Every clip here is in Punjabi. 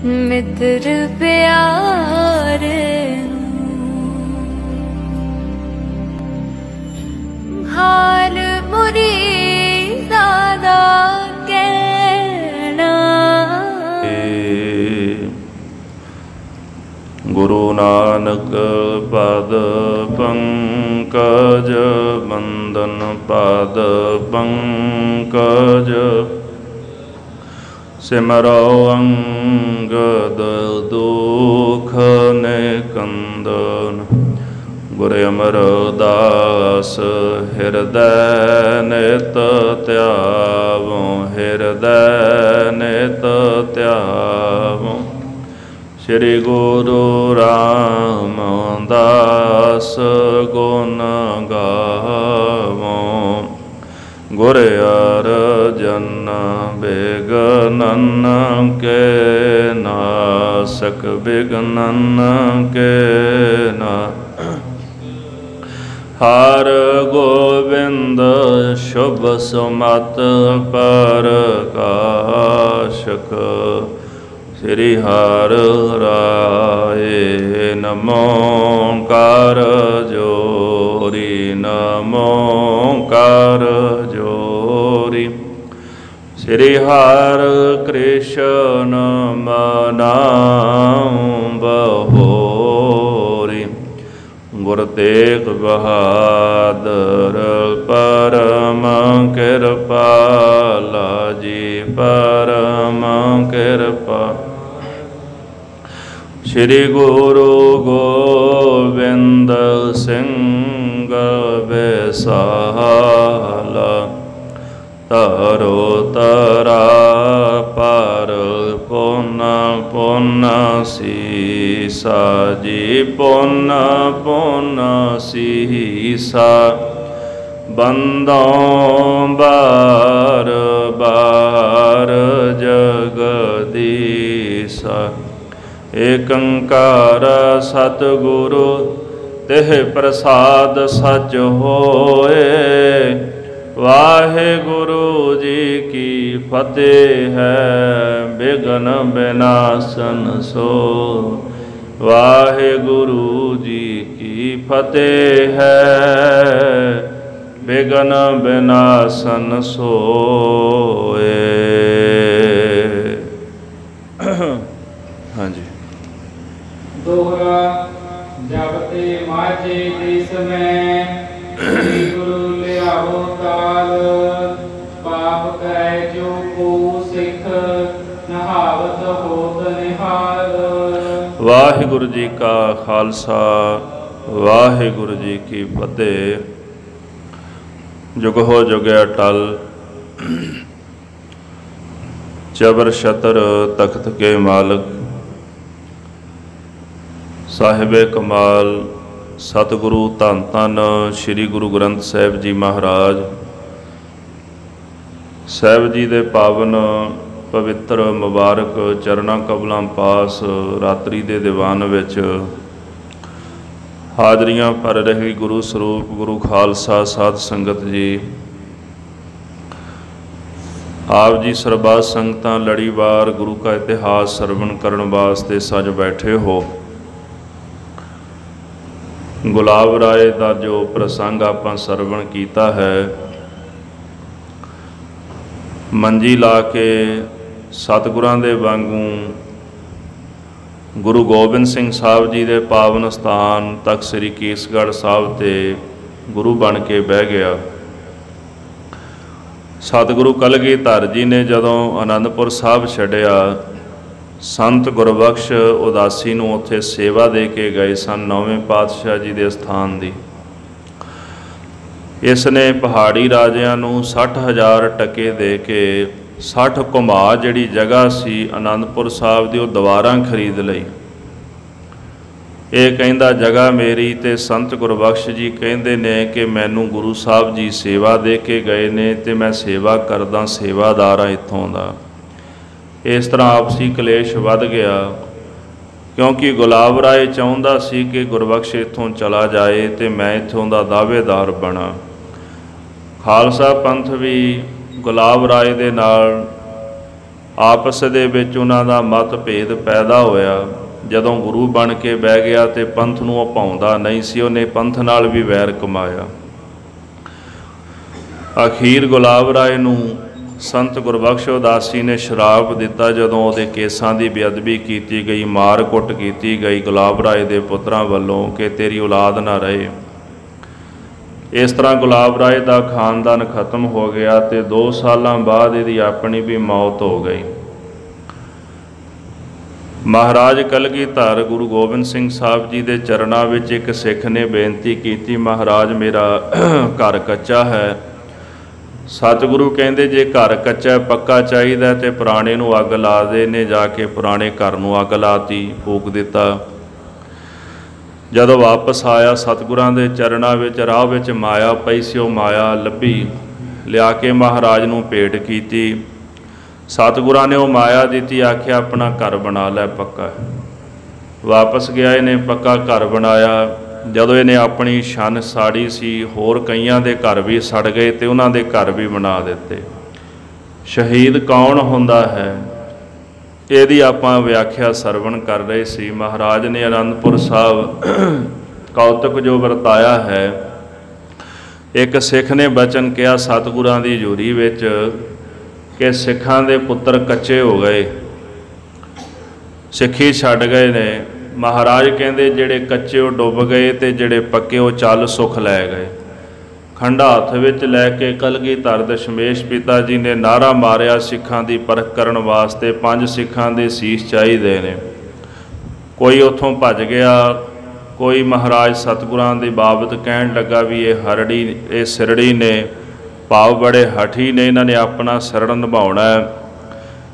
मित्र प्यारे हाल मुरीदा दा कहना। गुरु नानक पद पंकज बंदन पद पंकज सिमरो अंगद दुख निकंदन। गुर अमरदास हृदय नित त्यावो हृदय नित त्यावो। श्री गुरु रामदास गुण गावो। गुर अर्जन बिघ्नन के नासक बिघ्नन के ना। हर गोविंद शुभ सुमत प्रकाशक। श्री हर राय नमो कर जोरी नमो कर जोरी। श्री हर कृष्ण मनाऊं बहोरी। गुर तेग बहादुर परम कृपाला जी परम कृपा। श्री गुरु गोविंद सिंह बैसाला। तरो तरा पर पुन पुन सीसा जी पुन पुन सीसा। बंदों बार बार जगदीसा। एकंकार सतगुरु तेह प्रसाद सच होए। वाहेगुरु जी की फतेह है विघ्न विनाशन सो। वाहेगुरु जी की फतेह है विघ्न विनाशन सोए। हाँ जी। दोहरा जपते माझे देश में श्री गुरु ले आओ ताल। पाप करे जो को सिख नहावत होत निहाल। वाहिगुरु जी का खालसा वाहिगुरु जी की फतेह। जुगहो जुगे अटल जबर शतर तख्त के मालिक साहिबे कमाल सतगुरु धन धन श्री गुरु ग्रंथ साहिब जी महाराज साहिब जी दे पावन पवित्र मुबारक चरणा कबलां पास रात्रि दे दीवान विच हाजरियां भर रही गुरु स्वरूप गुरु खालसा साध संगत जी। आप जी सरबत संगतां लड़ीवार गुरु का इतिहास सरवण करन वास्ते सज बैठे हो। गुलाब राय का जो प्रसंग आपां सरवण कीता है, मंजी ला के सतगुरां दे वांगू गुरु गोबिंद सिंह साहब जी के पावन स्थान तख्त श्री केसगढ़ साहब ते गुरु बन के बह गया। सतगुरु कलगीधर जी ने जदों आनंदपुर साहब छड्डिया, संत गुरबख्श उदासी नूं उत्थे सेवा दे के गए सन नौवें पातशाह जी के स्थान दी। इसने पहाड़ी राजियां नूं 60,000 टके दे के 60 घुमा जिहड़ी जगह सी आनंदपुर साहब दी ओह दुबारा खरीद लई। ये कहंदा जगह मेरी, ते संत गुरबख्श जी कहंदे ने कि मैनू गुरु साहब जी सेवा दे के गए ने ते मैं सेवा करदा, सेवादार हाँ इत्थों दा। इस तरह आपसी कलेश वध गया, क्योंकि गुलाब राय चाहुंदा सी कि गुरबख्श इत्थों चला जाए ते मैं इत्थों दा दावेदार बना। खालसा पंथ भी गुलाब राय दे नाल ਆਪਸ ਦੇ ਵਿੱਚ ਉਹਨਾਂ ਦਾ ਮਤਭੇਦ ਪੈਦਾ ਹੋਇਆ। ਜਦੋਂ ਗੁਰੂ ਬਣ ਕੇ ਬਹਿ ਗਿਆ ਤੇ ਪੰਥ ਨੂੰ ਉਹ ਭਾਉਂਦਾ ਨਹੀਂ ਸੀ, ਉਹਨੇ ਪੰਥ ਨਾਲ ਵੀ ਵੈਰ ਕਮਾਇਆ। ਅਖੀਰ ਗੁਲਾਬ ਰਾਏ ਨੂੰ ਸੰਤ ਗੁਰਬਖਸ਼ ਉਦਾਸੀ ਨੇ ਸ਼ਰਾਪ ਦਿੱਤਾ। ਜਦੋਂ ਉਹਦੇ ਕੇਸਾਂ ਦੀ ਬੇਅਦਬੀ ਕੀਤੀ ਗਈ, ਮਾਰ ਕੁੱਟ ਕੀਤੀ ਗਈ ਗੁਲਾਬ ਰਾਏ ਦੇ ਪੁੱਤਰਾਂ ਵੱਲੋਂ ਕਿ ਤੇਰੀ ਔਲਾਦ ਨਾ ਰਹੇ। ਇਸ ਤਰ੍ਹਾਂ ਗੁਲਾਬ ਰਾਏ ਦਾ ਖਾਨਦਾਨ ਖਤਮ ਹੋ ਗਿਆ ਤੇ 2 ਸਾਲਾਂ ਬਾਅਦ ਇਹਦੀ ਆਪਣੀ ਵੀ ਮੌਤ ਹੋ ਗਈ। ਮਹਾਰਾਜ ਕਲਗੀਧਰ ਗੁਰੂ ਗੋਬਿੰਦ ਸਿੰਘ ਸਾਹਿਬ ਜੀ ਦੇ ਚਰਨਾਂ ਵਿੱਚ ਇੱਕ ਸਿੱਖ ਨੇ ਬੇਨਤੀ ਕੀਤੀ, ਮਹਾਰਾਜ ਮੇਰਾ ਘਰ ਕੱਚਾ ਹੈ। ਸਤਿਗੁਰੂ ਕਹਿੰਦੇ ਜੇ ਘਰ ਕੱਚਾ ਪੱਕਾ ਚਾਹੀਦਾ ਤੇ ਪੁਰਾਣੇ ਨੂੰ ਅੱਗ ਲਾ ਦੇ। ਨੇ ਜਾ ਕੇ ਪੁਰਾਣੇ ਘਰ ਨੂੰ ਅੱਗ ਲਾਤੀ, ਫੂਕ ਦਿੱਤਾ। ਜਦੋਂ ਵਾਪਸ ਆਇਆ ਸਤਿਗੁਰਾਂ ਦੇ ਚਰਨਾਂ ਵਿੱਚ ਰਾਹ ਵਿੱਚ ਮਾਇਆ ਪਈ ਸੀ, ਉਹ ਮਾਇਆ ਲੱਭੀ, ਲਿਆ ਕੇ ਮਹਾਰਾਜ ਨੂੰ ਭੇਟ ਕੀਤੀ। ਸਤਿਗੁਰਾਂ ਨੇ ਉਹ ਮਾਇਆ ਦਿੱਤੀ, ਆਖਿਆ ਆਪਣਾ ਘਰ ਬਣਾ ਲੈ ਪੱਕਾ। ਵਾਪਸ ਗਿਆ, ਇਹਨੇ ਪੱਕਾ ਘਰ ਬਣਾਇਆ। ਜਦੋਂ ਇਹਨੇ ਆਪਣੀ ਛੰਨ ਸਾੜੀ ਸੀ, ਹੋਰ ਕਈਆਂ ਦੇ ਘਰ ਵੀ ਸੜ ਗਏ ਤੇ ਉਹਨਾਂ ਦੇ ਘਰ ਵੀ ਬਣਾ ਦਿੱਤੇ। ਸ਼ਹੀਦ ਕੌਣ ਹੁੰਦਾ ਹੈ, ਇਹਦੀ ਆਪਾਂ ਵਿਆਖਿਆ ਸਰਵਣ ਕਰ ਰਹੇ ਸੀ। ਮਹਾਰਾਜ ਨੇ ਅਨੰਦਪੁਰ ਸਾਹਿਬ ਕੌਤਕ ਜੋ ਵਰਤਾਇਆ ਹੈ। ਇੱਕ ਸਿੱਖ ਨੇ ਬਚਨ ਕਿਹਾ ਸਤਿਗੁਰਾਂ ਦੀ ਹਜ਼ੂਰੀ ਵਿੱਚ ਕਿ ਸਿੱਖਾਂ ਦੇ ਪੁੱਤਰ ਕੱਚੇ ਹੋ ਗਏ, ਸਿੱਖੀ ਛੱਡ ਗਏ ਨੇ। ਮਹਾਰਾਜ ਕਹਿੰਦੇ ਜਿਹੜੇ ਕੱਚੇ ਉਹ ਡੁੱਬ ਗਏ ਤੇ ਜਿਹੜੇ ਪੱਕੇ ਉਹ ਚੱਲ ਸੁੱਖ ਲੈ ਗਏ। ਖੰਡਾ ਹੱਥ ਵਿੱਚ ਲੈ ਕੇ ਕਲਗੀਧਰ ਦਸ਼ਮੇਸ਼ ਪਿਤਾ ਜੀ ਨੇ ਨਾਅਰਾ ਮਾਰਿਆ, ਸਿੱਖਾਂ ਦੀ ਪਰਖ ਕਰਨ ਵਾਸਤੇ 5 ਸਿੱਖਾਂ ਦੇ ਸੀਸ ਚਾਹੀਦੇ ਨੇ। ਕੋਈ ਉੱਥੋਂ ਭੱਜ ਗਿਆ, ਕੋਈ ਮਹਾਰਾਜ ਸਤਿਗੁਰਾਂ ਦੀ ਬਾਬਤ ਕਹਿਣ ਲੱਗਾ ਵੀ ਇਹ ਹਰੜੀ ਇਹ ਸਿਰੜੀ ਨੇ, ਭਾਵ ਬੜੇ ਹਠੀ ਨੇ, ਇਹਨਾਂ ਨੇ ਆਪਣਾ ਸਿਰੜ ਨਿਭਾਉਣਾ।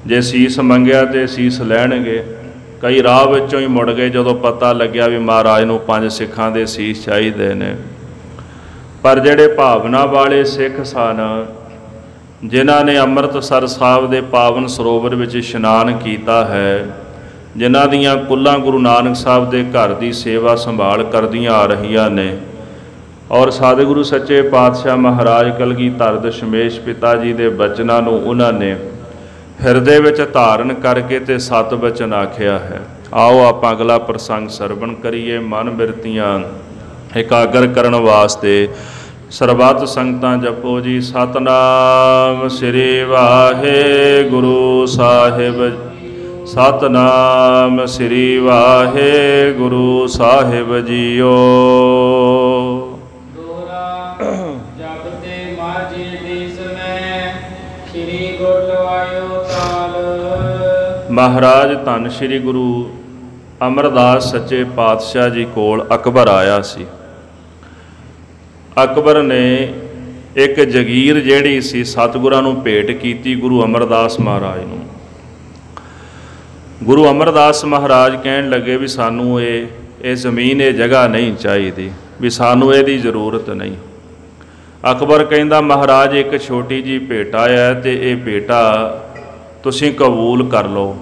ਜੇ ਸੀਸ ਮੰਗਿਆ ਤੇ ਸੀਸ ਲੈਣਗੇ। ਕਈ ਰਾਹ ਵਿੱਚੋਂ ਹੀ ਮੁੜ ਗਏ ਜਦੋਂ ਪਤਾ ਲੱਗਿਆ ਵੀ ਮਹਾਰਾਜ ਨੂੰ 5 ਸਿੱਖਾਂ ਦੇ ਸੀਸ ਚਾਹੀਦੇ ਨੇ। ਪਰ ਜਿਹੜੇ ਭਾਵਨਾ ਵਾਲੇ ਸਿੱਖ ਸਨ, ਜਿਨ੍ਹਾਂ ਨੇ ਅੰਮ੍ਰਿਤਸਰ ਸਾਹਿਬ ਦੇ ਪਾਵਨ ਸਰੋਵਰ ਵਿੱਚ ਇਸ਼ਨਾਨ ਕੀਤਾ ਹੈ, ਜਿਨ੍ਹਾਂ ਦੀਆਂ ਕੁੱਲਾਂ ਗੁਰੂ ਨਾਨਕ ਸਾਹਿਬ ਦੇ ਘਰ ਦੀ ਸੇਵਾ ਸੰਭਾਲ ਕਰਦੀਆਂ ਆ ਰਹੀਆਂ ਨੇ, ਔਰ ਸਤਿਗੁਰੂ ਸੱਚੇ ਪਾਤਸ਼ਾਹ ਮਹਾਰਾਜ ਕਲਗੀਧਰ ਦਸ਼ਮੇਸ਼ ਪਿਤਾ ਜੀ ਦੇ ਬਚਨਾਂ ਨੂੰ ਉਹਨਾਂ ਨੇ ਹਿਰਦੇ ਵਿੱਚ ਧਾਰਨ ਕਰਕੇ ਤੇ 7 ਬਚਨ ਆਖਿਆ ਹੈ। ਆਓ ਆਪਾਂ ਅਗਲਾ ਪ੍ਰਸੰਗ ਸਰਵਣ ਕਰੀਏ। ਮਨ ਬਿਰਤੀਆਂ ਇਕਾਗਰ ਕਰਨ ਵਾਸਤੇ ਸਰਬੱਤ ਸੰਗਤਾਂ ਜਪੋ ਜੀ। ਸਤਨਾਮ ਸ੍ਰੀ ਵਾਹਿਗੁਰੂ ਸਾਹਿਬ, ਸਤਨਾਮ ਸ੍ਰੀ ਵਾਹਿਗੁਰੂ ਸਾਹਿਬ ਜੀਓ। ਮਹਾਰਾਜ ਧੰਨ ਸ਼੍ਰੀ ਗੁਰੂ ਅਮਰਦਾਸ ਸੱਚੇ ਪਾਤਸ਼ਾਹ ਜੀ ਕੋਲ ਅਕਬਰ ਆਇਆ ਸੀ। ਅਕਬਰ ਨੇ ਇੱਕ ਜਗੀਰ ਜਿਹੜੀ ਸੀ ਸਤਿਗੁਰਾਂ ਨੂੰ ਭੇਟ ਕੀਤੀ ਗੁਰੂ ਅਮਰਦਾਸ ਮਹਾਰਾਜ ਨੂੰ। ਗੁਰੂ ਅਮਰਦਾਸ ਮਹਾਰਾਜ ਕਹਿਣ ਲੱਗੇ ਵੀ ਸਾਨੂੰ ਇਹ ਜ਼ਮੀਨ, ਇਹ ਜਗ੍ਹਾ ਨਹੀਂ ਚਾਹੀਦੀ, ਵੀ ਸਾਨੂੰ ਇਹਦੀ ਜ਼ਰੂਰਤ ਨਹੀਂ। ਅਕਬਰ ਕਹਿੰਦਾ ਮਹਾਰਾਜ ਇੱਕ ਛੋਟੀ ਜਿਹੀ ਭੇਟਾ ਹੈ ਤੇ ਇਹ ਭੇਟਾ ਤੁਸੀਂ ਕਬੂਲ ਕਰ ਲਓ।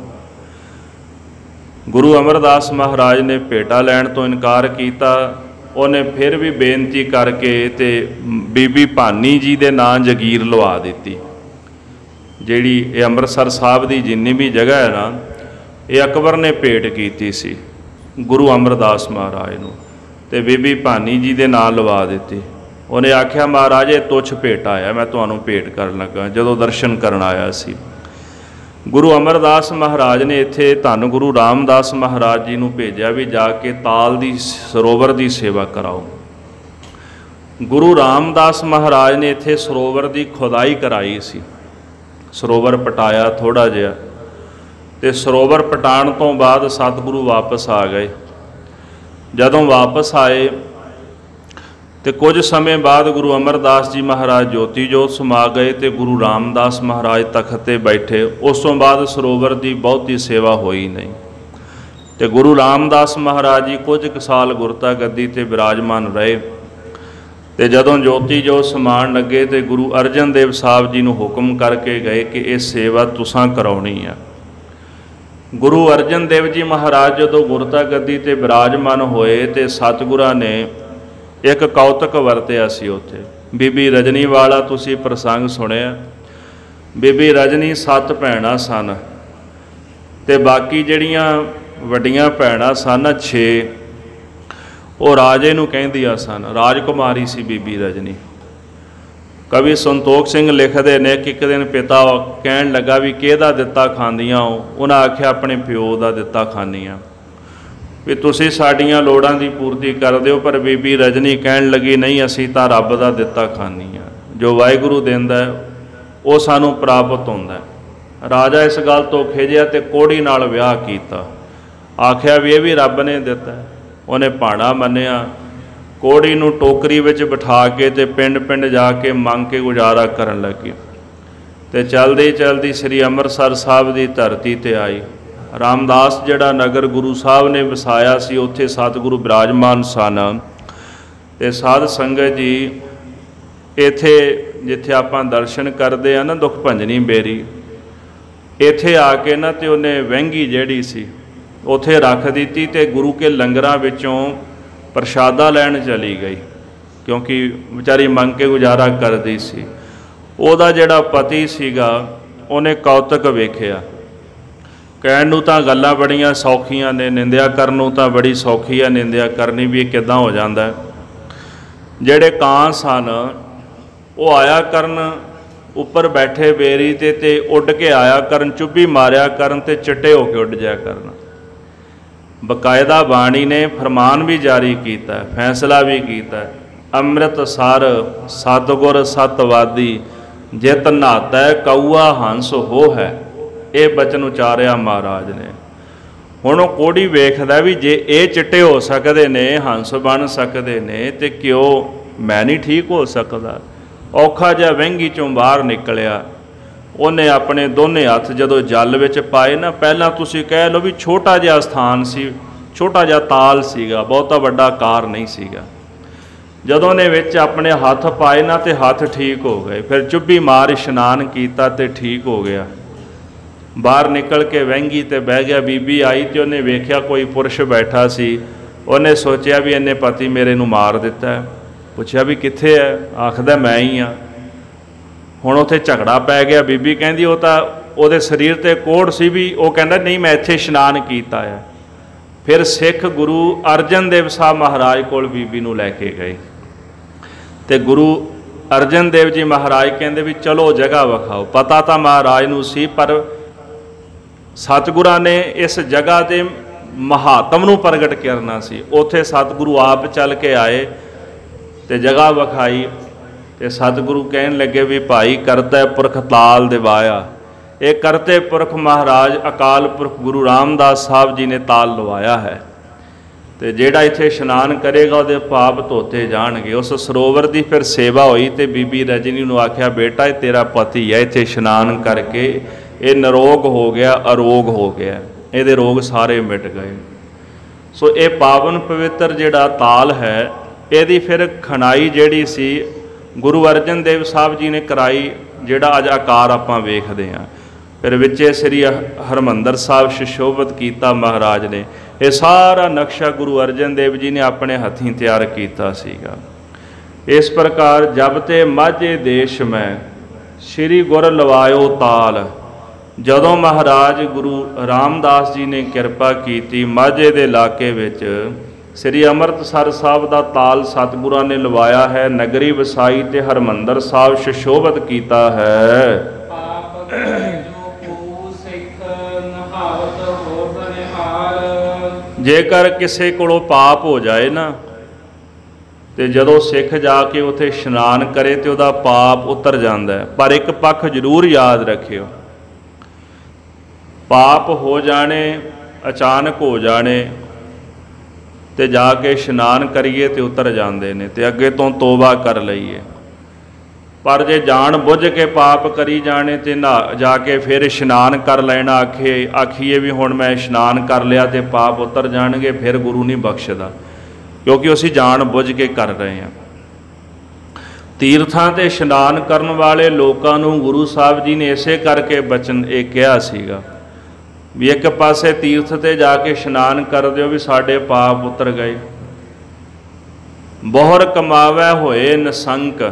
ਗੁਰੂ ਅਮਰਦਾਸ ਮਹਾਰਾਜ ਨੇ ਭੇਟਾ ਲੈਣ ਤੋਂ ਇਨਕਾਰ ਕੀਤਾ। ਉਹਨੇ ਫਿਰ ਵੀ ਬੇਨਤੀ ਕਰਕੇ ਤੇ ਬੀਬੀ ਭਾਨੀ ਜੀ ਦੇ ਨਾਂ ਜਗੀਰ ਲਵਾ ਦਿੱਤੀ। ਜਿਹੜੀ ਇਹ ਅੰਮ੍ਰਿਤਸਰ ਸਾਹਿਬ ਦੀ ਜਿੰਨੀ ਵੀ ਜਗ੍ਹਾ ਹੈ ਨਾ, ਇਹ ਅਕਬਰ ਨੇ ਭੇਟ ਕੀਤੀ ਸੀ ਗੁਰੂ ਅਮਰਦਾਸ ਮਹਾਰਾਜ ਨੂੰ, ਤੇ ਬੀਬੀ ਭਾਨੀ ਜੀ ਦੇ ਨਾਂ ਲਵਾ ਦਿੱਤੀ। ਉਹਨੇ ਆਖਿਆ ਮਹਾਰਾਜ ਇਹ ਤੁੱਛ ਭੇਟਾ ਆਇਆ, ਮੈਂ ਤੁਹਾਨੂੰ ਭੇਟ ਕਰਨ ਲੱਗਾ। ਜਦੋਂ ਦਰਸ਼ਨ ਕਰਨ ਆਇਆ ਸੀ ਗੁਰੂ ਅਮਰਦਾਸ ਮਹਾਰਾਜ ਨੇ ਇੱਥੇ ਧੰਨ ਗੁਰੂ ਰਾਮਦਾਸ ਮਹਾਰਾਜ ਜੀ ਨੂੰ ਭੇਜਿਆ ਵੀ ਜਾ ਕੇ ਤਾਲ ਦੀ ਸਰੋਵਰ ਦੀ ਸੇਵਾ ਕਰਾਓ। ਗੁਰੂ ਰਾਮਦਾਸ ਮਹਾਰਾਜ ਨੇ ਇੱਥੇ ਸਰੋਵਰ ਦੀ ਖੁਦਾਈ ਕਰਾਈ ਸੀ। ਸਰੋਵਰ ਪਟਾਇਆ ਥੋੜ੍ਹਾ ਜਿਹਾ, ਤੇ ਸਰੋਵਰ ਪਟਾਉਣ ਤੋਂ ਬਾਅਦ ਸਤਿਗੁਰੂ ਵਾਪਸ ਆ ਗਏ। ਜਦੋਂ ਵਾਪਸ ਆਏ ਤੇ ਕੁਝ ਸਮੇਂ ਬਾਅਦ ਗੁਰੂ ਅਮਰਦਾਸ ਜੀ ਮਹਾਰਾਜ ਜੋਤੀ ਜੋਤ ਸਮਾ ਗਏ ਤੇ ਗੁਰੂ ਰਾਮਦਾਸ ਮਹਾਰਾਜ ਤਖਤ 'ਤੇ ਬੈਠੇ। ਉਸ ਤੋਂ ਬਾਅਦ ਸਰੋਵਰ ਦੀ ਬਹੁਤੀ ਸੇਵਾ ਹੋਈ ਨਹੀਂ ਤੇ ਗੁਰੂ ਰਾਮਦਾਸ ਮਹਾਰਾਜ ਜੀ ਕੁਝ ਕੁ ਸਾਲ ਗੁਰਤਾ ਗੱਦੀ 'ਤੇ ਬਿਰਾਜਮਾਨ ਰਹੇ। ਤੇ ਜਦੋਂ ਜੋਤੀ ਜੋਤ ਸਮਾਉਣ ਲੱਗੇ ਤੇ ਗੁਰੂ ਅਰਜਨ ਦੇਵ ਸਾਹਿਬ ਜੀ ਨੂੰ ਹੁਕਮ ਕਰਕੇ ਗਏ ਕਿ ਇਹ ਸੇਵਾ ਤੁਸਾਂ ਕਰਾਉਣੀ ਆ। ਗੁਰੂ ਅਰਜਨ ਦੇਵ ਜੀ ਮਹਾਰਾਜ ਜਦੋਂ ਗੁਰਤਾ ਗੱਦੀ 'ਤੇ ਬਿਰਾਜਮਾਨ ਹੋਏ ਤੇ ਸਤਿਗੁਰਾਂ ਨੇ ਇੱਕ ਕੌਤਕ ਵਰਤਿਆ ਸੀ ਉੱਥੇ। ਬੀਬੀ ਰਜਨੀ ਵਾਲਾ ਤੁਸੀਂ ਪ੍ਰਸੰਗ ਸੁਣਿਆ। ਬੀਬੀ ਰਜਨੀ 7 ਭੈਣਾਂ ਸਨ, ਤੇ ਬਾਕੀ ਜਿਹੜੀਆਂ ਵੱਡੀਆਂ ਭੈਣਾਂ ਸਨ 6 ਉਹ ਰਾਜੇ ਨੂੰ ਕਹਿੰਦੀਆਂ ਸਨ। ਰਾਜਕੁਮਾਰੀ ਸੀ ਬੀਬੀ ਰਜਨੀ। ਕਵੀ ਸੰਤੋਖ ਸਿੰਘ ਲਿਖਦੇ ਨੇ ਕਿ ਇੱਕ ਦਿਨ ਪਿਤਾ ਕਹਿਣ ਲੱਗਾ ਵੀ ਕਿਹਦਾ ਦਿੱਤਾ ਖਾਂਦੀਆਂ ਹੋ? ਉਹਨਾਂ ਆਖਿਆ ਆਪਣੇ ਪਿਓ ਦਾ ਦਿੱਤਾ ਖਾਂਦੀਆਂ। ਵੀ ਤੁਸੀਂ ਸਾਡੀਆਂ ਲੋੜਾਂ ਦੀ ਪੂਰਤੀ ਕਰਦੇ ਹੋ, ਪਰ ਬੀਬੀ ਰਜਨੀ ਕਹਿਣ ਲੱਗੀ ਨਹੀਂ, ਅਸੀਂ ਤਾਂ ਰੱਬ ਦਾ ਦਿੱਤਾ ਖਾਂਦੀਆਂ। ਜੋ ਵਾਹਿਗੁਰੂ ਦਿੰਦਾ ਉਹ ਸਾਨੂੰ ਪ੍ਰਾਪਤ ਹੁੰਦਾ। ਰਾਜਾ ਇਸ ਗੱਲ ਤੋਂ ਖਿਝਿਆ ਤੇ ਕੋੜੀ ਨਾਲ ਵਿਆਹ ਕੀਤਾ। ਆਖਿਆ ਵੀ ਇਹ ਵੀ ਰੱਬ ਨੇ ਦਿੱਤਾ। ਉਹਨੇ ਭਾਣਾ ਮੰਨਿਆ। ਕੋੜੀ ਨੂੰ ਟੋਕਰੀ ਵਿੱਚ ਬਿਠਾ ਕੇ ਤੇ ਪਿੰਡ ਪਿੰਡ ਜਾ ਕੇ ਮੰਗ ਕੇ ਗੁਜ਼ਾਰਾ ਕਰਨ ਲੱਗੀ। ਤੇ ਚਲਦੀ ਚਲਦੀ ਸ੍ਰੀ ਅੰਮ੍ਰਿਤਸਰ ਸਾਹਿਬ ਦੀ ਧਰਤੀ ਤੇ ਆਈ। ਰਾਮਦਾਸ ਜਿਹੜਾ ਨਗਰ ਗੁਰੂ ਸਾਹਿਬ ਨੇ ਵਸਾਇਆ ਸੀ, ਉੱਥੇ ਸਤਿਗੁਰੂ ਬਿਰਾਜਮਾਨ ਸਨ। ਤੇ ਸਾਧ ਸੰਗਤ ਜੀ ਇੱਥੇ ਜਿੱਥੇ ਆਪਾਂ ਦਰਸ਼ਨ ਕਰਦੇ ਆ ਨਾ ਦੁੱਖ ਭੰਜਨੀ ਬੇਰੀ, ਇੱਥੇ ਆ ਕੇ ਨਾ ਤੇ ਉਹਨੇ ਵਹਿੰਗੀ ਜਿਹੜੀ ਸੀ ਉੱਥੇ ਰੱਖ ਦਿੱਤੀ ਤੇ ਗੁਰੂ ਕੇ ਲੰਗਰਾਂ ਵਿੱਚੋਂ ਪ੍ਰਸ਼ਾਦਾ ਲੈਣ ਚਲੀ ਗਈ, ਕਿਉਂਕਿ ਵਿਚਾਰੀ ਮੰਗ ਕੇ ਗੁਜ਼ਾਰਾ ਕਰਦੀ ਸੀ। ਉਹਦਾ ਜਿਹੜਾ ਪਤੀ ਸੀਗਾ ਉਹਨੇ ਕੌਤਕ ਵੇਖਿਆ। ਕਹਿਣ ਨੂੰ ਤਾਂ ਗੱਲਾਂ ਬੜੀਆਂ ਸੌਖੀਆਂ ਨੇ, ਨਿੰਦਿਆ ਕਰਨ ਨੂੰ ਤਾਂ ਬੜੀ ਸੌਖੀ ਆ ਨਿੰਦਿਆ ਕਰਨੀ ਵੀ ਇਹ ਕਿੱਦਾਂ ਹੋ ਜਾਂਦਾ। ਜਿਹੜੇ ਕਾਂ ਸਨ ਉਹ ਆਇਆ ਕਰਨ ਉੱਪਰ ਬੈਠੇ ਬੇਰੀ ਤੇ ਉੱਡ ਕੇ ਆਇਆ ਕਰਨ, ਚੁੱਭੀ ਮਾਰਿਆ ਕਰਨ ਤੇ ਚਿੱਟੇ ਹੋ ਕੇ ਉੱਡ ਜਾਇਆ ਕਰਨ। ਬਕਾਇਦਾ ਬਾਣੀ ਨੇ ਫਰਮਾਨ ਵੀ ਜਾਰੀ ਕੀਤਾ, ਫੈਸਲਾ ਵੀ ਕੀਤਾ। ਅੰਮ੍ਰਿਤਸਰ ਸਤਿਗੁਰ ਸਤਵਾਦੀ ਜਿਤ ਨਹਾਤੈ ਕਊਆ ਹੰਸ ਹੋ ਹੈ। ਇਹ ਬਚਨ ਉਚਾਰਿਆ ਮਹਾਰਾਜ ਨੇ। ਹੁਣ ਉਹ ਕੋੜੀ ਵੇਖਦਾ ਵੀ ਜੇ ਇਹ ਚਿੱਟੇ ਹੋ ਸਕਦੇ ਨੇ, ਹੰਸ ਬਣ ਸਕਦੇ ਨੇ, ਤੇ ਕਿਉਂ ਮੈਂ ਨਹੀਂ ਠੀਕ ਹੋ ਸਕਦਾ। ਔਖਾ ਜਿਹਾ ਵਹਿੰਗੀ ਚੋਂ ਬਾਹਰ ਨਿਕਲਿਆ। ਉਹਨੇ ਆਪਣੇ ਦੋਨੇ ਹੱਥ ਜਦੋਂ ਜਲ ਵਿੱਚ ਪਾਏ ਨਾ, ਪਹਿਲਾਂ ਤੁਸੀਂ ਕਹਿ ਲਓ ਵੀ ਛੋਟਾ ਜਿਹਾ ਸਥਾਨ ਸੀ, ਛੋਟਾ ਜਿਹਾ ਤਾਲ ਸੀਗਾ, ਬਹੁਤਾ ਵੱਡਾ ਆਕਾਰ ਨਹੀਂ ਸੀਗਾ। ਜਦੋਂ ਨੇ ਵਿੱਚ ਆਪਣੇ ਹੱਥ ਪਾਏ ਨਾ ਤੇ ਹੱਥ ਠੀਕ ਹੋ ਗਏ। ਫਿਰ ਚੁੱਭੀ ਮਾਰ ਇਸ਼ਨਾਨ ਕੀਤਾ ਤੇ ਠੀਕ ਹੋ ਗਿਆ। ਬਾਹਰ ਨਿਕਲ ਕੇ ਵਹਿੰਗੀ ਤੇ ਬਹਿ ਗਿਆ। ਬੀਬੀ ਆਈ ਤੇ ਉਹਨੇ ਵੇਖਿਆ ਕੋਈ ਪੁਰਸ਼ ਬੈਠਾ ਸੀ। ਉਹਨੇ ਸੋਚਿਆ ਵੀ ਇਹਨੇ ਪਤੀ ਮੇਰੇ ਨੂੰ ਮਾਰ ਦਿੱਤਾ। ਪੁੱਛਿਆ ਵੀ ਕਿੱਥੇ ਹੈ? ਆਖਦਾ ਮੈਂ ਹੀ ਹਾਂ। ਹੁਣ ਉੱਥੇ ਝਗੜਾ ਪੈ ਗਿਆ। ਬੀਬੀ ਕਹਿੰਦੀ ਉਹ ਤਾਂ ਉਹਦੇ ਸਰੀਰ ਤੇ ਕੋੜ ਸੀ ਵੀ, ਉਹ ਕਹਿੰਦਾ ਨਹੀਂ ਮੈਂ ਇੱਥੇ ਇਸ਼ਨਾਨ ਕੀਤਾ ਹੈ। ਫਿਰ ਸਿੱਖ ਗੁਰੂ ਅਰਜਨ ਦੇਵ ਸਾਹਿਬ ਮਹਾਰਾਜ ਕੋਲ ਬੀਬੀ ਨੂੰ ਲੈ ਕੇ ਗਏ ਤੇ ਗੁਰੂ ਅਰਜਨ ਦੇਵ ਜੀ ਮਹਾਰਾਜ ਕਹਿੰਦੇ ਵੀ ਚਲੋ ਜਗ੍ਹਾ ਵਿਖਾਓ। ਪਤਾ ਤਾਂ ਮਹਾਰਾਜ ਨੂੰ ਸੀ, ਪਰ ਸਤਿਗੁਰਾਂ ਨੇ ਇਸ ਜਗ੍ਹਾ ਦੇ ਮਹਾਤਮ ਨੂੰ ਪ੍ਰਗਟ ਕਰਨਾ ਸੀ। ਉੱਥੇ ਸਤਿਗੁਰੂ ਆਪ ਚੱਲ ਕੇ ਆਏ ਤੇ ਜਗ੍ਹਾ ਵਿਖਾਈ ਤੇ ਸਤਿਗੁਰੂ ਕਹਿਣ ਲੱਗੇ ਵੀ ਭਾਈ ਕਰਤਾ ਪੁਰਖ ਤਾਲ ਦਿਵਾਇਆ। ਇਹ ਕਰਤੇ ਪੁਰਖ ਮਹਾਰਾਜ ਅਕਾਲ ਪੁਰਖ ਗੁਰੂ ਰਾਮਦਾਸ ਸਾਹਿਬ ਜੀ ਨੇ ਤਾਲ ਲਵਾਇਆ ਹੈ। ਤੇ ਜਿਹੜਾ ਇੱਥੇ ਇਸ਼ਨਾਨ ਕਰੇਗਾ ਉਹਦੇ ਪਾਪ ਧੋਤੇ ਜਾਣਗੇ। ਉਸ ਸਰੋਵਰ ਦੀ ਫਿਰ ਸੇਵਾ ਹੋਈ ਤੇ ਬੀਬੀ ਰਜਨੀ ਨੂੰ ਆਖਿਆ ਬੇਟਾ ਇਹ ਤੇਰਾ ਪਤੀ ਹੈ, ਇੱਥੇ ਇਸ਼ਨਾਨ ਕਰਕੇ ਇਹ ਨਿਰੋਗ ਹੋ ਗਿਆ, ਅਰੋਗ ਹੋ ਗਿਆ, ਇਹਦੇ ਰੋਗ ਸਾਰੇ ਮਿਟ ਗਏ। ਸੋ ਇਹ ਪਾਵਨ ਪਵਿੱਤਰ ਜਿਹੜਾ ਤਾਲ ਹੈ, ਇਹਦੀ ਫਿਰ ਖਣਾਈ ਜਿਹੜੀ ਸੀ ਗੁਰੂ ਅਰਜਨ ਦੇਵ ਸਾਹਿਬ ਜੀ ਨੇ ਕਰਾਈ, ਜਿਹੜਾ ਅੱਜ ਆਕਾਰ ਆਪਾਂ ਵੇਖਦੇ ਹਾਂ। ਫਿਰ ਵਿੱਚੇ ਸ੍ਰੀ ਹਰਿਮੰਦਰ ਸਾਹਿਬ ਸੁਸ਼ੋਭਿਤ ਕੀਤਾ ਮਹਾਰਾਜ ਨੇ। ਇਹ ਸਾਰਾ ਨਕਸ਼ਾ ਗੁਰੂ ਅਰਜਨ ਦੇਵ ਜੀ ਨੇ ਆਪਣੇ ਹੱਥੀਂ ਤਿਆਰ ਕੀਤਾ ਸੀਗਾ। ਇਸ ਪ੍ਰਕਾਰ ਜਬ ਤੇ ਮਾਝੇ ਦੇਸ਼ ਮੈਂ ਸ੍ਰੀ ਗੁਰ ਲਵਾਇਓ ਤਾਲ। ਜਦੋਂ ਮਹਾਰਾਜ ਗੁਰੂ ਰਾਮਦਾਸ ਜੀ ਨੇ ਕਿਰਪਾ ਕੀਤੀ, ਮਾਝੇ ਦੇ ਇਲਾਕੇ ਵਿੱਚ ਸ੍ਰੀ ਅੰਮ੍ਰਿਤਸਰ ਸਾਹਿਬ ਦਾ ਤਾਲ ਸਤਿਗੁਰਾਂ ਨੇ ਲਵਾਇਆ ਹੈ। ਨਗਰੀ ਵਸਾਈ ਤੇ ਹਰਿਮੰਦਰ ਸਾਹਿਬ ਸੁਸ਼ੋਭਿਤ ਕੀਤਾ ਹੈ। ਜੇਕਰ ਕਿਸੇ ਕੋਲੋਂ ਪਾਪ ਹੋ ਜਾਏ ਨਾ, ਤੇ ਜਦੋਂ ਸਿੱਖ ਜਾ ਕੇ ਉੱਥੇ ਇਸ਼ਨਾਨ ਕਰੇ ਤੇ ਉਹਦਾ ਪਾਪ ਉਤਰ ਜਾਂਦਾ ਹੈ। ਪਰ ਇੱਕ ਪੱਖ ਜ਼ਰੂਰ ਯਾਦ ਰੱਖਿਓ, ਪਾਪ ਹੋ ਜਾਣੇ, ਅਚਾਨਕ ਹੋ ਜਾਣੇ ਤੇ ਜਾ ਕੇ ਇਸ਼ਨਾਨ ਕਰੀਏ ਤੇ ਉਤਰ ਜਾਂਦੇ ਨੇ ਤੇ ਅੱਗੇ ਤੋਂ ਤੋਬਾ ਕਰ ਲਈਏ। ਪਰ ਜੇ ਜਾਣ ਬੁੱਝ ਕੇ ਪਾਪ ਕਰੀ ਜਾਣੇ ਤੇ ਨਾ ਜਾ ਕੇ ਫਿਰ ਇਸ਼ਨਾਨ ਕਰ ਲੈਣਾ, ਆਖੀਏ ਵੀ ਹੁਣ ਮੈਂ ਇਸ਼ਨਾਨ ਕਰ ਲਿਆ ਤੇ ਪਾਪ ਉਤਰ ਜਾਣਗੇ, ਫਿਰ ਗੁਰੂ ਨਹੀਂ ਬਖਸ਼ਦਾ, ਕਿਉਂਕਿ ਅਸੀਂ ਜਾਣ ਬੁੱਝ ਕੇ ਕਰ ਰਹੇ ਹਾਂ। ਤੀਰਥਾਂ ਤੇ ਇਸ਼ਨਾਨ ਕਰਨ ਵਾਲੇ ਲੋਕਾਂ ਨੂੰ ਗੁਰੂ ਸਾਹਿਬ ਜੀ ਨੇ ਇਸੇ ਕਰਕੇ ਬਚਨ ਇਹ ਕਿਹਾ ਸੀਗਾ ਵੀ ਇੱਕ ਪਾਸੇ ਤੀਰਥ ਤੇ ਜਾ ਕੇ ਇਸ਼ਨਾਨ ਕਰ ਦਿਓ ਵੀ ਸਾਡੇ ਪਾਪ ਉਤਰ ਗਏ। ਬਹੁਰ ਕਮਾਵੈ ਹੋਏ ਨਿਸੰਕ,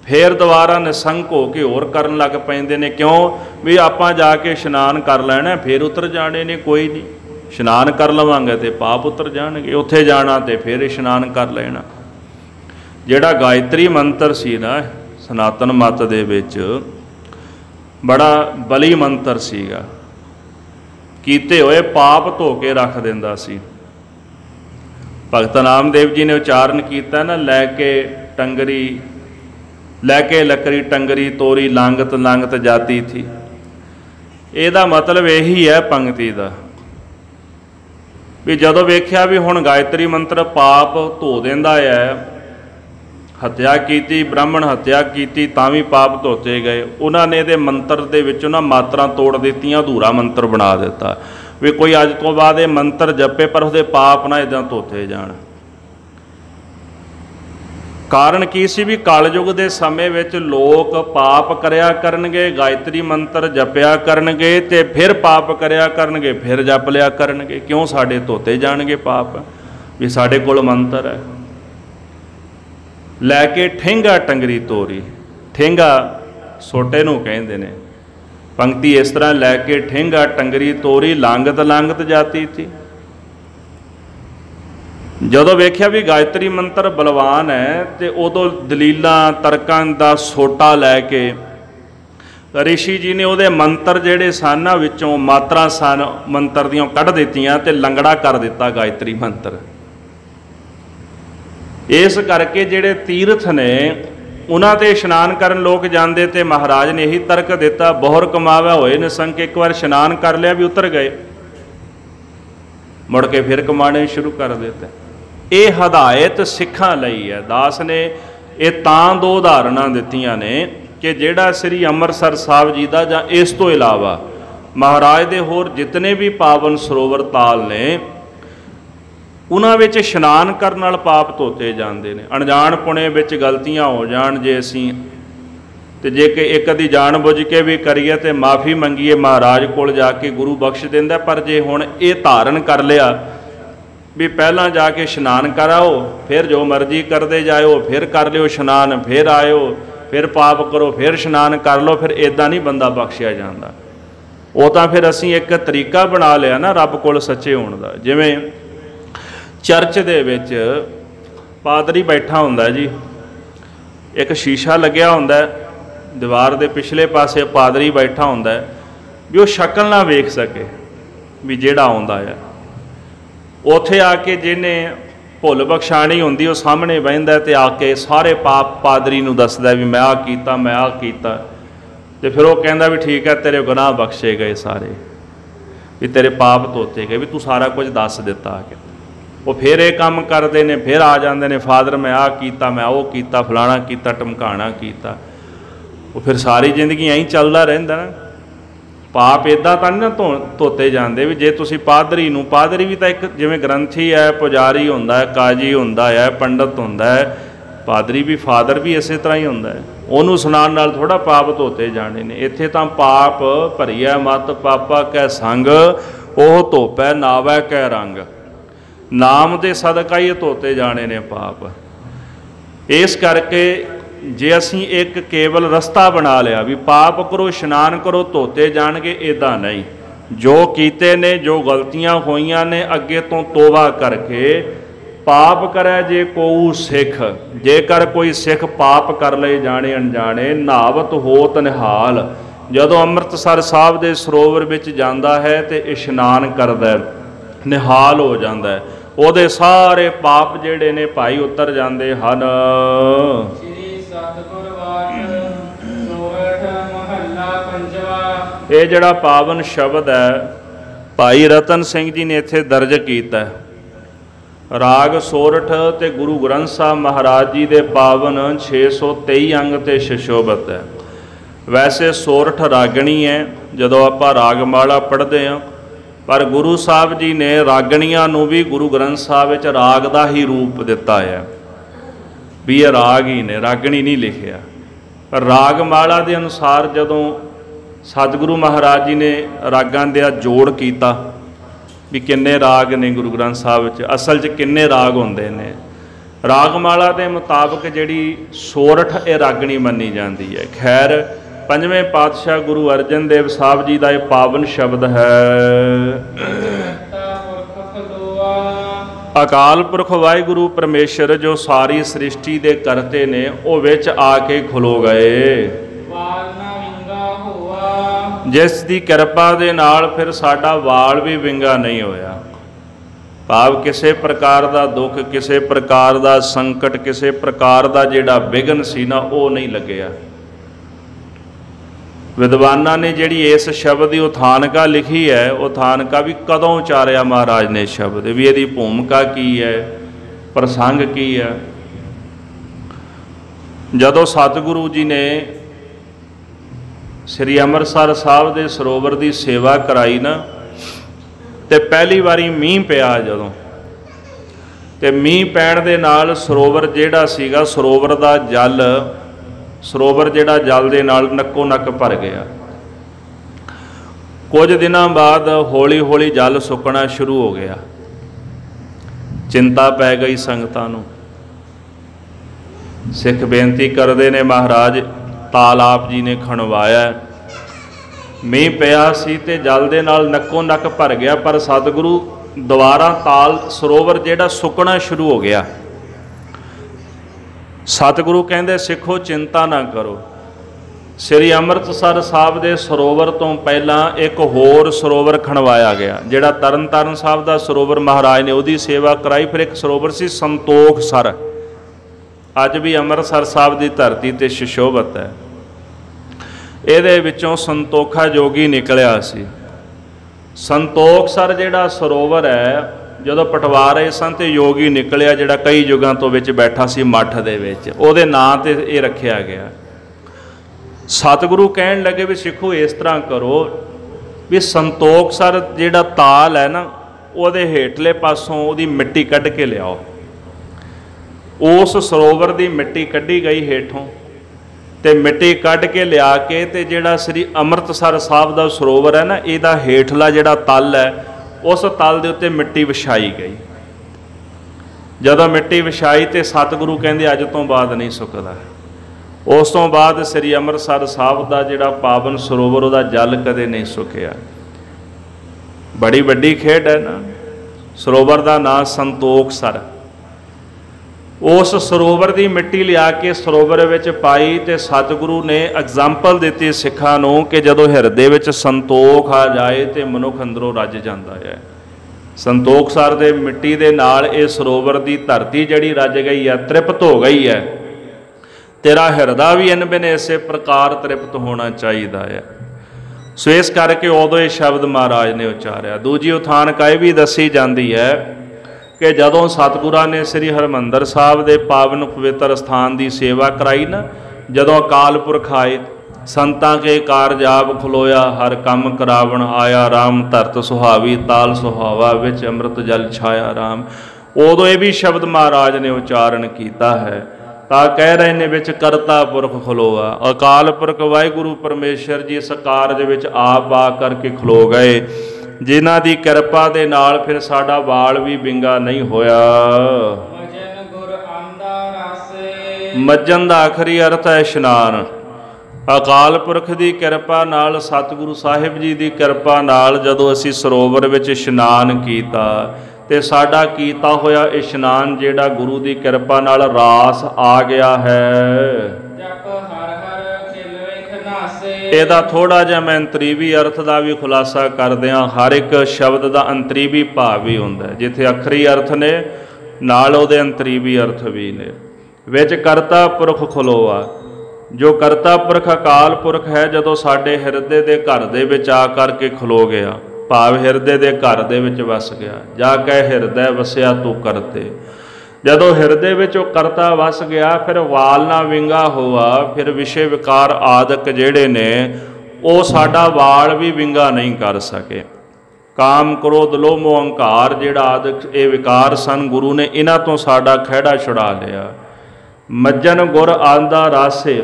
फिर दोबारा निसंक हो के होर करन लग पैंदे ने। क्यों भी आपां जाके इशनान कर लैना फिर उतर जाने ने, कोई नहीं इशनान कर लवांगे तो पाप उतर जाणगे, उत्थे जाना तो फिर इशनान कर लेना। जिहड़ा गायत्री मंत्र सी ना सनातन मत दे विच बड़ा बली मंत्र सीगा, कीते होए पाप धो के रख दिंदा सी। भगत नामदेव जी ने उच्चारण किया ना, लैके टंगरी लैके लकड़ी टंगरी तोरी लांगत लांगत जाती थी। ਇਹਦਾ मतलब यही है पंक्ति का भी जदों वेख्या भी हुण गायत्री मंत्र पाप धो दिंदा है, हत्या की ब्राह्मण हत्या की तां भी पाप धोते गए। उन्होंने ये मंत्र दे विच ना मात्रा तोड़ दित्तियां, अधूरा मंत्र बना दिता भी कोई अज तो बाद ये मंत्र जपे पर उसदे पाप ना इदां धोते जाण। कारण की सी भी कलयुग के समय विच लोग पाप करया करनगे, गायत्री मंत्र जपया करनगे ते फिर पाप करया करनगे, फिर जप लिया करनगे। क्यों साडे धोते जाणगे पाप भी साडे कोल मंत्र है। लैके ठेंगा टंगरी तोरी, ठेंगा सोटे नूं कहिंदे ने। पंक्ति इस तरह, लैके ठेंगा टंगरी तोरी लांगत लांगत जाती थी। जदों वेख्या भी गायत्री मंत्र बलवान है तो उदों दलीलां तर्कां दा सोटा लैके ऋषि जी ने उहदे मंत्र जिहड़े सन विचों मात्रा सन मंत्र दियां कढ़ दित्तियां ते लंगड़ा कर दिता गायत्री मंत्र। इस करके जिहड़े तीर्थ ने उन्हां ते इशनान करन लोग जांदे ते महाराज ने यही तर्क दिता, बहुर कमावे होए निसंक, एक बार इशनान कर लिया भी उतर गए, मुड़ के फिर कमाने शुरू कर देते। ये हदायत सिखां लई है। दास ने ये तां दो उदाहरणां दित्तियां ने कि जिहड़ा श्री अमृतसर साहब जी का जां इस तो इलावा महाराज दे होर जितने भी पावन सरोवर ताल ने उन्हां विच इशनान करन नाल पाप धोते जांदे ने। अणजाण पुणे विच गलतियां हो जाण जे असीं ते जे कि एक अधी जान बुझ के भी करिए तो माफ़ी मंगीए, महाराज कोल जाके गुरु बख्श दिंदा। पर जे हुण ये धारण कर लिया भी पहला जाके इशनान कराओ, फिर जो मर्जी करते जाओ, फिर कर लियो इशनान, फिर आयो, फिर पाप करो, फिर इशनान कर लो, फिर इदां नहीं बंदा बख्शिया जाता। वो तो फिर असीं एक तरीका बना लिया ना रब कोल सच्चे होण दा। जिवें चर्च दे विच पादरी बैठा हुंदा जी, एक शीशा लग्या हुंदा दीवार दे पिछले पासे पादरी बैठा हुंदा भी वो शक्ल ना वेख सके भी जिहड़ा आउंदा है। उत्थे आके जिन्हें भुल बख्शाणी होंदी वो सामने बहिंदा ते आके सारे पाप पादरी नूं दसदा भी मैं आ कीता, मैं आ कीता। ते फिर वो कहंदा भी ठीक है तेरे गुनाह बख्शे गए सारे, भी तेरे पाप धोते गए, भी तू सारा कुछ दस दिता आके। वो फिर ये काम करते हैं, फिर आ जाते हैं फादर मैं आ कीता, मैं वो कीता, फलाना कीता, टमकाना कीता। वो फिर सारी जिंदगी यहीं चलता रहिंदा ना। पाप इदा तो नहीं ना धोते जाते भी जे तुसी पादरी नूं, पादरी भी तो एक जिवें ग्रंथी है, पुजारी हुंदा है, काजी हुंदा है, पंडित हुंदा है, पादरी भी फादर भी इस तरह ही हुंदा है। उहनूं सुनाण नाल थोड़ा पाप धोते जाने ने। इत्थे तां पाप भरिया मत पापा कै संग, ओह धोपै नावै कै रंग। नाम दे सदका ही धोते जाने ने पाप। इस करके जे असीं एक केवल रस्ता बना लिया भी पाप करो इशनान करो धोते जाणगे, इदा नहीं। जो कीते ने, जो गलतियां होईयां ने, अगे तो तोबा करके पाप करे जे कोऊ सिख। जेकर कोई सिख पाप कर ले जाने अनजाने, नहावत होत निहाल। जदों अमृतसर साहब दे सरोवर विच जांदा है ते इशनान करदा निहाल हो जांदा है, ਉਹਦੇ सारे पाप ਜਿਹੜੇ ने भाई उतर जाते हैं। ये जड़ा पावन शब्द है भाई रतन सिंह जी ने इत्थे दर्ज किया। राग सोरठ ते गुरु ग्रंथ साहब महाराज जी दे पावन 623 अंग ते सुशोभित है। वैसे सोरठ रागणी है जदों आपां रागमाला पढ़ते हैं, पर गुरु साहब जी ने रागणियां नूं भी गुरु ग्रंथ साहब विच राग दा ही रूप दिता है भी ये राग ही ने, रागणी नहीं लिखिया। पर रागमाला के अनुसार जदों सतगुरु महाराज जी ने रागां दा जोड़ किया भी किन्ने राग ने गुरु ग्रंथ साहब विच, असल च किन्ने राग हुंदे ने, ਰਾਗਮਾਲਾ ਦੇ ਮੁਤਾਬਕ ਜਿਹੜੀ ਸੋਰਠ ਇਹ ਰਾਗਣੀ ਮੰਨੀ ਜਾਂਦੀ ਹੈ। ਖੈਰ ਪੰਜਵੇਂ ਪਾਤਸ਼ਾਹ ਗੁਰੂ ਅਰਜਨ ਦੇਵ ਸਾਹਿਬ ਜੀ ਦਾ ਇਹ ਪਾਵਨ ਸ਼ਬਦ ਹੈ। ਅਕਾਲ ਪੁਰਖ ਵਾਹਿਗੁਰੂ ਪਰਮੇਸ਼ਰ ਜੋ ਸਾਰੀ ਸ੍ਰਿਸ਼ਟੀ ਦੇ ਕਰਤੇ ਨੇ, ਉਹ ਵਿੱਚ ਆ ਕੇ ਖਲੋ ਗਏ। ਜਿਸ ਦੀ ਕਿਰਪਾ ਦੇ ਨਾਲ ਫਿਰ ਸਾਡਾ ਵਾਲ ਵੀ ਵਿੰਗਾ ਨਹੀਂ ਹੋਇਆ। ਭਾਵ ਕਿਸੇ ਪ੍ਰਕਾਰ ਦਾ ਦੁੱਖ, ਕਿਸੇ ਪ੍ਰਕਾਰ ਦਾ ਸੰਕਟ, ਕਿਸੇ ਪ੍ਰਕਾਰ ਦਾ ਜਿਹੜਾ ਵਿਘਨ ਸੀ ਨਾ, ਉਹ ਨਹੀਂ ਲੱਗਿਆ। ਵਿਦਵਾਨਾਂ ਨੇ ਜਿਹੜੀ ਇਸ ਸ਼ਬਦ ਦੀ ਉਥਾਨਕਾ ਲਿਖੀ ਹੈ, ਉਥਾਨਕਾ ਵੀ ਕਦੋਂ ਉਚਾਰਿਆ ਮਹਾਰਾਜ ਨੇ ਸ਼ਬਦ, ਵੀ ਇਹਦੀ ਭੂਮਿਕਾ ਕੀ ਹੈ, ਪ੍ਰਸੰਗ ਕੀ ਹੈ। ਜਦੋਂ ਸਤਿਗੁਰੂ ਜੀ ਨੇ ਸ੍ਰੀ ਅੰਮ੍ਰਿਤਸਰ ਸਾਹਿਬ ਦੇ ਸਰੋਵਰ ਦੀ ਸੇਵਾ ਕਰਾਈ ਨਾ, ਤੇ ਪਹਿਲੀ ਵਾਰੀ ਮੀਂਹ ਪਿਆ ਜਦੋਂ, ਤੇ ਮੀਂਹ ਪੈਣ ਦੇ ਨਾਲ ਸਰੋਵਰ ਜਿਹੜਾ ਸੀਗਾ, ਸਰੋਵਰ ਦਾ ਜਲ, ਸਰੋਵਰ ਜਿਹੜਾ ਜਲ ਦੇ ਨਾਲ ਨੱਕੋ ਨੱਕ ਭਰ ਗਿਆ। ਕੁਝ ਦਿਨਾਂ ਬਾਅਦ ਹੌਲੀ ਹੌਲੀ ਜਲ ਸੁੱਕਣਾ ਸ਼ੁਰੂ ਹੋ ਗਿਆ। ਚਿੰਤਾ ਪੈ ਗਈ ਸੰਗਤਾਂ ਨੂੰ। ਸਿੱਖ ਬੇਨਤੀ ਕਰਦੇ ਨੇ, ਮਹਾਰਾਜ ਤਾਲ ਆਪ ਜੀ ਨੇ ਖਣਵਾਇਆ। ਮੀਂਹ ਪਿਆ ਸੀ ਤੇ ਜਲ ਦੇ ਨਾਲ ਨੱਕੋ ਨੱਕ ਭਰ ਗਿਆ, ਪਰ ਸਤਿਗੁਰੂ ਦੁਬਾਰਾ ਤਾਲ ਸਰੋਵਰ ਜਿਹੜਾ ਸੁੱਕਣਾ ਸ਼ੁਰੂ ਹੋ ਗਿਆ। ਸਤਿਗੁਰੂ ਕਹਿੰਦੇ, ਸਿੱਖੋ ਚਿੰਤਾ ਨਾ ਕਰੋ। ਸ੍ਰੀ ਅੰਮ੍ਰਿਤਸਰ ਸਾਹਿਬ ਦੇ ਸਰੋਵਰ ਤੋਂ ਪਹਿਲਾਂ ਇੱਕ ਹੋਰ ਸਰੋਵਰ ਖਣਵਾਇਆ ਗਿਆ, ਜਿਹੜਾ ਤਰਨ ਤਾਰਨ ਸਾਹਿਬ ਦਾ ਸਰੋਵਰ ਮਹਾਰਾਜ ਨੇ ਉਹਦੀ ਸੇਵਾ ਕਰਾਈ। ਫਿਰ ਇੱਕ ਸਰੋਵਰ ਸੀ ਸੰਤੋਖ ਸਰ, ਅੱਜ ਵੀ ਅੰਮ੍ਰਿਤਸਰ ਸਾਹਿਬ ਦੀ ਧਰਤੀ ਤੇ ਸੁਸ਼ੋਭਤ ਹੈ। ਇਹਦੇ ਵਿੱਚੋਂ ਸੰਤੋਖਾ ਜੋਗੀ ਨਿਕਲਿਆ ਸੀ। ਸੰਤੋਖ ਸਰ ਜਿਹੜਾ ਸਰੋਵਰ ਹੈ, ਜਦੋਂ ਪਟਵਾ ਰਹੇ ਸਨ ਤੇ ਯੋਗੀ ਨਿਕਲਿਆ, ਜਿਹੜਾ ਕਈ ਯੁੱਗਾਂ ਤੋਂ ਵਿੱਚ ਬੈਠਾ ਸੀ ਮੱਠ ਦੇ ਵਿੱਚ, ਉਹਦੇ ਨਾਂ ਤੇ ਇਹ ਰੱਖਿਆ ਗਿਆ। ਸਤਿਗੁਰੂ ਕਹਿਣ ਲੱਗੇ ਵੀ ਸਿੱਖੋ ਇਸ ਤਰ੍ਹਾਂ ਕਰੋ ਵੀ ਸੰਤੋਖ ਸਰ ਜਿਹੜਾ ਤਾਲ ਹੈ ਨਾ, ਉਹਦੇ ਹੇਠਲੇ ਪਾਸੋਂ ਉਹਦੀ ਮਿੱਟੀ ਕੱਢ ਕੇ ਲਿਆਓ। ਉਸ ਸਰੋਵਰ ਦੀ ਮਿੱਟੀ ਕੱਢੀ ਗਈ ਹੇਠੋਂ, ਤੇ ਮਿੱਟੀ ਕੱਢ ਕੇ ਲਿਆ ਕੇ, ਤੇ ਜਿਹੜਾ ਸ੍ਰੀ ਅੰਮ੍ਰਿਤਸਰ ਸਾਹਿਬ ਦਾ ਸਰੋਵਰ ਹੈ ਨਾ, ਇਹਦਾ ਹੇਠਲਾ ਜਿਹੜਾ ਤਲ ਹੈ, ਉਸ ਤਲ ਦੇ ਉੱਤੇ ਮਿੱਟੀ ਵਿਛਾਈ ਗਈ। ਜਦੋਂ ਮਿੱਟੀ ਵਿਛਾਈ ਤੇ ਸਤਿਗੁਰੂ ਕਹਿੰਦੇ ਅੱਜ ਤੋਂ ਬਾਅਦ ਨਹੀਂ ਸੁੱਕਦਾ। ਉਸ ਤੋਂ ਬਾਅਦ ਸ੍ਰੀ ਅੰਮ੍ਰਿਤਸਰ ਸਾਹਿਬ ਦਾ ਜਿਹੜਾ ਪਾਵਨ ਸਰੋਵਰ, ਉਹਦਾ ਜਲ ਕਦੇ ਨਹੀਂ ਸੁੱਕਿਆ। ਬੜੀ ਵੱਡੀ ਖੇਡ ਹੈ ਨਾ। ਸਰੋਵਰ ਦਾ ਨਾਂ ਸੰਤੋਖ ਸਰ। ਉਸ ਸਰੋਵਰ ਦੀ ਮਿੱਟੀ ਲਿਆ ਕੇ ਸਰੋਵਰ ਵਿੱਚ ਪਾਈ, ਤੇ ਸਤਿਗੁਰੂ ਨੇ ਐਗਜ਼ਾਮਪਲ ਦਿੱਤੀ ਸਿੱਖਾਂ ਨੂੰ ਕਿ ਜਦੋਂ ਹਿਰਦੇ ਵਿੱਚ ਸੰਤੋਖ ਆ ਜਾਏ ਤੇ ਮਨੁੱਖ ਅੰਦਰੋਂ ਰੱਜ ਜਾਂਦਾ ਹੈ। ਸੰਤੋਖ ਸਰ ਦੇ ਮਿੱਟੀ ਦੇ ਨਾਲ ਇਹ ਸਰੋਵਰ ਦੀ ਧਰਤੀ ਜਿਹੜੀ ਰੱਜ ਗਈ ਹੈ, ਤ੍ਰਿਪਤ ਹੋ ਗਈ ਹੈ। ਤੇਰਾ ਹਿਰਦਾ ਵੀ ਇਨਬਿਨ ਇਸੇ ਪ੍ਰਕਾਰ ਤ੍ਰਿਪਤ ਹੋਣਾ ਚਾਹੀਦਾ ਹੈ। ਸੋ ਇਸ ਕਰਕੇ ਉਦੋਂ ਇਹ ਸ਼ਬਦ ਮਹਾਰਾਜ ਨੇ ਉਚਾਰਿਆ। ਦੂਜੀ ਉਥਾਨਕਾ ਇਹ ਵੀ ਦੱਸੀ ਜਾਂਦੀ ਹੈ ਕਿ ਜਦੋਂ ਸਤਿਗੁਰਾਂ ਨੇ ਸ੍ਰੀ ਹਰਿਮੰਦਰ ਸਾਹਿਬ ਦੇ ਪਾਵਨ ਪਵਿੱਤਰ ਸਥਾਨ ਦੀ ਸੇਵਾ ਕਰਾਈ ਨਾ, ਜਦੋਂ ਅਕਾਲ ਪੁਰਖ ਆਏ, ਸੰਤਾਂ ਕੇ ਕਾਰਜ ਆਪ ਖਲੋਇਆ, ਹਰ ਕੰਮ ਕਰਾਵਣ ਆਇਆ ਰਾਮ, ਧਰਤ ਸੁਹਾਵੀ ਤਾਲ ਸੁਹਾਵਾ, ਵਿੱਚ ਅੰਮ੍ਰਿਤ ਜਲ ਛਾਇਆ ਰਾਮ। ਉਦੋਂ ਇਹ ਵੀ ਸ਼ਬਦ ਮਹਾਰਾਜ ਨੇ ਉਚਾਰਨ ਕੀਤਾ ਹੈ। ਤਾਂ ਕਹਿ ਰਹੇ ਨੇ ਵਿੱਚ ਕਰਤਾ ਪੁਰਖ ਖਲੋਆ। ਅਕਾਲ ਪੁਰਖ ਵਾਹਿਗੁਰੂ ਪਰਮੇਸ਼ਰ ਜੀ ਇਸ ਕਾਰਜ ਵਿੱਚ ਆਪ ਆ ਕਰਕੇ ਖਲੋ ਗਏ, ਜਿਨ੍ਹਾਂ ਦੀ ਕਿਰਪਾ ਦੇ ਨਾਲ ਫਿਰ ਸਾਡਾ ਵਾਲ ਵੀ ਵਿੰਗਾ ਨਹੀਂ ਹੋਇਆ। ਮੱਜਣ ਦਾ ਆਖਰੀ ਅਰਥ ਹੈ ਇਸ਼ਨਾਨ। ਅਕਾਲ ਪੁਰਖ ਦੀ ਕਿਰਪਾ ਨਾਲ, ਸਤਿਗੁਰੂ ਸਾਹਿਬ ਜੀ ਦੀ ਕਿਰਪਾ ਨਾਲ ਜਦੋਂ ਅਸੀਂ ਸਰੋਵਰ ਵਿੱਚ ਇਸ਼ਨਾਨ ਕੀਤਾ, ਤੇ ਸਾਡਾ ਕੀਤਾ ਹੋਇਆ ਇਸ਼ਨਾਨ ਜਿਹੜਾ ਗੁਰੂ ਦੀ ਕਿਰਪਾ ਨਾਲ ਰਾਸ ਆ ਗਿਆ ਹੈ। ਇਹਦਾ ਥੋੜਾ ਜਿਹਾ ਮੈਂ ਅੰਤਰੀਵੀ ਅਰਥ ਦਾ ਵੀ ਖੁਲਾਸਾ ਕਰਦਿਆਂ, ਹਰ ਇੱਕ ਸ਼ਬਦ ਦਾ ਅੰਤਰੀਵੀ ਭਾਵ ਵੀ ਹੁੰਦਾ। ਜਿੱਥੇ ਅੱਖਰੀ ਅਰਥ ਨੇ, ਨਾਲ ਉਹਦੇ ਅੰਤਰੀਵੀ ਅਰਥ ਵੀ ਨੇ। ਵਿੱਚ ਕਰਤਾ ਪੁਰਖ ਖਲੋਆ, ਜੋ ਕਰਤਾ ਪੁਰਖ ਅਕਾਲ ਪੁਰਖ ਹੈ, ਜਦੋਂ ਸਾਡੇ ਹਿਰਦੇ ਦੇ ਘਰ ਦੇ ਵਿੱਚ ਆ ਕਰਕੇ ਖਲੋ ਗਿਆ, ਭਾਵ ਹਿਰਦੇ ਦੇ ਘਰ ਦੇ ਵਿੱਚ ਵਸ ਗਿਆ। ਜਾ ਕੇ ਹਿਰਦੈ ਵਸਿਆ ਤੂੰ ਕਰਤੇ। ਜਦੋਂ ਹਿਰਦੇ ਵਿੱਚ ਉਹ ਕਰਤਾ ਵਸ ਗਿਆ, ਫਿਰ ਵਾਲ ਨਾ ਵਿੰਗਾ ਹੋਆ। ਫਿਰ ਵਿਸ਼ੇ ਵਿਕਾਰ ਆਦਿਕ ਜਿਹੜੇ ਨੇ, ਉਹ ਸਾਡਾ ਵਾਲ ਵੀ ਵਿੰਗਾ ਨਹੀਂ ਕਰ ਸਕੇ। ਕਾਮ ਕ੍ਰੋਧ ਲੋਭ ਮੋਹ ਅਹੰਕਾਰ ਜਿਹੜਾ ਆਦਿਕ ਇਹ ਵਿਕਾਰ ਸਨ, ਗੁਰੂ ਨੇ ਇਹਨਾਂ ਤੋਂ ਸਾਡਾ ਖਹਿੜਾ ਛੁਡਾ ਲਿਆ। ਮੱਜਨ ਗੁਰ ਆਂਦਾ ਰਾਸੇ,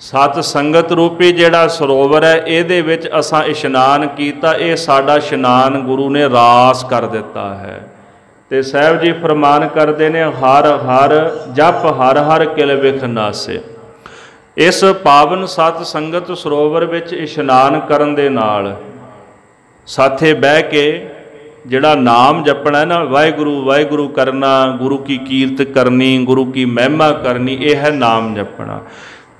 ਸਤ ਸੰਗਤ ਰੂਪੀ ਜਿਹੜਾ ਸਰੋਵਰ ਹੈ, ਇਹਦੇ ਵਿੱਚ ਅਸਾਂ ਇਸ਼ਨਾਨ ਕੀਤਾ। ਇਹ ਸਾਡਾ ਇਸ਼ਨਾਨ ਗੁਰੂ ਨੇ ਰਾਸ ਕਰ ਦਿੱਤਾ ਹੈ। ਤੇ ਸਾਹਿਬ ਜੀ ਫਰਮਾਨ ਕਰਦੇ ਨੇ, ਹਰ ਹਰ ਜਪ ਹਰ ਹਰ ਕਿਲ ਵਿਖ ਨਾਸੇ। ਇਸ ਪਾਵਨ ਸਤ ਸੰਗਤ ਸਰੋਵਰ ਵਿੱਚ ਇਸ਼ਨਾਨ ਕਰਨ ਦੇ ਨਾਲ ਸਾਥੇ ਬਹਿ ਕੇ ਜਿਹੜਾ ਨਾਮ ਜਪਣਾ ਨਾ, ਵਾਹਿਗੁਰੂ ਵਾਹਿਗੁਰੂ ਕਰਨਾ, ਗੁਰੂ ਕੀ ਕੀਰਤ ਕਰਨੀ, ਗੁਰੂ ਕੀ ਮਹਿਮਾ ਕਰਨੀ, ਇਹ ਹੈ ਨਾਮ ਜਪਣਾ।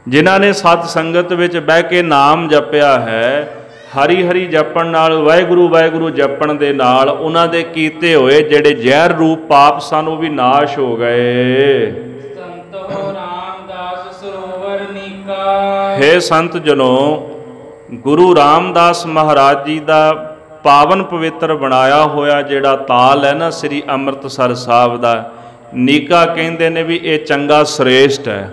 ਜਿਨ੍ਹਾਂ ਨੇ ਸਤ ਸੰਗਤ ਵਿੱਚ ਬਹਿ ਕੇ ਨਾਮ ਜਪਿਆ ਹੈ, ਹਰੀ ਹਰੀ ਜਪਣ ਨਾਲ, ਵਾਹਿਗੁਰੂ ਵਾਹਿਗੁਰੂ ਜਪਣ ਦੇ ਨਾਲ ਉਹਨਾਂ ਦੇ ਕੀਤੇ ਹੋਏ ਜਿਹੜੇ ਜ਼ਹਿਰ ਰੂਪ ਪਾਪ ਸਨ ਉਹ ਵੀ ਨਾਸ਼ ਹੋ ਗਏ। ਸੰਤੋ ਰਾਮਦਾਸ ਸਰੋਵਰ ਨੀਕਾ। ਹੇ ਸੰਤ ਜਨੋ, ਗੁਰੂ ਰਾਮਦਾਸ ਮਹਾਰਾਜ ਜੀ ਦਾ ਪਾਵਨ ਪਵਿੱਤਰ ਬਣਾਇਆ ਹੋਇਆ ਜਿਹੜਾ ਤਾਲ ਹੈ ਨਾ ਸ੍ਰੀ ਅੰਮ੍ਰਿਤਸਰ ਸਾਹਿਬ ਦਾ, ਨੀਕਾ ਕਹਿੰਦੇ ਨੇ ਵੀ ਇਹ ਚੰਗਾ ਸ੍ਰੇਸ਼ਟ ਹੈ।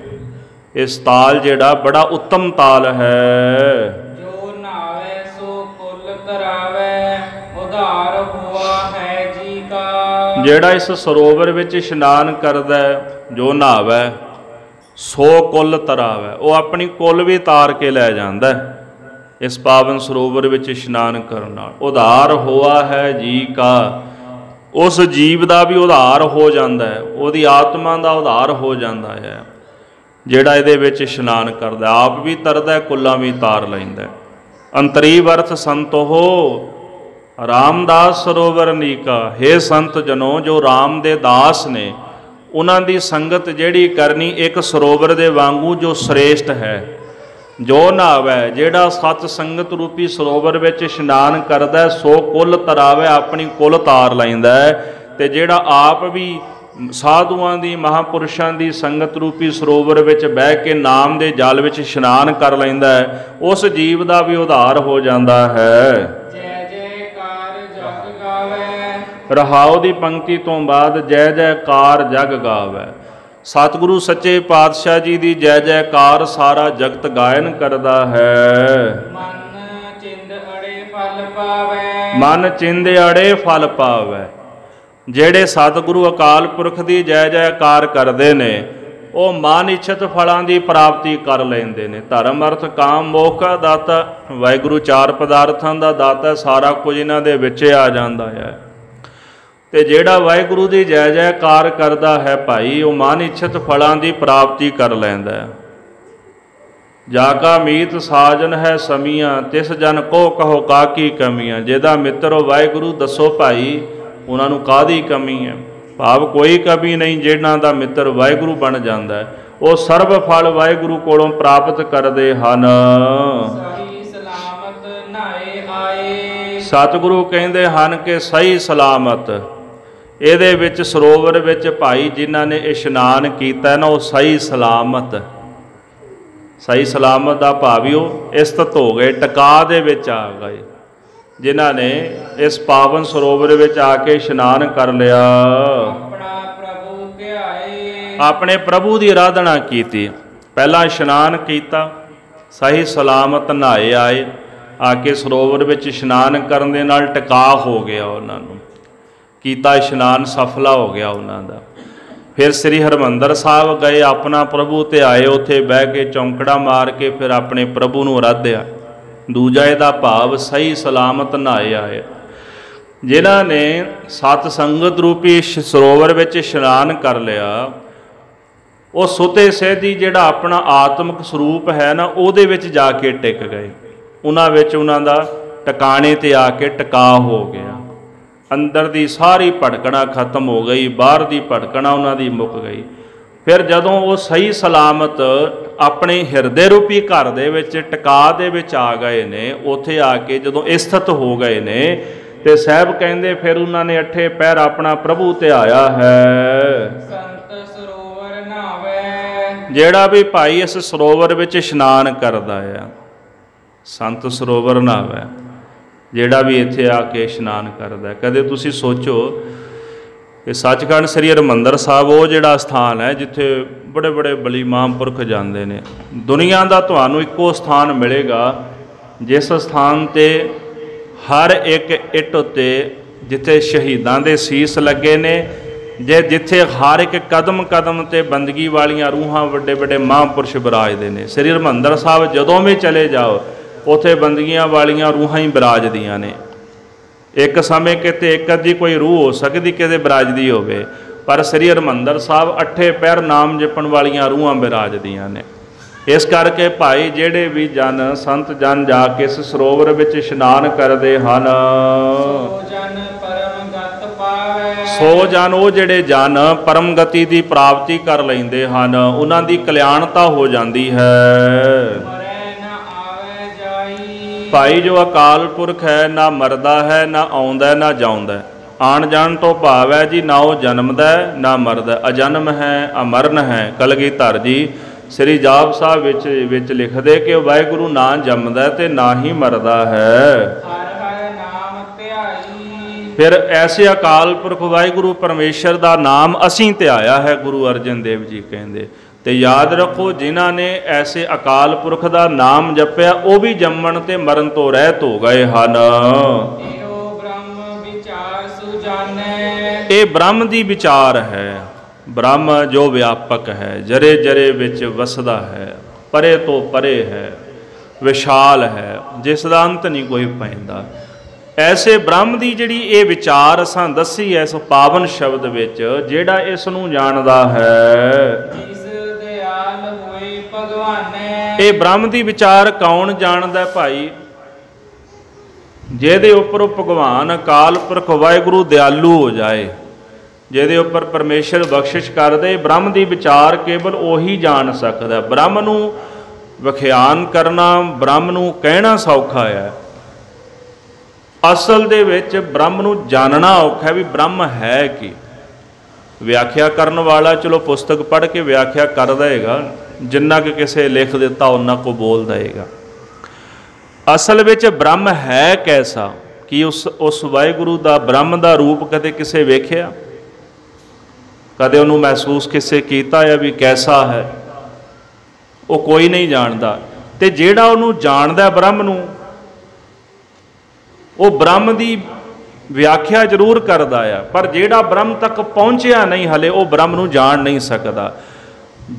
ਇਸ ਤਾਲ ਜਿਹੜਾ ਬੜਾ ਉੱਤਮ ਤਾਲ ਹੈ। ਜੋ ਨਾਵੇ ਸੋ ਕੁਲ ਤਰਾਵੇ, ਉਧਾਰ ਹੋਆ ਹੈ ਜੀ ਕਾ। ਜਿਹੜਾ ਇਸ ਸਰੋਵਰ ਵਿੱਚ ਇਸ਼ਨਾਨ ਕਰਦਾ ਹੈ, ਜੋ ਨਹਾਵੇ ਸੋ ਕੁਲ ਤਰਾਵੇ, ਉਹ ਆਪਣੀ ਕੁਲ ਵੀ ਤਾਰ ਕੇ ਲੈ ਜਾਂਦਾ ਹੈ। ਇਸ ਪਾਵਨ ਸਰੋਵਰ ਵਿੱਚ ਇਸ਼ਨਾਨ ਕਰਨ ਨਾਲ ਉਧਾਰ ਹੋਆ ਹੈ ਜੀ ਕਾ, ਉਸ ਜੀਵ ਦਾ ਵੀ ਉਧਾਰ ਹੋ ਜਾਂਦਾ ਹੈ, ਉਹਦੀ ਆਤਮਾ ਦਾ ਉਧਾਰ ਹੋ ਜਾਂਦਾ ਹੈ ਜਿਹੜਾ ਇਹਦੇ ਵਿੱਚ ਇਸ਼ਨਾਨ ਕਰਦਾ। ਆਪ ਵੀ ਤਰਦਾ, ਕੁੱਲਾਂ ਵੀ ਤਾਰ ਲੈਂਦਾ। ਅੰਤਰੀ ਵਰਥ ਸੰਤੋਹੋ ਰਾਮਦਾਸ ਸਰੋਵਰ ਨੀਕਾ। ਹੇ ਸੰਤ ਜਨੋ, ਜੋ ਰਾਮ ਦੇ ਦਾਸ ਨੇ ਉਹਨਾਂ ਦੀ ਸੰਗਤ ਜਿਹੜੀ ਕਰਨੀ ਇੱਕ ਸਰੋਵਰ ਦੇ ਵਾਂਗੂ ਜੋ ਸ੍ਰੇਸ਼ਟ ਹੈ। ਜੋ ਨਹਾਵੇ, ਜਿਹੜਾ ਸਤ ਸੰਗਤ ਰੂਪੀ ਸਰੋਵਰ ਵਿੱਚ ਇਸ਼ਨਾਨ ਕਰਦਾ, ਸੋ ਕੁੱਲ ਤਰਾਵੇ, ਆਪਣੀ ਕੁੱਲ ਤਾਰ ਲੈਂਦਾ। ਤੇ ਜਿਹੜਾ ਆਪ ਵੀ ਸਾਧੂਆਂ ਦੀ ਮਹਾਂਪੁਰਸ਼ਾਂ ਦੀ ਸੰਗਤ ਰੂਪੀ ਸਰੋਵਰ ਵਿੱਚ ਬਹਿ ਕੇ ਨਾਮ ਦੇ ਜਲ ਵਿੱਚ ਇਸ਼ਨਾਨ ਕਰ ਲੈਂਦਾ ਹੈ, ਉਸ ਜੀਵ ਦਾ ਵੀ ਉਧਾਰ ਹੋ ਜਾਂਦਾ ਹੈ। ਜੈ ਜੈਕਾਰ ਜਗ ਗਾਵੇ। ਰਹਾਉ ਦੀ ਪੰਕਤੀ ਤੋਂ ਬਾਅਦ ਜੈ ਜੈਕਾਰ ਜਗ ਗਾਵੇ। ਸਤਿਗੁਰੂ ਸੱਚੇ ਪਾਤਸ਼ਾਹ ਜੀ ਦੀ ਜੈ ਜੈਕਾਰ ਸਾਰਾ ਜਗਤ ਗਾਇਨ ਕਰਦਾ ਹੈ। ਮਨ ਚਿੰਦ ਅੜੇ ਫਲ ਪਾਵੇ। ਮਨ ਚਿੰਦ ਅੜੇ ਫਲ ਪਾਵੇ। ਜਿਹੜੇ ਸਤਿਗੁਰੂ ਅਕਾਲ ਪੁਰਖ ਦੀ ਜੈ ਜੈਕਾਰ ਕਰਦੇ ਨੇ ਉਹ ਮਨ ਇੱਛਤ ਫਲਾਂ ਦੀ ਪ੍ਰਾਪਤੀ ਕਰ ਲੈਂਦੇ ਨੇ। ਧਰਮ ਅਰਥ ਕਾਮ ਮੋਖ ਦਾ ਦਾਤਾ, ਵਾਹਿਗੁਰੂ ਚਾਰ ਪਦਾਰਥਾਂ ਦਾ ਦਾਤਾ, ਸਾਰਾ ਕੁਝ ਇਹਨਾਂ ਦੇ ਵਿੱਚ ਆ ਜਾਂਦਾ ਹੈ। ਤੇ ਜਿਹੜਾ ਵਾਹਿਗੁਰੂ ਦੀ ਜੈ ਜੈਕਾਰ ਕਰਦਾ ਹੈ ਭਾਈ, ਉਹ ਮਨ ਇੱਛਤ ਫਲਾਂ ਦੀ ਪ੍ਰਾਪਤੀ ਕਰ ਲੈਂਦਾ ਹੈ। ਜਾ ਕਾ ਮੀਤ ਸਾਜਨ ਹੈ ਸਮੀਆਂ, ਤਿਸ ਜਨ ਕੋ ਕਹੋ ਕਾਕੀ ਕਮੀਆਂ। ਜਿਹਦਾ ਮਿੱਤਰ ਉਹ ਵਾਹਿਗੁਰੂ, ਦੱਸੋ ਭਾਈ ਉਹਨਾਂ ਨੂੰ ਕਾਹਦੀ ਕਮੀ ਹੈ। ਭਾਵ ਕੋਈ ਕਮੀ ਨਹੀਂ, ਜਿਹਨਾਂ ਦਾ ਮਿੱਤਰ ਵਾਹਿਗੁਰੂ ਬਣ ਜਾਂਦਾ ਹੈ ਉਹ ਸਰਬ ਫਲ ਵਾਹਿਗੁਰੂ ਕੋਲੋਂ ਪ੍ਰਾਪਤ ਕਰਦੇ ਹਨ। ਸਹੀ ਸਲਾਮਤ ਨਾਏ ਆਏ। ਸਤਿਗੁਰੂ ਕਹਿੰਦੇ ਹਨ ਕਿ ਸਹੀ ਸਲਾਮਤ ਇਹਦੇ ਵਿੱਚ ਸਰੋਵਰ ਵਿੱਚ ਭਾਈ ਜਿਨ੍ਹਾਂ ਨੇ ਇਸ਼ਨਾਨ ਕੀਤਾ ਨਾ, ਉਹ ਸਹੀ ਸਲਾਮਤ, ਸਹੀ ਸਲਾਮਤ ਦਾ ਭਾਵ ਉਹ ਇਸਤਤ ਹੋ ਗਏ, ਟਿਕਾ ਦੇ ਵਿੱਚ ਆ ਗਏ। ਜਿਨ੍ਹਾਂ ਨੇ ਇਸ ਪਾਵਨ ਸਰੋਵਰ ਵਿੱਚ ਆ ਕੇ ਇਸ਼ਨਾਨ ਕਰ ਲਿਆ, ਆਪਣਾ ਪ੍ਰਭੂ ਧਿਆਏ। ਆਪਣੇ ਪ੍ਰਭੂ ਦੀ ਆਰਾਧਨਾ ਕੀਤੀ। ਪਹਿਲਾਂ ਇਸ਼ਨਾਨ ਕੀਤਾ, ਸਹੀ ਸਲਾਮਤ ਨਹਾਏ ਆਏ, ਆ ਕੇ ਸਰੋਵਰ ਵਿੱਚ ਇਸ਼ਨਾਨ ਕਰਨ ਦੇ ਨਾਲ ਟਿਕਾ ਹੋ ਗਿਆ, ਉਹਨਾਂ ਨੂੰ ਕੀਤਾ ਇਸ਼ਨਾਨ ਸਫਲਾ ਹੋ ਗਿਆ ਉਹਨਾਂ ਦਾ। ਫਿਰ ਸ੍ਰੀ ਹਰਿਮੰਦਰ ਸਾਹਿਬ ਗਏ, ਆਪਣਾ ਪ੍ਰਭੂ ਧਿਆਏ, ਉੱਥੇ ਬਹਿ ਕੇ ਚੌਂਕੜਾ ਮਾਰ ਕੇ ਫਿਰ ਆਪਣੇ ਪ੍ਰਭੂ ਨੂੰ ਆਰਾਧਿਆ। ਦੂਜਾ ਇਹਦਾ ਭਾਵ ਸਹੀ ਸਲਾਮਤ ਨਹਾਏ ਆਏ। ਜਿਨ੍ਹਾਂ ਨੇ ਸਤ ਸੰਗਤ ਰੂਪੀ ਸਰੋਵਰ ਵਿੱਚ ਇਸ਼ਨਾਨ ਕਰ ਲਿਆ, ਉਹ ਸੁਤੇ ਸਹਿਜੀ ਜਿਹੜਾ ਆਪਣਾ ਆਤਮਿਕ ਸਰੂਪ ਹੈ ਨਾ, ਉਹਦੇ ਵਿੱਚ ਜਾ ਕੇ ਟਿਕ ਗਏ। ਉਹਨਾਂ ਵਿੱਚ ਉਹਨਾਂ ਦਾ ਟਿਕਾਣੇ 'ਤੇ ਆ ਕੇ ਟਿਕਾ ਹੋ ਗਿਆ। ਅੰਦਰ ਦੀ ਸਾਰੀ ਭਟਕਣਾ ਖਤਮ ਹੋ ਗਈ, ਬਾਹਰ ਦੀ ਭਟਕਣਾ ਉਹਨਾਂ ਦੀ ਮੁੱਕ ਗਈ। ਫਿਰ ਜਦੋਂ ਉਹ ਸਹੀ ਸਲਾਮਤ ਆਪਣੇ ਹਿਰਦੇ ਰੂਪੀ ਘਰ ਦੇ ਵਿੱਚ ਟਿਕਾ ਦੇ ਵਿੱਚ ਆ ਗਏ ਨੇ, ਉੱਥੇ ਆ ਕੇ ਜਦੋਂ ਇਸਥਿਤ ਹੋ ਗਏ ਨੇ, ਤੇ ਸਾਹਿਬ ਕਹਿੰਦੇ ਫਿਰ ਉਹਨਾਂ ਨੇ ਅੱਠੇ ਪੈਰ ਆਪਣਾ ਪ੍ਰਭੂ ਧਿਆਇਆ ਹੈ। ਸੰਤ ਸਰੋਵਰ ਨਾਵੇ। ਜਿਹੜਾ ਵੀ ਭਾਈ ਇਸ ਸਰੋਵਰ ਵਿੱਚ ਇਸ਼ਨਾਨ ਕਰਦਾ ਆ, ਸੰਤ ਸਰੋਵਰ ਨਾਵੇ, ਜਿਹੜਾ ਵੀ ਇੱਥੇ ਆ ਕੇ ਇਸ਼ਨਾਨ ਕਰਦਾ। ਕਦੇ ਤੁਸੀਂ ਸੋਚੋ ਕਿ ਸੱਚਖੰਡ ਸ੍ਰੀ ਹਰਿਮੰਦਰ ਸਾਹਿਬ ਉਹ ਜਿਹੜਾ ਸਥਾਨ ਹੈ ਜਿੱਥੇ ਬੜੇ ਬੜੇ ਬਲੀ ਮਹਾਂਪੁਰਖ ਜਾਂਦੇ ਨੇ। ਦੁਨੀਆ ਦਾ ਤੁਹਾਨੂੰ ਇੱਕੋ ਸਥਾਨ ਮਿਲੇਗਾ ਜਿਸ ਸਥਾਨ 'ਤੇ ਹਰ ਇੱਕ ਇੱਟ ਉੱਤੇ ਜਿੱਥੇ ਸ਼ਹੀਦਾਂ ਦੇ ਸੀਸ ਲੱਗੇ ਨੇ, ਜਿੱਥੇ ਹਰ ਇੱਕ ਕਦਮ ਕਦਮ 'ਤੇ ਬੰਦਗੀ ਵਾਲੀਆਂ ਰੂਹਾਂ ਵੱਡੇ ਵੱਡੇ ਮਹਾਂਪੁਰਸ਼ ਬਿਰਾਜਦੇ ਨੇ। ਸ੍ਰੀ ਹਰਿਮੰਦਰ ਸਾਹਿਬ ਜਦੋਂ ਵੀ ਚਲੇ ਜਾਓ ਉੱਥੇ ਬੰਦਗੀਆਂ ਵਾਲੀਆਂ ਰੂਹਾਂ ਹੀ ਬਿਰਾਜਦੀਆਂ ਨੇ। एक समय किते एक अद्धी कोई रूह हो सकती किते बिराजदी होवे, पर श्री हरमंदर साहब अठे पैर नाम जपण वालियां रूहां बिराजदियां ने। इस करके भाई जेड़े भी जन संत जन जाके इस सरोवर विच इशनान करदे हन, सो जन वो जेड़े जन परम गति की प्राप्ति कर लेंदे हन, उन्हां दी कल्याणता हो जाती है। भाई जो अकाल पुरख है ना मरदा है ना आउंदा है ना जाउंदा है। आण जाण तो भाव है जी ना वो जन्मदा है ना मरदा, अजन्म है अमਰਨ है। कलगीधर जी श्री जाप साहब विच लिखदे कि वाहिगुरु ना जमदा ते ना ही मरदा है। फिर ऐसे अकाल पुरख वाहिगुरु परमेश्वर का नाम असीं ध्याया है, गुरु अर्जन देव जी कहते। तो याद रखो जिन्हों ने ऐसे अकाल पुरख का नाम जपया वो भी जम्मण ते मरण तो रहत हो गए हैं। ये ब्रह्म दी विचार है, ब्रह्म जो व्यापक है, जरे जरे विच वसदा है, परे तो परे है, विशाल है, जिसदा अंत नहीं कोई पैंदा। ऐसे ब्रह्म की जिहड़ी ये विचार असां दसी है इस पावन शब्द विच, जिहड़ा इस नूं जाणदा है ये ब्रह्म की विचार कौन जानदा भाई? जिहदे उपर भगवान अकाल पुरख वाहिगुरु दयालु हो जाए, जिहदे उपर परमेश्वर बख्शिश कर दे, ब्रह्म की विचार केवल उही जान सकदा। ब्रह्म नूं विख्यान करना, ब्रह्म नूं कहना सौखा है, असल दे विच ब्रह्म नूं जानना औखा है भी ब्रह्म है कि। व्याख्या करने वाला चलो पुस्तक पढ़ के व्याख्या कर देगा, जिन्ना कि किसी लिख दिता उन्ना को बोल देगा। असल विच ब्रह्म है कैसा कि उस वाहिगुरु दा ब्रह्म दा रूप कदे किसे वेख्या, कदे उन्होंने महसूस किसे कीता है भी कैसा है, वो कोई नहीं जानता। ते जेड़ा उन्होंने जानदा ब्रह्म नूं, वो ब्रह्म की व्याख्या जरूर करता है, पर जेड़ा ब्रह्म तक पहुँचया नहीं हले वो ब्रह्म नूं जान नहीं सकता।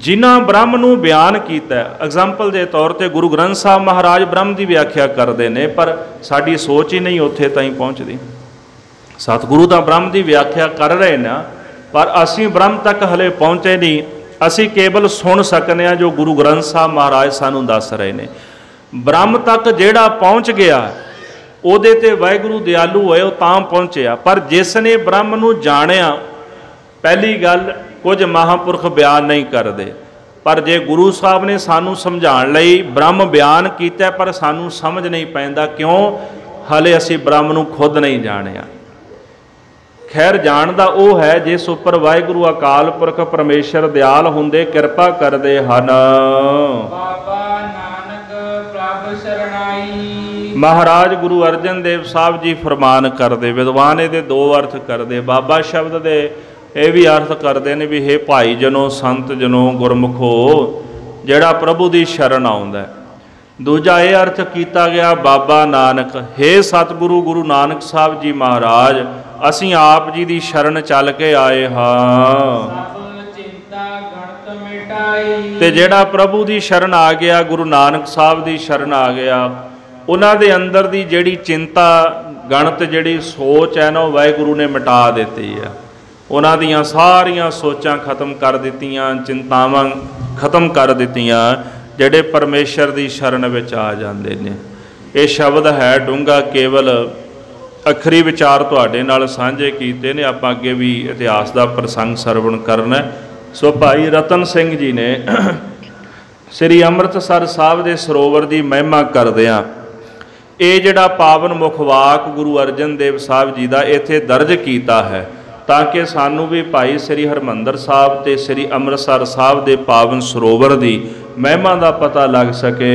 जिन्हां ब्रह्म नूं बयान कीता, एग्जाम्पल के तौर पर गुरु ग्रंथ साहब महाराज ब्रह्म की व्याख्या करते हैं, पर साडी सोच ही नहीं उत्थे ताईं पहुँचती। सतगुरु तां ब्रह्म की व्याख्या कर रहे हैं, पर असीं ब्रह्म तक हले पहुँचे नहीं। असीं केवल सुन सकने हैं जो गुरु ग्रंथ साहब महाराज सानूं दस रहे हैं। ब्रह्म तक जिहड़ा पहुँच गया ਉਹਦੇ ਤੇ ਵਾਹਿਗੁਰੂ दयालु होए ਉਹ ਤਾਂ ਪਹੁੰਚਿਆ। पर जिसने ब्रह्म ਨੂੰ जाणिया, पहली गल कुछ महापुरख बयान नहीं करते, पर जे गुरु साहब ने सानू समझाण लई ब्रह्म बयान किया पर सानू समझ नहीं पैंदा, क्यों? हले असी ब्रह्म ਨੂੰ खुद नहीं जाणिया। खैर जानदा ਉਹ है जिस उपर वाहिगुरू अकाल पुरख परमेश्वर दयाल हुंदे किरपा करदे हन। महाराज गुरु अर्जन देव साहब जी फरमान करते, विद्वान ये दो अर्थ करते। बाबा शब्द के ये भी अर्थ करते हैं भी हे भाई जनो, संत जनो, गुरमुखो, जिहड़ा प्रभु की शरण आउंदा। दूजा ये अर्थ किया गया बाबा नानक, हे सतगुरु गुरु नानक साहब जी महाराज, असीं आप जी की शरण चल के आए हाँ। ते जिहड़ा प्रभु की शरण आ गया, गुरु नानक साहब की शरण आ गया, उन्हां दे अंदर दी जिहड़ी चिंता गणत जिहड़ी सोच है ना, वाहिगुरू ने मिटा दित्ती है। उन्हां दियां सारियां सोचां खत्म कर दित्तियां, चिंतावां खत्म कर दित्तियां, जिहड़े परमेश्वर की शरण विच आ जांदे ने। ये शब्द है डूंगा, केवल अखरी विचार तुहाडे नाल साझे कीते ने। आपां अगे भी इतिहास का प्रसंग सरवण करना। सो भाई रतन सिंह जी ने श्री अमृतसर साहब के सरोवर की महिमा करदिआं ये जिहड़ा पावन मुखवाक गुरु अर्जन देव साहब जी का इत्थे दर्ज किया है, ताकि सानू भी भाई श्री हरमंदर साहब ते श्री अमृतसर साहब के पावन सरोवर की महिमा का पता लग सके।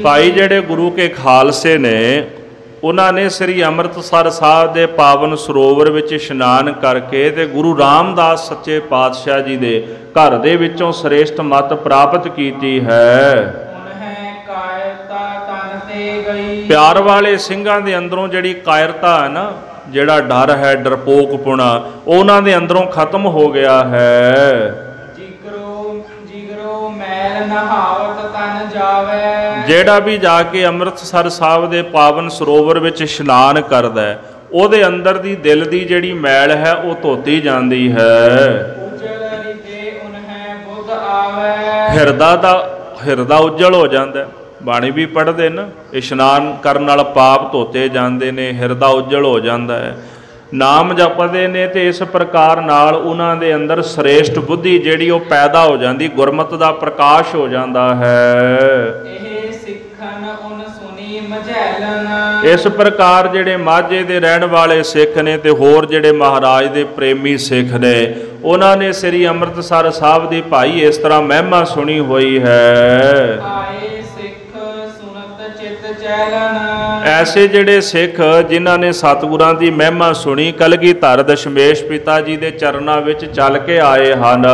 भाई जिहड़े गुरु के खालसे ने, उन्होंने श्री अमृतसर साहब के पावन सरोवर विच इशनान करके ते गुरु रामदास सच्चे पातशाह जी के घर दे विचों श्रेष्ठ मत प्राप्त की है। प्यार वाले सिंघां दे अंदरों जिहड़ी कायरता है ना, जिहड़ा डर है, डरपोकपुणा, उन्हां दे अंदरों खत्म हो गया है। ਜਿਹੜਾ ਵੀ ਜਾ ਕੇ ਅੰਮ੍ਰਿਤਸਰ ਸਾਹਿਬ ਦੇ ਪਾਵਨ ਸਰੋਵਰ ਵਿੱਚ ਇਸ਼ਨਾਨ ਕਰਦਾ ਹੈ, ਉਹਦੇ ਅੰਦਰ ਦੀ ਦਿਲ ਦੀ ਜਿਹੜੀ ਮੈਲ ਹੈ ਉਹ ਧੋਤੀ ਜਾਂਦੀ ਹੈ। ਹਿਰਦਾ ਉੱਜਲ ਹੋ ਜਾਂਦਾ। ਬਾਣੀ ਵੀ ਪੜ੍ਹਦੇ ਨਾ, ਇਸ਼ਨਾਨ ਕਰਨ ਨਾਲ ਪਾਪ ਧੋਤੇ ਜਾਂਦੇ ਨੇ, ਹਿਰਦਾ ਉੱਜਲ ਹੋ ਜਾਂਦਾ ਹੈ। ਨਾਮ ਜਪਦੇ ਨੇ ਤੇ ਇਸ ਪ੍ਰਕਾਰ ਨਾਲ ਉਹਨਾਂ ਦੇ ਅੰਦਰ ਸ੍ਰੇਸ਼ਟ ਬੁੱਧੀ ਜਿਹੜੀ ਉਹ ਪੈਦਾ ਹੋ ਜਾਂਦੀ, ਗੁਰਮਤਿ ਦਾ ਪ੍ਰਕਾਸ਼ ਹੋ ਜਾਂਦਾ ਹੈ। ਇਸ ਪ੍ਰਕਾਰ ਜਿਹੜੇ ਮਾਝੇ ਦੇ ਰਹਿਣ ਵਾਲੇ ਸਿੱਖ ਨੇ ਤੇ ਹੋਰ ਜਿਹੜੇ ਮਹਾਰਾਜ ਦੇ ਪ੍ਰੇਮੀ ਸਿੱਖ ਨੇ, ਉਹਨਾਂ ਨੇ ਸ੍ਰੀ ਅੰਮ੍ਰਿਤਸਰ ਸਾਹਿਬ ਦੀ ਭਾਈ ਇਸ ਤਰ੍ਹਾਂ ਮਹਿਮਾ ਸੁਣੀ ਹੋਈ ਹੈ। ਐਸੇ ਜਿਹੜੇ ਸਿੱਖ ਜਿਨ੍ਹਾਂ ਨੇ ਸਤਿਗੁਰਾਂ ਦੀ ਮਹਿਮਾ ਸੁਣੀ, ਕਲਗੀਧਰ ਦਸ਼ਮੇਸ਼ ਪਿਤਾ ਜੀ ਦੇ ਚਰਨਾਂ ਵਿੱਚ ਚੱਲ ਕੇ ਆਏ ਹਨ।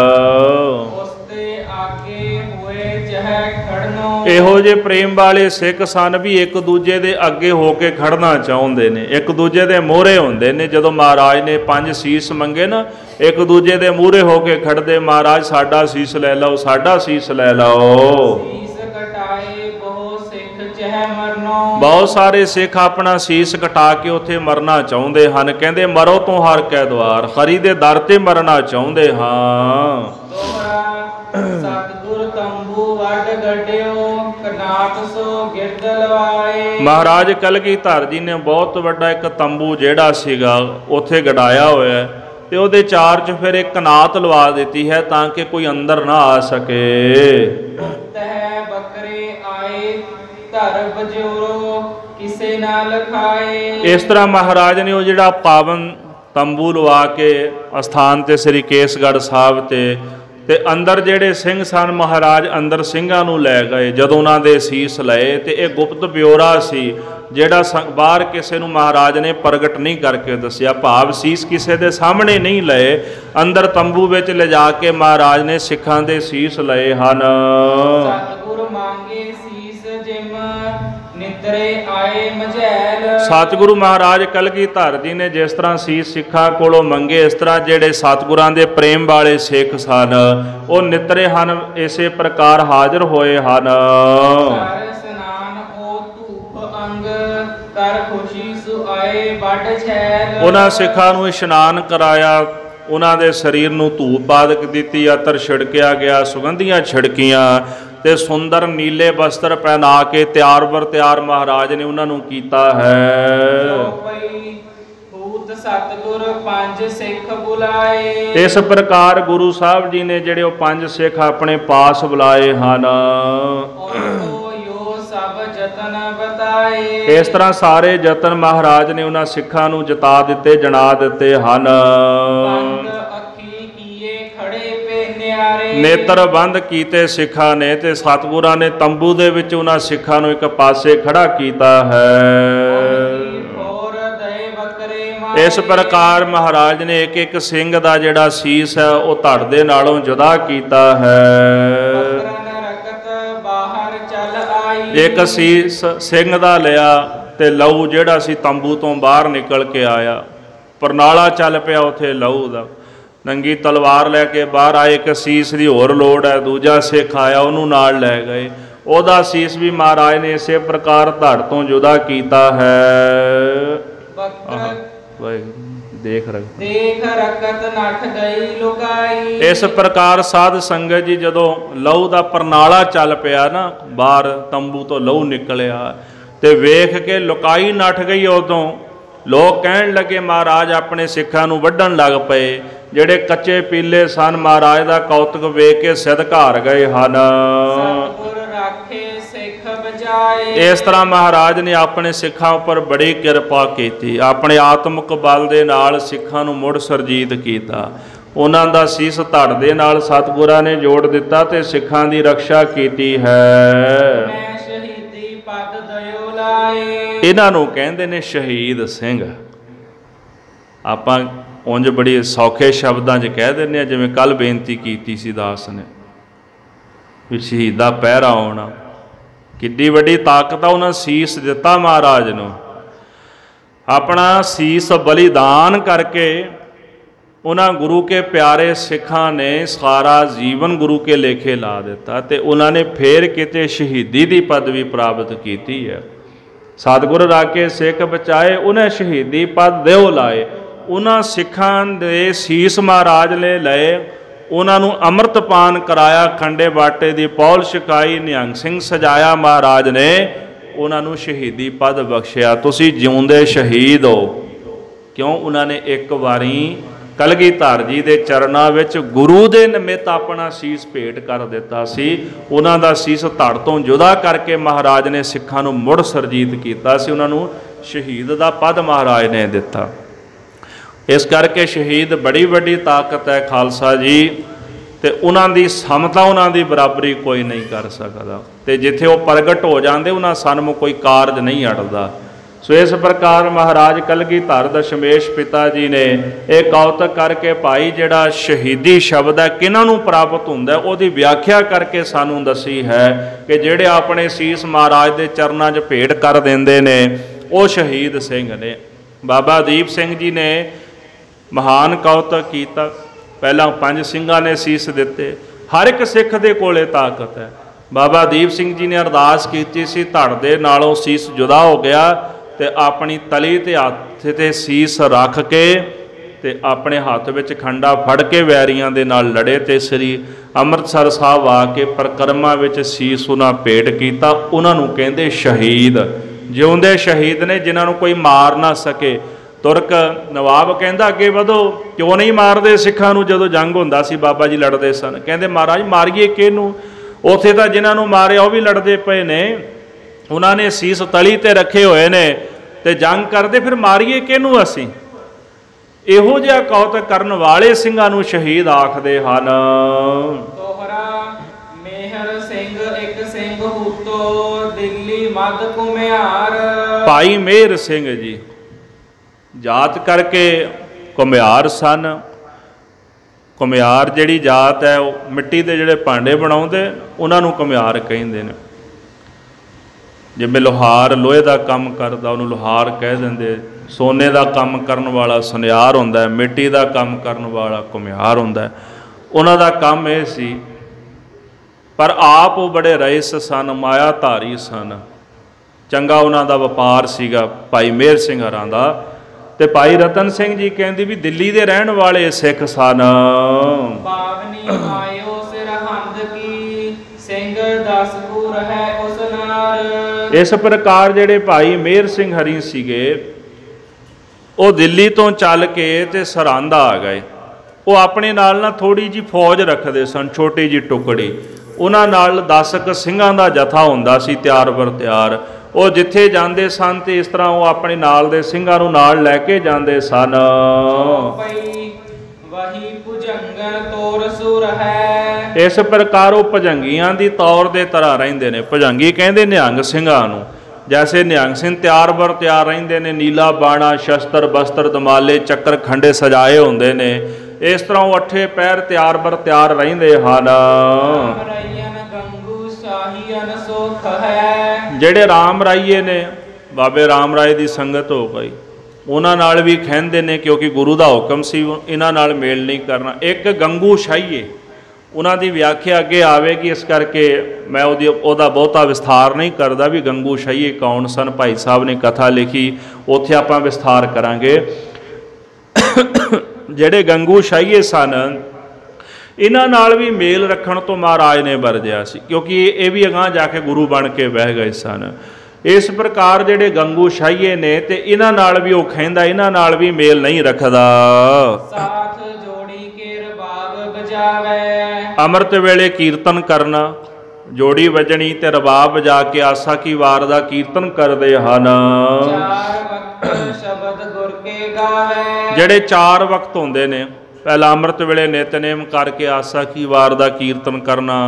ਇਹੋ ਜਿਹੇ ਪ੍ਰੇਮ ਵਾਲੇ ਸਿੱਖ ਸਨ ਵੀ ਇੱਕ ਦੂਜੇ ਦੇ ਅੱਗੇ ਹੋ ਕੇ ਖੜਨਾ ਚਾਹੁੰਦੇ ਨੇ, ਇੱਕ ਦੂਜੇ ਦੇ ਮੂਹਰੇ ਹੁੰਦੇ ਨੇ। ਜਦੋਂ ਮਹਾਰਾਜ ਨੇ 5 ਸੀਸ ਮੰਗੇ ਨਾ, ਇੱਕ ਦੂਜੇ ਦੇ ਮੂਹਰੇ ਹੋ ਕੇ ਖੜਦੇ, ਮਹਾਰਾਜ ਸਾਡਾ ਸੀਸ ਲੈ ਲਓ, ਸਾਡਾ ਸੀਸ ਲੈ ਲਓ। ਬਹੁਤ ਸਾਰੇ ਸਿੱਖ ਆਪਣਾ ਸੀਸ ਕਟਾ ਕੇ ਉੱਥੇ ਮਰਨਾ ਚਾਹੁੰਦੇ ਹਨ। ਕਹਿੰਦੇ ਮਰੋ ਤੋਂ ਹਰ ਕੈ ਦੁਆਰ, ਹਰੀ ਦੇ ਦਰ ਤੇ ਮਰਨਾ ਚਾਹੁੰਦੇ ਹਾਂ। ਮਹਾਰਾਜ ਕਲਗੀਧਰ ਜੀ ਨੇ ਬਹੁਤ ਵੱਡਾ ਇੱਕ ਤੰਬੂ ਜਿਹੜਾ ਸੀਗਾ ਉੱਥੇ ਗੜਾਇਆ ਹੋਇਆ, ਤੇ ਉਹਦੇ ਚਾਰ 'ਚ ਫਿਰ ਇੱਕ ਕਨਾਤ ਲਵਾ ਦਿੱਤੀ ਹੈ ਤਾਂ ਕਿ ਕੋਈ ਅੰਦਰ ਨਾ ਆ ਸਕੇ। ਇਸ ਤਰ੍ਹਾਂ ਮਹਾਰਾਜ ਨੇ ਉਹ ਜਿਹੜਾ ਪਾਵਨ ਤੰਬੂ ਲਵਾ ਕੇ ਅਸਥਾਨ ਤੇ ਸ੍ਰੀ ਕੇਸਗੜ੍ਹ ਸਾਹਿਬ ਤੇ ਅੰਦਰ ਜਿਹੜੇ ਸਿੰਘ ਸਨ, ਮਹਾਰਾਜ ਅੰਦਰ ਸਿੰਘਾਂ ਨੂੰ ਲੈ ਗਏ। ਜਦੋਂ ਉਹਨਾਂ ਦੇ ਸੀਸ ਲਏ ਤੇ ਇਹ ਗੁਪਤ ਬਿਓਰਾ ਸੀ ਜਿਹੜਾ ਬਾਹਰ ਕਿਸੇ ਨੂੰ ਮਹਾਰਾਜ ਨੇ ਪ੍ਰਗਟ ਨਹੀਂ ਕਰਕੇ ਦੱਸਿਆ, ਭਾਵ ਸੀਸ ਕਿਸੇ ਦੇ ਸਾਹਮਣੇ ਨਹੀਂ ਲਏ, ਅੰਦਰ ਤੰਬੂ ਵਿੱਚ ਲਿਜਾ ਕੇ ਮਹਾਰਾਜ ਨੇ ਸਿੱਖਾਂ ਦੇ ਸੀਸ ਲਏ ਹਨ। ਸਤਿਗੁਰੂ ਮਹਾਰਾਜ ਕਲਗੀਧਰ ਜੀ ਨੇ ਜਿਸ ਤਰ੍ਹਾਂ ਸੀਸ ਸਿੱਖਾਂ ਕੋਲੋਂ ਮੰਗੇ, ਇਸ ਤਰ੍ਹਾਂ ਜਿਹੜੇ ਸਤਿਗੁਰਾਂ ਦੇ ਪ੍ਰੇਮ ਵਾਲੇ ਸਿੱਖ ਸਨ ਉਹ ਨਿਤਰੇ ਹਨ, ਇਸੇ ਪ੍ਰਕਾਰ ਹਾਜ਼ਰ ਹੋਏ ਹਨ। ਉਹਨਾਂ ਸਿੱਖਾਂ ਨੂੰ ਇਸ਼ਨਾਨ ਕਰਾਇਆ, ਉਹਨਾਂ ਦੇ ਸਰੀਰ ਨੂੰ ਧੂਪ ਆਦਿਕ ਦਿੱਤੀ, ਅਤਰ ਛਿੜਕਿਆ ਗਿਆ, ਸੁਗੰਧੀਆਂ ਛਿੜਕੀਆਂ ਤੇ ਸੁੰਦਰ ਨੀਲੇ ਵਸਤਰ ਪਹਿਨਾ ਕੇ ਤਿਆਰ ਬਰ ਤਿਆਰ ਮਹਾਰਾਜ ਨੇ ਉਹਨਾਂ ਨੂੰ ਕੀਤਾ ਹੈ। ਇਸ ਪ੍ਰਕਾਰ ਗੁਰੂ ਸਾਹਿਬ ਜੀ ਨੇ ਜਿਹੜੇ ਉਹ 5 ਸਿੱਖ ਆਪਣੇ ਪਾਸ ਬੁਲਾਏ ਹਨ। ਇਸ ਤਰ੍ਹਾਂ ਸਾਰੇ ਯਤਨ ਮਹਾਰਾਜ ਨੇ ਉਹਨਾਂ ਸਿੱਖਾਂ ਨੂੰ ਜਿਤਾ ਦਿੱਤੇ, ਜਣਾ ਦਿੱਤੇ ਹਨ। ਨੇਤਰ ਬੰਦ ਕੀਤੇ ਸਿੱਖਾਂ ਨੇ ਤੇ ਸਤਿਗੁਰਾਂ ਨੇ ਤੰਬੂ ਦੇ ਵਿੱਚ ਉਹਨਾਂ ਸਿੱਖਾਂ ਨੂੰ ਇੱਕ ਪਾਸੇ ਖੜਾ ਕੀਤਾ ਹੈ। ਇਸ ਪ੍ਰਕਾਰ ਮਹਾਰਾਜ ਨੇ ਇੱਕ ਇੱਕ ਸਿੰਘ ਦਾ ਜਿਹੜਾ ਸੀਸ ਹੈ ਉਹ ਧੜ ਦੇ ਨਾਲੋਂ ਜੁਦਾ ਕੀਤਾ ਹੈ। ਇੱਕ ਸੀਸ ਸਿੰਘ ਦਾ ਲਿਆ ਤੇ ਲਹੂ ਜਿਹੜਾ ਸੀ ਤੰਬੂ ਤੋਂ ਬਾਹਰ ਨਿਕਲ ਕੇ ਆਇਆ, ਪਰਨਾਲਾ ਚੱਲ ਪਿਆ ਉੱਥੇ ਲਹੂ ਦਾ। ਨੰਗੀ ਤਲਵਾਰ ਲੈ ਕੇ ਬਾਹਰ ਆਏ, ਇੱਕ ਸੀਸ ਦੀ ਹੋਰ ਲੋੜ ਹੈ, ਦੂਜਾ ਸਿੱਖ ਆਇਆ ਉਹਨੂੰ ਨਾਲ ਲੈ ਗਏ, ਉਹਦਾ ਸੀਸ ਵੀ ਮਹਾਰਾਜ ਨੇ ਇਸੇ ਪ੍ਰਕਾਰ ਧੜ ਤੋਂ ਜੁਦਾ ਕੀਤਾ ਹੈ। ਦੇਖ ਰਕਤ ਨੱਠ ਗਈ ਲੁਕਾਈ। ਇਸ ਪ੍ਰਕਾਰ ਸਾਧ ਸੰਗਤ ਜੀ ਜਦੋਂ ਲਹੂ ਦਾ ਪਰਨਾਲਾ ਚੱਲ ਪਿਆ ਨਾ, ਬਾਹਰ ਤੰਬੂ ਤੋਂ ਲਹੂ ਨਿਕਲਿਆ ਤੇ ਵੇਖ ਕੇ ਲੁਕਾਈ ਨੱਠ ਗਈ। ਉਦੋਂ ਲੋਕ ਕਹਿਣ ਲੱਗੇ ਮਹਾਰਾਜ ਆਪਣੇ ਸਿੱਖਾਂ ਨੂੰ ਵੱਢਣ ਲੱਗ ਪਏ। ਜਿਹੜੇ ਕੱਚੇ ਪੀਲੇ ਸਨ ਮਹਾਰਾਜ ਦਾ ਕੌਤਕ ਵੇਖ ਕੇ ਸਿੱਧ ਘਾਰ ਗਏ ਹਨ। ਇਸ ਤਰ੍ਹਾਂ ਮਹਾਰਾਜ ਨੇ ਆਪਣੇ ਸਿੱਖਾਂ ਉੱਪਰ ਬੜੀ ਕਿਰਪਾ ਕੀਤੀ, ਆਪਣੇ ਆਤਮਿਕ ਬਲ ਦੇ ਨਾਲ ਸਿੱਖਾਂ ਨੂੰ ਮੁੜ ਸਰਜੀਤ ਕੀਤਾ। ਉਹਨਾਂ ਦਾ ਸੀਸ ਧੜ ਦੇ ਨਾਲ ਸਤਿਗੁਰਾਂ ਨੇ ਜੋੜ ਦਿੱਤਾ ਤੇ ਸਿੱਖਾਂ ਦੀ ਰਕਸ਼ਾ ਕੀਤੀ ਹੈ। ਇਹਨਾਂ ਨੂੰ ਕਹਿੰਦੇ ਨੇ ਸ਼ਹੀਦ ਸਿੰਘ। ਆਪਾਂ ਉਂਝ ਬੜੀ ਸੌਖੇ ਸ਼ਬਦਾਂ 'ਚ ਕਹਿ ਦਿੰਦੇ ਹਾਂ, ਜਿਵੇਂ ਕੱਲ੍ਹ ਬੇਨਤੀ ਕੀਤੀ ਸੀ ਦਾਸ ਨੇ ਵੀ ਸ਼ਹੀਦ ਦਾ ਪਹਿਰਾ ਆਉਣਾ, ਕਿੱਡੀ ਵੱਡੀ ਤਾਕਤ ਆ। ਉਹਨਾਂ ਸੀਸ ਦਿੱਤਾ ਮਹਾਰਾਜ ਨੂੰ, ਆਪਣਾ ਸੀਸ ਬਲੀਦਾਨ ਕਰਕੇ उन्होंने गुरु के प्यारे सिखा ने सारा जीवन गुरु के लेखे ला दिता तो उन्होंने फिर किते शहीदी की पदवी प्राप्त की है। सतगुर राखे सिख बचाए, उन्हें शहीदी पद देव लाए। उन्होंने सिखा दे सीस महाराज ने लए, उन्होंने अमृतपान कराया, खंडे बाटे की पौल छकाई, निहंग सिंह सजाया महाराज ने, उन्होंने शहीदी पद बख्शिया। तुसी जिउंदे शहीद हो। क्यों? उन्होंने एक बारी कलगीधर जी के चरणों में गुरु के निमित्त अपना सीस भेंट कर दिता सी। उन्हों का सीस धड़ तो जुदा करके महाराज ने सिखा नूं मुड़ सरजीत किया सी। उन्होंने शहीद का पद महाराज ने दिता। इस करके शहीद बड़ी वड्डी ताकत है खालसा जी, तो उन्हों की समता उन्हों की बराबरी कोई नहीं कर सकता। तो जिथे वो प्रगट हो जाते उन्होंने सन्मुख कोई कारज नहीं अड़ता। सो इस प्रकार महाराज कलगीधर दशमेश पिता जी ने एक कौतक करके भाई जिहड़ा शहीदी शब्द है किन्हां नूं प्राप्त हुंदा है उहदी व्याख्या करके सानूं दसी है कि जिहड़े अपने सीस महाराज के चरणों 'च भेंट कर देंदे ने वो शहीद सिंह ने। बाबा दीप सिंह जी ने महान कौतक किया। पहला 5 सिंघां ने सीस दिते। हर एक सिख दे कोले ताकत है। बाबा दीप सिंह जी ने अरदास की सी, धड़ दे नालों सीस जुदा हो गया तो अपनी तली ते हत्थ ते सीस रख के ते अपने हाथ में खंडा फड़ के वैरियां दे नाल लड़े ते श्री अमृतसर साहब आके परिक्रमा में सीस उन्हां भेंट किया। उन्होंने कहते शहीद, जिउंदे शहीद ने जिन्होंने कोई मार ना सके। तुरक नवाब कहता अगे वधो, क्यों नहीं मारते सिखां नूं? जदों जंग हुंदा सी बाबा जी लड़ते सन, कहते महाराज मारिए किहनूं? उत्थे तां जिन्हां नूं मारिया वो भी लड़ते पे ने, उन्होंने सीस तली ते रखे हुए ने ते जंग करते, फिर मारिए किहनूं असीं? इहो जिहा कौतक करन वाले सिंघां नूं शहीद आखदे हन। तोहरा मेहर सिंह एक सिंह हूतो, दिल्ली मध कुम्हार। भाई मेहर सिंह जी जात करके कुम्हार सन। कुम्हार जिहड़ी जात है मिट्टी के जिहड़े भांडे बनाउंदे उन्होंने कुम्हार कहिंदे ने। जिवें लोहार लोहे का काम करता उन्होंने लोहार कह देंगे। सोने का काम करने वाला सुनियार होंदा है, मिट्टी का काम करने वाला कुम्हार होंदा है। उन्हां दा काम यह सी, पर आप वो बड़े रईस सन, माया धारी सन। चंगा उन्हां दा वपार सीगा भाई मेहर सिंह हरां दा। ते भाई रतन सिंह जी कहते भी दिल्ली के रहने वाले सिख सन। पावनी आयो सिरहंद की, सिंह 10 गुर है उस नार। इस प्रकार जिहड़े भाई मेहर सिंह हरी सीगे वो दिल्ली तो चल के ते सरहंद आ गए। वो अपने नाल ना थोड़ी जी फौज रखते सन, छोटी जी टुकड़ी। उन्हां नाल 10 सिंघां दा जथा हुंदा सी तैयार बर तैयार। वो जिथे जाते सन तो इस तरह वो अपने नाल दे सिंघां नूं नाल लैके जाते सन। वही भुजंगन तौर सुर है। इस प्रकार वो भुजंगियां दी तौर दे तरह रहिंदे ने। भुजंगी कहंदे निहंग सिंघां नूं। जैसे निहंग सिंह तैयार बर तैयार रहिंदे ने, नीला बाणा शस्त्र बस्त्र दमाले चक्कर खंडे सजाए हुंदे ने, इस तरह वो 8 पैर तैयार बर तैयार रहिंदे हन। ਜਿਹੜੇ राम राइए ने बाबे राम राय की संगत हो गई, उन्होंने नाल भी कहते हैं क्योंकि गुरु का हुक्म सी इन्हां नाल मेल नहीं करना। एक गंगू शाहीए उन्हों की व्याख्या अगे आवेगी, इस करके मैं उहदा बहुता विस्तार नहीं करता भी गंगू शाहीए कौन सन। भाई साहब ने कथा लिखी, उत्थे आपां विस्तार करांगे। ਜਿਹੜੇ गंगू शाहीए सन इन्हां नाल भी मेल रखण तो महाराज ने वरजिया सी, क्योंकि ये भी अगां जाके गुरु बन के बह गए सन। इस प्रकार जिहड़े गंगू शाहीए ने ते इन्हां नाल भी वो खैंदा इन्हां नाल भी मेल नहीं रखदा। साथ जोड़ी के रबाब बजावे। अमृत वेले कीर्तन करना, जोड़ी वजनी ते रबाब बजा के आसा की वार दा कीर्तन करदे हन। 4 वक्त शब्द गुर के गावे। जिहड़े 4 वक्त हुंदे ने, पहला अमृत वेले नितनेम करके आसा की वार का कीर्तन करना।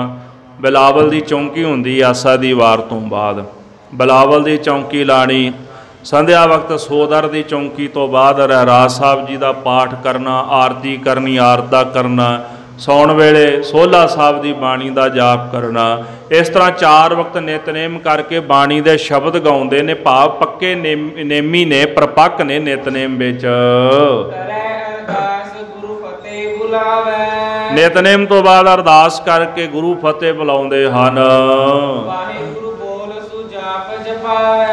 बिलावल की चौंकी होंदी आसा की वार तो बाद, बिलावल की चौंकी लानी। संध्या वक्त सोदर की चौंकी तो बाद रहराज साहब जी का पाठ करना, आरती करनी, आरता करना। सौण वेले सोला साहब की बाणी का जाप करना। इस तरह 4 वक्त नितनेम करके बाणी के शब्द गाउंदे ने, भाव पक्के नेमी ने, परपक्क ने नितनेम विच। ਬੁਲਾਵੇ। ਨਿਤਨੇਮ ਤੋਂ ਬਾਅਦ ਅਰਦਾਸ ਕਰਕੇ ਗੁਰੂ ਫਤਿਹ ਬੁਲਾਉਂਦੇ ਹਨ। ਵਾਹਿਗੁਰੂ ਬੋਲ ਸੋ ਜਾਪ ਜਪਾਵੇ।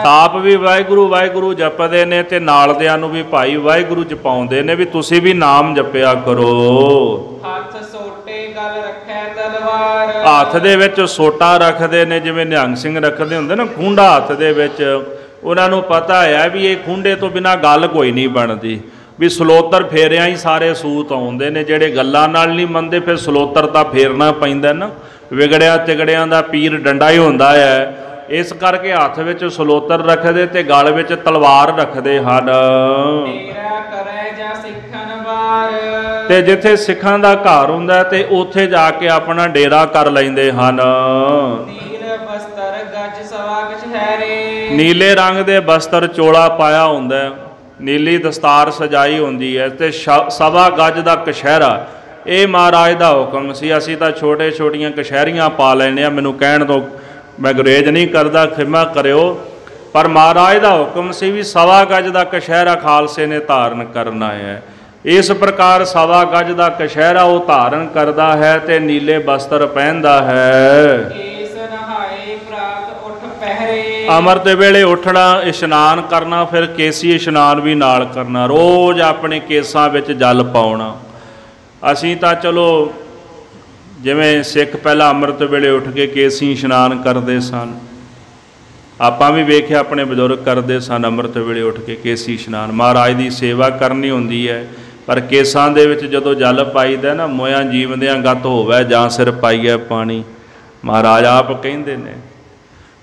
ਆਪ ਵੀ ਵਾਹਿਗੁਰੂ ਵਾਹਿਗੁਰੂ ਜਪਦੇ ਨੇ ਤੇ ਨਾਲਦਿਆਂ ਨੂੰ ਵੀ ਭਾਈ ਵਾਹਿਗੁਰੂ ਜਪਾਉਂਦੇ ਨੇ ਵੀ ਤੁਸੀਂ ਵੀ ਨਾਮ ਜਪਿਆ ਕਰੋ। ਹੱਥ ਸੋਟੇ ਗਲ ਰੱਖੈ ਤਲਵਾਰ। ਹੱਥ ਦੇ ਵਿੱਚ ਸੋਟਾ ਰੱਖਦੇ ਨੇ, ਜਿਵੇਂ ਨਿਹੰਗ ਸਿੰਘ ਰੱਖਦੇ ਹੁੰਦੇ ਨਾ ਖੂੰਡਾ ਹੱਥ ਦੇ ਵਿੱਚ। ਉਹਨਾਂ ਨੂੰ ਪਤਾ ਹੈ ਵੀ ਇਹ ਖੂੰਡੇ ਤੋਂ ਬਿਨਾਂ ਗੱਲ ਕੋਈ ਨਹੀਂ ਬਣਦੀ, ਵੀ ਸਲੋਤਰ ਫੇਰਿਆਂ ਹੀ ਸਾਰੇ ਸੂਤ ਆਉਂਦੇ ਨੇ। ਜਿਹੜੇ ਗੱਲਾਂ ਨਾਲ ਨਹੀਂ ਮੰਨਦੇ ਫਿਰ ਸਲੋਤਰ ਤਾਂ ਫੇਰਨਾ ਪੈਂਦਾ ਨਾ। ਵਿਗੜਿਆ ਤਿਗੜਿਆਂ ਦਾ ਪੀਰ ਡੰਡਾ ਹੀ ਹੁੰਦਾ ਹੈ। ਇਸ ਕਰਕੇ ਹੱਥ ਵਿੱਚ ਸਲੋਤਰ ਰੱਖਦੇ ਤੇ ਗਲ ਵਿੱਚ ਤਲਵਾਰ ਰੱਖਦੇ ਹਨ। ਤੇਰਾ ਕਰੈ ਜਾਂ ਸਿੱਖਣ ਵਾਰ। ਤੇ ਜਿੱਥੇ ਸਿੱਖਾਂ ਦਾ ਘਰ ਹੁੰਦਾ ਤੇ ਉੱਥੇ ਜਾ ਕੇ ਆਪਣਾ ਡੇਰਾ ਕਰ ਲੈਂਦੇ ਹਨ। ਨੀਲ ਬਸਤਰ ਗੱਜ ਸਵਾ ਕਛਹਿਰੇ। ਨੀਲੇ ਰੰਗ ਦੇ ਬਸਤਰ ਚੋਲਾ ਪਾਇਆ ਹੁੰਦਾ, ਨੀਲੀ ਦਸਤਾਰ ਸਜਾਈ ਹੁੰਦੀ ਹੈ ਤੇ ਸਵਾ ਗੱਜ ਦਾ ਕਛਹਿਰਾ। ਇਹ ਮਹਾਰਾਜ ਦਾ ਹੁਕਮ ਸੀ। ਅਸੀਂ ਤਾਂ ਛੋਟੇ ਛੋਟੀਆਂ ਕਛਹਿਰੀਆਂ ਪਾ ਲੈਂਦੇ ਹਾਂ। ਮੈਨੂੰ ਕਹਿਣ ਤੋਂ ਮੈਂ ਗੁਰੇਜ਼ ਨਹੀਂ ਕਰਦਾ, ਖਿਮਾ ਕਰਿਓ, ਪਰ ਮਹਾਰਾਜ ਦਾ ਹੁਕਮ ਸੀ ਵੀ ਸਵਾ ਗੱਜ ਦਾ ਕਛਹਿਰਾ ਖਾਲਸੇ ਨੇ ਧਾਰਨ ਕਰਨਾ ਹੈ। ਇਸ ਪ੍ਰਕਾਰ ਸਵਾ ਗੱਜ ਦਾ ਕਛਹਿਰਾ ਉਹ ਧਾਰਨ ਕਰਦਾ ਹੈ ਤੇ ਨੀਲੇ ਬਸਤਰ ਪਹਿਨਦਾ ਹੈ। ਕੇਸ ਨਹਾਏ ਪ੍ਰਾਤ ਉੱਠ ਪਹਿਰੇ। ਅੰਮ੍ਰਿਤ ਵੇਲੇ ਉੱਠਣਾ, ਇਸ਼ਨਾਨ ਕਰਨਾ, ਫਿਰ ਕੇਸੀ ਇਸ਼ਨਾਨ ਵੀ ਨਾਲ ਕਰਨਾ। ਰੋਜ਼ ਆਪਣੇ ਕੇਸਾਂ ਵਿੱਚ ਜਲ ਪਾਉਣਾ। ਅਸੀਂ ਤਾਂ ਚਲੋ ਜਿਵੇਂ ਸਿੱਖ ਪਹਿਲਾਂ ਅੰਮ੍ਰਿਤ ਵੇਲੇ ਉੱਠ ਕੇ ਕੇਸੀ ਇਸ਼ਨਾਨ ਕਰਦੇ ਸਨ, ਆਪਾਂ ਵੀ ਵੇਖਿਆ ਆਪਣੇ ਬਜ਼ੁਰਗ ਕਰਦੇ ਸਨ। ਅੰਮ੍ਰਿਤ ਵੇਲੇ ਉੱਠ ਕੇ ਕੇਸੀ ਇਸ਼ਨਾਨ, ਮਹਾਰਾਜ ਦੀ ਸੇਵਾ ਕਰਨੀ ਹੁੰਦੀ ਹੈ। ਪਰ ਕੇਸਾਂ ਦੇ ਵਿੱਚ ਜਦੋਂ ਜਲ ਪਾਈਦਾ ਨਾ, ਮੋਇਆਂ ਜੀਵਦਿਆਂ ਗਤ ਹੋਵੇ ਜਾਂ ਸਿਰ ਪਾਈਐ ਪਾਣੀ। ਮਹਾਰਾਜ ਆਪ ਕਹਿੰਦੇ ਨੇ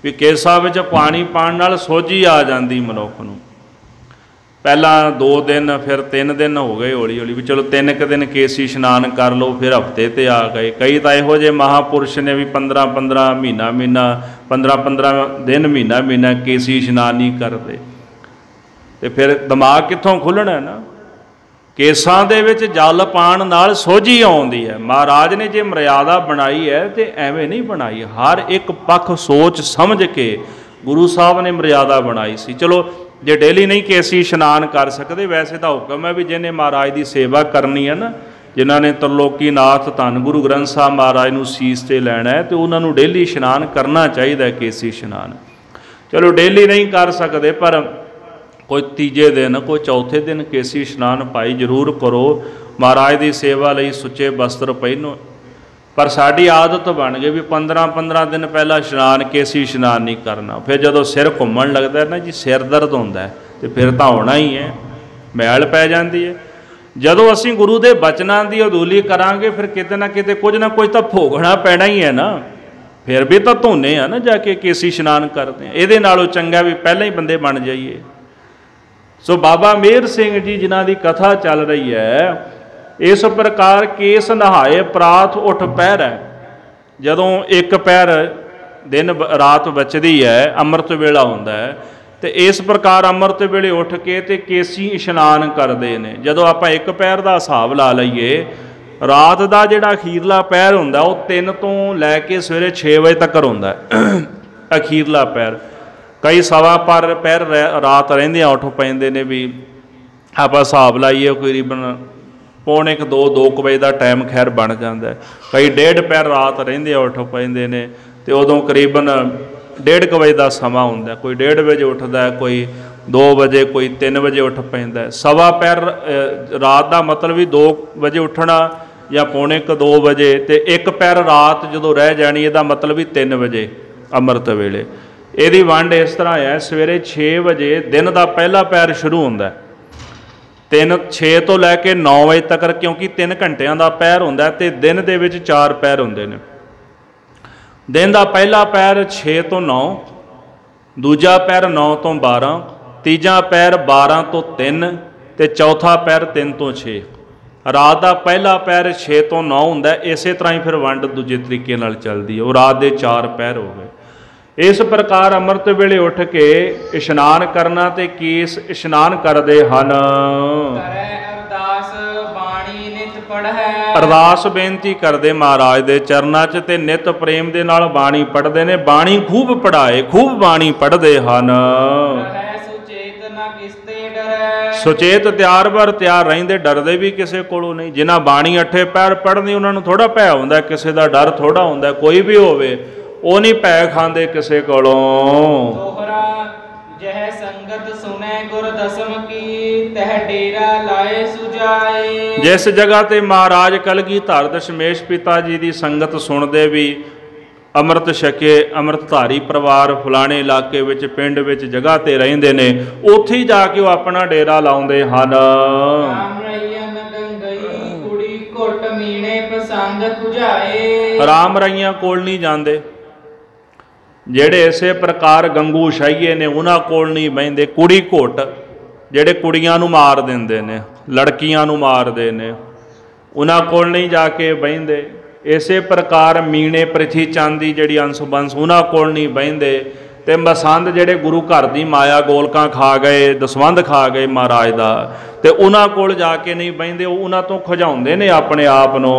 ਵੀ ਕੇਸਾਂ ਵਿੱਚ ਪਾਣੀ ਪਾਉਣ ਨਾਲ ਸੋਝੀ ਆ ਜਾਂਦੀ ਮਨੁੱਖ ਨੂੰ। ਪਹਿਲਾਂ 2 ਦਿਨ ਫਿਰ 3 ਦਿਨ ਹੋ ਗਏ, ਹੌਲੀ ਹੌਲੀ ਵੀ ਚਲੋ 3 ਕੁ ਦਿਨ ਕੇਸੀ ਇਸ਼ਨਾਨ ਕਰ ਲਓ, ਫਿਰ ਹਫਤੇ ਤੇ ਆ ਗਏ। ਕਈ ਤਾਂ ਇਹੋ ਜਿਹੇ ਮਹਾਂਪੁਰਸ਼ ਨੇ ਵੀ 15-15 ਮਹੀਨਾ 15-15 ਦਿਨ ਮਹੀਨਾ ਕੇਸੀ ਇਸ਼ਨਾਨ ਨਹੀਂ ਕਰਦੇ। ਤੇ ਫਿਰ ਦਿਮਾਗ ਕਿੱਥੋਂ ਖੁੱਲ੍ਹਣਾ ਨਾ। ਕੇਸਾਂ ਦੇ ਵਿੱਚ ਜਲ ਪਾਉਣ ਨਾਲ ਸੋਝੀ ਆਉਂਦੀ ਹੈ। ਮਹਾਰਾਜ ਨੇ ਜੇ ਮਰਿਆਦਾ ਬਣਾਈ ਹੈ ਤੇ ਐਵੇਂ ਨਹੀਂ ਬਣਾਈ, ਹਰ ਇੱਕ ਪੱਖ ਸੋਚ ਸਮਝ ਕੇ ਗੁਰੂ ਸਾਹਿਬ ਨੇ ਮਰਿਆਦਾ ਬਣਾਈ ਸੀ। ਚਲੋ ਜੇ ਡੇਲੀ ਨਹੀਂ ਕੇਸੀ ਇਸ਼ਨਾਨ ਕਰ ਸਕਦੇ, ਵੈਸੇ ਤਾਂ ਹੁਕਮ ਹੈ ਵੀ ਜਿਹਨੇ ਮਹਾਰਾਜ ਦੀ ਸੇਵਾ ਕਰਨੀ ਹੈ ਨਾ, ਜਿਨ੍ਹਾਂ ਨੇ ਤਰਲੋਕੀਨਾਥ ਧੰਨ ਗੁਰੂ ਗ੍ਰੰਥ ਸਾਹਿਬ ਮਹਾਰਾਜ ਨੂੰ ਸੀਸ 'ਤੇ ਲੈਣਾ ਹੈ, ਤੇ ਉਹਨਾਂ ਨੂੰ ਡੇਲੀ ਇਸ਼ਨਾਨ ਕਰਨਾ ਚਾਹੀਦਾ ਕੇਸੀ ਇਸ਼ਨਾਨ। ਚਲੋ ਡੇਲੀ ਨਹੀਂ ਕਰ ਸਕਦੇ, ਪਰ ਕੋਈ ਤੀਜੇ ਦਿਨ ਕੋਈ ਚੌਥੇ ਦਿਨ ਕੇਸੀ ਇਸ਼ਨਾਨ ਭਾਈ ਜ਼ਰੂਰ ਕਰੋ। ਮਹਾਰਾਜ ਦੀ ਸੇਵਾ ਲਈ ਸੁੱਚੇ ਬਸਤਰ ਪਹਿਨੋ। ਪਰ ਸਾਡੀ ਆਦਤ ਬਣ ਗਈ ਵੀ 15-15 ਦਿਨ ਪਹਿਲਾਂ ਇਸ਼ਨਾਨ, ਕੇਸੀ ਇਸ਼ਨਾਨ ਨਹੀਂ ਕਰਨਾ। ਫਿਰ ਜਦੋਂ ਸਿਰ ਘੁੰਮਣ ਲੱਗਦਾ ਨਾ ਜੀ, ਸਿਰ ਦਰਦ ਹੁੰਦਾ ਤੇ ਫਿਰ ਤਾਂ ਹੋਣਾ ਹੀ ਹੈ, ਮੈਲ ਪੈ ਜਾਂਦੀ ਹੈ। ਜਦੋਂ ਅਸੀਂ ਗੁਰੂ ਦੇ ਬਚਨਾਂ ਦੀ ਅਦੂਲੀ ਕਰਾਂਗੇ, ਫਿਰ ਕਿਤੇ ਨਾ ਕਿਤੇ ਕੁਝ ਨਾ ਕੁਝ ਤਾਂ ਭੋਗਣਾ ਪੈਣਾ ਹੀ ਹੈ ਨਾ। ਫਿਰ ਵੀ ਤਾਂ ਧੋਨੇ ਆ ਨਾ ਜਾ ਕੇ ਕੇਸੀ ਇਸ਼ਨਾਨ ਕਰਦੇ ਆ। ਇਹਦੇ ਨਾਲੋਂ ਚੰਗਾ ਵੀ ਪਹਿਲਾਂ ਹੀ ਬੰਦੇ ਬਣ ਜਾਈਏ। ਸੋ ਬਾਬਾ ਮੇਹਰ ਸਿੰਘ ਜੀ ਜਿਨ੍ਹਾਂ ਦੀ ਕਥਾ ਚੱਲ ਰਹੀ ਹੈ, ਇਸ ਪ੍ਰਕਾਰ ਕੇਸ ਨਹਾਏ ਪ੍ਰਾਤ ਉੱਠ ਪਹਿਰੈ। ਜਦੋਂ ਇੱਕ ਪਹਿਰ ਦਿਨ ਰਾਤ ਬਚਦੀ ਹੈ, ਅੰਮ੍ਰਿਤ ਵੇਲਾ ਹੁੰਦਾ ਹੈ, ਤੇ ਇਸ ਪ੍ਰਕਾਰ ਅੰਮ੍ਰਿਤ ਵੇਲੇ ਉੱਠ ਕੇ ਤੇ ਕੇਸੀ ਇਸ਼ਨਾਨ ਕਰਦੇ ਨੇ। ਜਦੋਂ ਆਪਾਂ ਇੱਕ ਪਹਿਰ ਦਾ ਹਿਸਾਬ ਲਾ ਲਈਏ, ਰਾਤ ਦਾ ਜਿਹੜਾ ਅਖੀਰਲਾ ਪਹਿਰ ਹੁੰਦਾ ਉਹ 3 ਤੋਂ ਲੈ ਕੇ ਸਵੇਰੇ 6 ਵਜੇ ਤੱਕ ਹੁੰਦਾ ਅਖੀਰਲਾ ਪਹਿਰ। ਕਈ ਸਵਾ ਪਰ ਪਹਿਰ ਰਾਤ ਰਹਿੰਦਿਆਂ ਉੱਠ ਪੈਂਦੇ ਨੇ, ਵੀ ਆਪਾਂ ਹਿਸਾਬ ਲਾਈਏ ਕਰੀਬਨ 1:45-2 ਵਜੇ ਦਾ ਟਾਈਮ ਖੈਰ ਬਣ ਜਾਂਦਾ। ਕਈ 1.5 ਪਹਿਰ ਰਾਤ ਰਹਿੰਦੇ ਉੱਠ ਪੈਂਦੇ ਨੇ, ਤੇ ਉਦੋਂ ਕਰੀਬਨ 1:30 ਵਜੇ ਦਾ ਸਮਾਂ ਹੁੰਦਾ। ਕੋਈ 1:30 ਵਜੇ ਉੱਠਦਾ, ਕੋਈ 2 ਵਜੇ, ਕੋਈ 3 ਵਜੇ ਉੱਠ ਪੈਂਦਾ। ਸਵਾ ਪਹਿਰ ਰਾਤ ਦਾ ਮਤਲਬ ਵੀ 2 ਵਜੇ ਉੱਠਣਾ ਜਾਂ 1:45-2 ਵਜੇ, ਤੇ ਇੱਕ ਪਹਿਰ ਰਾਤ ਜਦੋਂ ਰਹਿ ਜਾਣੀ, ਇਹਦਾ ਮਤਲਬ ਵੀ 3 ਵਜੇ ਅੰਮ੍ਰਿਤ ਵੇਲੇ। ਇਹਦੀ ਵੰਡ ਇਸ ਤਰ੍ਹਾਂ ਹੈ, ਸਵੇਰੇ 6 ਵਜੇ ਦਿਨ ਦਾ ਪਹਿਲਾ ਪਹਿਰ ਸ਼ੁਰੂ ਹੁੰਦਾ, 6 ਤੋਂ ਲੈ ਕੇ 9 ਵਜੇ ਤੱਕ, ਕਿਉਂਕਿ 3 ਘੰਟਿਆਂ ਦਾ ਪਹਿਰ ਹੁੰਦਾ ਤੇ ਦਿਨ ਦੇ ਵਿੱਚ 4 ਪਹਿਰ ਹੁੰਦੇ ਨੇ। ਦਿਨ ਦਾ ਪਹਿਲਾ ਪਹਿਰ 6 ਤੋਂ 9, ਦੂਜਾ ਪਹਿਰ 9 ਤੋਂ 12, ਤੀਜਾ ਪਹਿਰ 12 ਤੋਂ 3 ਤੇ ਚੌਥਾ ਪਹਿਰ 3 ਤੋਂ 6। ਰਾਤ ਦਾ ਪਹਿਲਾ ਪਹਿਰ 6 ਤੋਂ 9 ਹੁੰਦਾ। ਇਸੇ ਤਰ੍ਹਾਂ ਹੀ ਫਿਰ ਵੰਡ ਦੂਜੇ ਤਰੀਕੇ ਨਾਲ ਚੱਲਦੀ ਹੈ। ਉਹ ਰਾਤ ਦੇ 4 ਪਹਿਰ ਹੋ ਗਏ। ਇਸ ਪ੍ਰਕਾਰ ਅੰਮ੍ਰਿਤ ਵੇਲੇ ਉੱਠ ਕੇ ਇਸ਼ਨਾਨ ਕਰਨਾ ਤੇ ਕੇਸ ਇਸ਼ਨਾਨ ਕਰਦੇ ਹਨ। ਅਰਦਾਸ ਬੇਨਤੀ ਕਰਦੇ ਮਹਾਰਾਜ ਦੇ ਚਰਨਾਂ 'ਚ, ਤੇ ਨਿਤ ਪ੍ਰੇਮ ਦੇ ਨਾਲ ਬਾਣੀ ਪੜ੍ਹਦੇ ਨੇ। ਬਾਣੀ ਖੂਬ ਪੜ੍ਹਾਏ, ਖੂਬ ਬਾਣੀ ਪੜ੍ਹਦੇ ਹਨ। ਡਰੈ। ਸੁਚੇਤ ਤਿਆਰ ਬਰ ਤਿਆਰ ਰਹਿੰਦੇ, ਡਰਦੇ ਵੀ ਕਿਸੇ ਕੋਲੋਂ ਨਹੀਂ। ਜਿਨ੍ਹਾਂ ਬਾਣੀ ਅੱਠੇ ਪੈਰ ਪੜ੍ਹਨੀ ਉਹਨਾਂ ਨੂੰ ਥੋੜਾ ਭੈ ਹੁੰਦਾ, ਕਿਸੇ ਦਾ ਡਰ ਥੋੜਾ ਹੁੰਦਾ। ਕੋਈ ਵੀ ਹੋਵੇ ਉਹ ਨਹੀਂ ਭੈ ਖਾਂਦੇ ਕਿਸੇ ਕੋਲੋਂ। ਦੋਹਰਾ ਜਹ ਸੰਗਤ ਸੁਨੈ ਗੁਰ ਦਸਮ ਕੀ, ਤਹ ਡੇਰਾ ਲਾਏ ਸੁਜਾਏ। ਜਿਸ ਜਗ੍ਹਾ ਤੇ ਮਹਾਰਾਜ ਕਲਗੀਧਰ ਦਸ਼ਮੇਸ਼ ਪਿਤਾ ਜੀ ਦੀ ਸੰਗਤ ਸੁਣਦੇ ਵੀ ਅੰਮ੍ਰਿਤ ਛਕੇ, ਅੰਮ੍ਰਿਤਧਾਰੀ ਪਰਿਵਾਰ ਫਲਾਣੇ ਇਲਾਕੇ ਵਿੱਚ ਪਿੰਡ ਵਿੱਚ ਜਗ੍ਹਾ ਤੇ ਰਹਿੰਦੇ ਨੇ, ਉੱਥੇ ਹੀ ਜਾ ਕੇ ਉਹ ਆਪਣਾ ਡੇਰਾ ਲਾਉਂਦੇ ਹਨ। ਰਾਮ ਰਈਆ ਨਗਨ ਗਈ, ਕੁੜੀ ਘੁੱਟ ਮੀਣੇ ਪਸੰਦ ਪੁਝਾਏ। ਰਾਮ ਰਈਆਂ ਕੋਲ ਨਹੀਂ ਜਾਂਦੇ, ਜਿਹੜੇ ਇਸੇ ਪ੍ਰਕਾਰ ਗੰਗੂ ਸ਼ਾਹੀਏ ਨੇ ਉਹਨਾਂ ਕੋਲ ਨਹੀਂ ਬਹਿੰਦੇ। ਕੁੜੀ ਘੁੱਟ ਜਿਹੜੇ ਕੁੜੀਆਂ ਨੂੰ ਮਾਰ ਦਿੰਦੇ ਨੇ, ਲੜਕੀਆਂ ਨੂੰ ਮਾਰਦੇ ਨੇ, ਉਹਨਾਂ ਕੋਲ ਨਹੀਂ ਜਾ ਕੇ ਬਹਿੰਦੇ। ਇਸੇ ਪ੍ਰਕਾਰ ਮੀਣੇ ਪ੍ਰਿਥੀ ਚਾਂਦੀ ਜਿਹੜੀ ਅੰਸ਼ ਬੰਸ ਉਹਨਾਂ ਕੋਲ ਨਹੀਂ ਬਹਿੰਦੇ। ਤੇ ਮਸੰਦ ਜਿਹੜੇ ਗੁਰੂ ਘਰ ਦੀ ਮਾਇਆ ਗੋਲਕਾਂ ਖਾ ਗਏ, ਦਸਵੰਧ ਖਾ ਗਏ ਮਹਾਰਾਜ ਦਾ, ਤੇ ਉਹਨਾਂ ਕੋਲ ਜਾ ਕੇ ਨਹੀਂ ਬਹਿੰਦੇ। ਉਹ ਉਹਨਾਂ ਤੋਂ ਖਿਜਾਉਂਦੇ ਨੇ ਆਪਣੇ ਆਪ ਨੂੰ।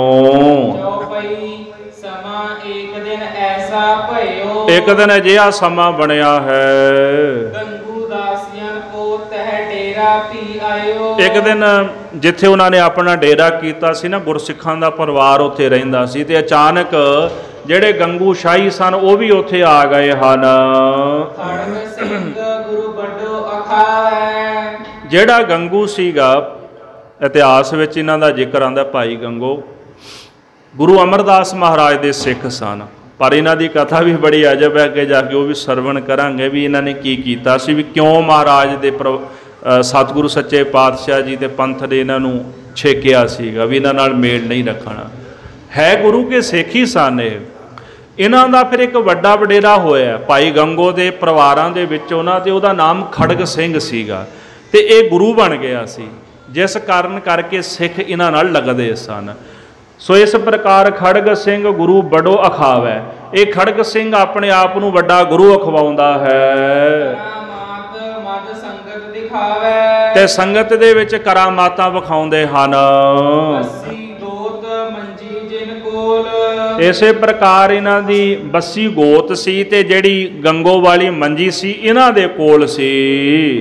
ਜੋ ਪਈ ਸਮਾਂ ਏਕ ਦਿਨ ਐਸਾ ਭਇਓ, ਇੱਕ ਦਿਨ ਅਜਿਹਾ ਸਮਾਂ ਬਣਿਆ ਹੈ, ਗੰਗੂ ਦਾਸੀਆਂ ਕੋ ਤਹ ਡੇਰਾ ਪੀ ਆਇਓ। ਇੱਕ ਦਿਨ ਜਿੱਥੇ ਉਹਨਾਂ ਨੇ ਆਪਣਾ ਡੇਰਾ ਕੀਤਾ ਸੀ ਨਾ, ਗੁਰਸਿੱਖਾਂ ਦਾ ਪਰਿਵਾਰ ਉੱਥੇ ਰਹਿੰਦਾ ਸੀ, ਤੇ ਅਚਾਨਕ ਜਿਹੜੇ ਗੰਗੂ ਸ਼ਾਹੀ ਸਨ ਉਹ ਵੀ ਉੱਥੇ ਆ ਗਏ ਹਨ। ਖੜਗ ਸਿੰਘ ਗੁਰੂ ਵੱਡੋ ਅਖਾਵੈ। ਜਿਹੜਾ ਗੰਗੂ ਸੀਗਾ, ਇਤਿਹਾਸ ਵਿੱਚ ਇਹਨਾਂ ਦਾ ਜ਼ਿਕਰ ਆਉਂਦਾ, ਭਾਈ ਗੰਗੋ ਗੁਰੂ ਅਮਰਦਾਸ ਮਹਾਰਾਜ ਦੇ ਸਿੱਖ ਸਨ। ਪਰ ਇਹਨਾਂ ਦੀ ਕਥਾ ਵੀ ਬੜੀ ਅਜਬ ਹੈ, ਕਿ ਜਾ ਕੇ ਉਹ ਵੀ ਸਰਵਣ ਕਰਾਂਗੇ ਵੀ ਇਹਨਾਂ ਨੇ ਕੀ ਕੀਤਾ ਸੀ, ਵੀ ਕਿਉਂ ਮਹਾਰਾਜ ਦੇ ਸਤਿਗੁਰੂ ਸੱਚੇ ਪਾਤਸ਼ਾਹ ਜੀ ਦੇ ਪੰਥ ਦੇ ਇਹਨਾਂ ਨੂੰ ਛੇਕਿਆ ਸੀਗਾ ਵੀ ਇਹਨਾਂ ਨਾਲ ਮੇਲ ਨਹੀਂ ਰੱਖਣਾ। ਹੈ ਗੁਰੂ ਕੇ ਸਿੱਖ ਹੀ ਸਨ ਇਹ। ਇਹਨਾਂ ਦਾ ਫਿਰ ਇੱਕ ਵੱਡਾ ਵਡੇਰਾ ਹੋਇਆ ਭਾਈ ਗੰਗੋ ਦੇ ਪਰਿਵਾਰਾਂ ਦੇ ਵਿੱਚ, ਉਹਨਾਂ ਤੇ ਉਹਦਾ ਨਾਮ ਖੜਗ ਸਿੰਘ ਸੀਗਾ, ਤੇ ਇਹ ਗੁਰੂ ਬਣ ਗਿਆ ਸੀ, ਜਿਸ ਕਾਰਨ ਕਰਕੇ ਸਿੱਖ ਇਹਨਾਂ ਨਾਲ ਲੱਗਦੇ ਸਨ। ਸੋ ਇਸ ਪ੍ਰਕਾਰ ਖੜਗ ਸਿੰਘ ਗੁਰੂ ਬੜੋ ਅਖਾਵੈ। ਇਹ ਖੜਗ ਸਿੰਘ ਆਪਣੇ ਆਪ ਨੂੰ ਵੱਡਾ ਗੁਰੂ ਅਖਵਾਉਂਦਾ ਹੈ, ਮਦ ਸੰਗਤ ਦਿਖਾਵੈ। ਤੇ ਸੰਗਤ ਦੇ ਵਿੱਚ ਕਰਾਮਾਤਾਂ ਵਿਖਾਉਂਦੇ ਹਨ। ਬੱਸੀ ਗੋਤ ਮੰਜੀ ਜਿਨ ਕੋਲ। ਇਸੇ ਪ੍ਰਕਾਰ ਇਹਨਾਂ ਦੀ ਬੱਸੀ ਗੋਤ ਸੀ, ਤੇ ਜਿਹੜੀ ਗੰਗੋ ਵਾਲੀ ਮੰਜੀ ਸੀ ਇਹਨਾਂ ਦੇ ਕੋਲ ਸੀ।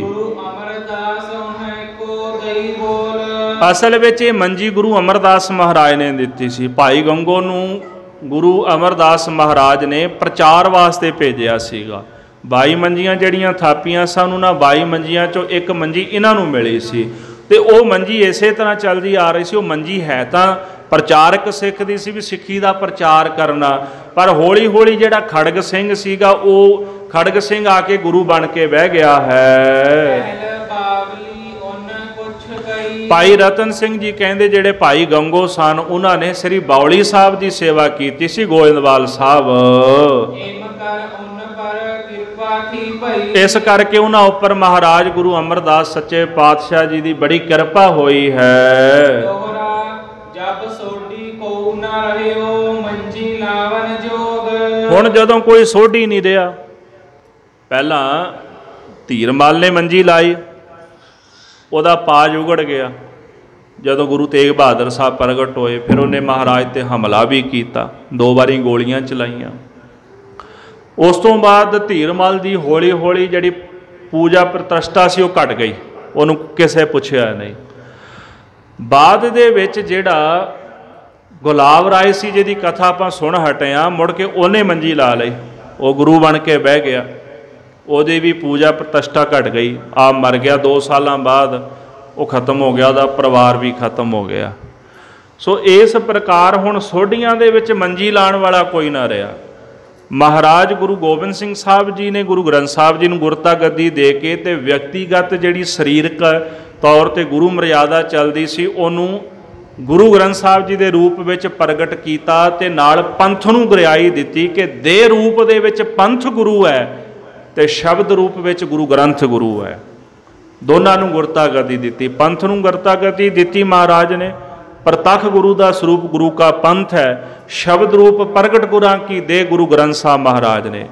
ਗੁਰੂ ਅਮਰਦਾਸ ਹੈ ਕੋ ਦਈ ਬੋਲ। ਅਸਲ ਵਿੱਚ ਇਹ ਮੰਜੀ ਗੁਰੂ ਅਮਰਦਾਸ ਮਹਾਰਾਜ ਨੇ ਦਿੱਤੀ ਸੀ। ਭਾਈ ਗੰਗੋ ਨੂੰ ਗੁਰੂ ਅਮਰਦਾਸ ਮਹਾਰਾਜ ਨੇ ਪ੍ਰਚਾਰ ਵਾਸਤੇ ਭੇਜਿਆ ਸੀਗਾ। 22 ਮੰਜੀਆਂ ਜਿਹੜੀਆਂ ਥਾਪੀਆਂ ਸਨ, ਉਹਨਾਂ 22 ਮੰਜੀਆਂ ਚੋਂ ਇੱਕ ਮੰਜੀ ਇਹਨਾਂ ਨੂੰ ਮਿਲੀ ਸੀ, ਤੇ ਉਹ ਮੰਜੀ ਇਸੇ ਤਰ੍ਹਾਂ ਚੱਲਦੀ ਆ ਰਹੀ ਸੀ। ਉਹ ਮੰਜੀ ਹੈ ਤਾਂ ਪ੍ਰਚਾਰਕ ਸਿੱਖ ਦੀ ਸੀ, ਵੀ ਸਿੱਖੀ ਦਾ ਪ੍ਰਚਾਰ ਕਰਨਾ, ਪਰ ਹੌਲੀ ਹੌਲੀ ਜਿਹੜਾ ਖੜਗ ਸਿੰਘ ਸੀਗਾ, ਉਹ ਖੜਗ ਸਿੰਘ ਆ ਕੇ ਗੁਰੂ ਬਣ ਕੇ ਬਹਿ ਗਿਆ ਹੈ। ਭਾਈ ਰਤਨ ਸਿੰਘ ਜੀ ਕਹਿੰਦੇ ਜਿਹੜੇ ਭਾਈ ਗੰਗੋ ਸਨ, ਉਹਨਾਂ ਨੇ ਸ੍ਰੀ ਬਾਉਲੀ ਸਾਹਿਬ ਦੀ ਸੇਵਾ ਕੀਤੀ ਸੀ, ਗੋਇੰਦਵਾਲ ਸਾਹਿਬ। ਇਸ ਕਰਕੇ ਉਹਨਾਂ ਉੱਪਰ ਮਹਾਰਾਜ ਗੁਰੂ ਅਮਰਦਾਸ ਸੱਚੇ ਪਾਤਸ਼ਾਹ ਜੀ ਦੀ ਬੜੀ ਕਿਰਪਾ ਹੋਈ ਹੈ। ਹੁਣ ਜਦੋਂ ਕੋਈ ਸੋਢੀ ਨਹੀਂ ਰਿਹਾ, ਪਹਿਲਾਂ ਧੀਰਮਲ ਨੇ ਮੰਜੀ ਲਾਈ, ਉਹਦਾ ਪਾਜ ਉਗੜ ਗਿਆ। ਜਦੋਂ ਗੁਰੂ ਤੇਗ ਬਹਾਦਰ ਸਾਹਿਬ ਪ੍ਰਗਟ ਹੋਏ, ਫਿਰ ਉਹਨੇ ਮਹਾਰਾਜ ਤੇ ਹਮਲਾ ਵੀ ਕੀਤਾ, 2 ਵਾਰੀ ਗੋਲੀਆਂ ਚਲਾਈਆਂ। ਉਸ ਤੋਂ ਬਾਅਦ ਧੀਰਮਲ ਦੀ ਹੌਲੀ ਹੌਲੀ ਜਿਹੜੀ ਪੂਜਾ ਪ੍ਰਤਿਸ਼ਠਾ ਸੀ ਉਹ ਘਟ ਗਈ, ਉਹਨੂੰ ਕਿਸੇ ਪੁੱਛਿਆ ਨਹੀਂ। ਬਾਅਦ ਦੇ ਵਿੱਚ ਜਿਹੜਾ ਗੁਲਾਬ ਰਾਏ ਸੀ, ਜਿਹਦੀ ਕਥਾ ਆਪਾਂ ਸੁਣ ਹਟੇ ਹਾਂ, ਮੁੜ ਕੇ ਉਹਨੇ ਮੰਜੀ ਲਾ ਲਈ, ਉਹ ਗੁਰੂ ਬਣ ਕੇ ਬਹਿ ਗਿਆ। ਉਹਦੀ ਵੀ ਪੂਜਾ ਪ੍ਰਤਿਸ਼ਠਾ ਘਟ ਗਈ, ਆਪ ਮਰ ਗਿਆ 2 ਸਾਲਾਂ ਬਾਅਦ, ਉਹ ਖਤਮ ਹੋ ਗਿਆ, ਉਹਦਾ ਪਰਿਵਾਰ ਵੀ ਖਤਮ ਹੋ ਗਿਆ। ਸੋ ਇਸ ਪ੍ਰਕਾਰ ਹੁਣ ਸੋਢੀਆਂ ਦੇ ਵਿੱਚ ਮੰਜੀ ਲਾਉਣ ਵਾਲਾ ਕੋਈ ਨਾ ਰਿਹਾ। ਮਹਾਰਾਜ ਗੁਰੂ ਗੋਬਿੰਦ ਸਿੰਘ ਸਾਹਿਬ ਜੀ ਨੇ ਗੁਰੂ ਗ੍ਰੰਥ ਸਾਹਿਬ ਜੀ ਨੂੰ ਗੁਰਤਾ ਗੱਦੀ ਦੇ ਕੇ, ਤੇ ਵਿਅਕਤੀਗਤ ਜਿਹੜੀ ਸਰੀਰਕ ਤੌਰ ਤੇ ਗੁਰੂ ਮਰਿਆਦਾ ਚੱਲਦੀ ਸੀ, ਉਹਨੂੰ ਗੁਰੂ ਗ੍ਰੰਥ ਸਾਹਿਬ ਜੀ ਦੇ ਰੂਪ ਵਿੱਚ ਪ੍ਰਗਟ ਕੀਤਾ, ਤੇ ਨਾਲ ਪੰਥ ਨੂੰ ਗੁਰਿਆਈ ਦਿੱਤੀ ਕਿ ਦੇ ਰੂਪ ਦੇ ਵਿੱਚ ਪੰਥ ਗੁਰੂ ਹੈ, ਤੇ ਸ਼ਬਦ ਰੂਪ ਵਿੱਚ ਗੁਰੂ ਗ੍ਰੰਥ ਗੁਰੂ ਹੈ। ਦੋਨਾਂ ਨੂੰ ਗੁਰਤਾ ਗੱਦੀ ਦਿੱਤੀ। ਪੰਥ ਨੂੰ ਗੁਰਤਾ ਗੱਦੀ ਦਿੱਤੀ ਮਹਾਰਾਜ ਨੇ, ਪ੍ਰਤੱਖ ਗੁਰੂ ਦਾ ਸਰੂਪ ਗੁਰੂ ਕਾ ਪੰਥ ਹੈ, ਸ਼ਬਦ ਰੂਪ ਪ੍ਰਗਟ ਗੁਰਾਂ ਕੀ ਦੇ ਗੁਰੂ ਗ੍ਰੰਥ ਸਾਹਿਬ ਮਹਾਰਾਜ ਨੇ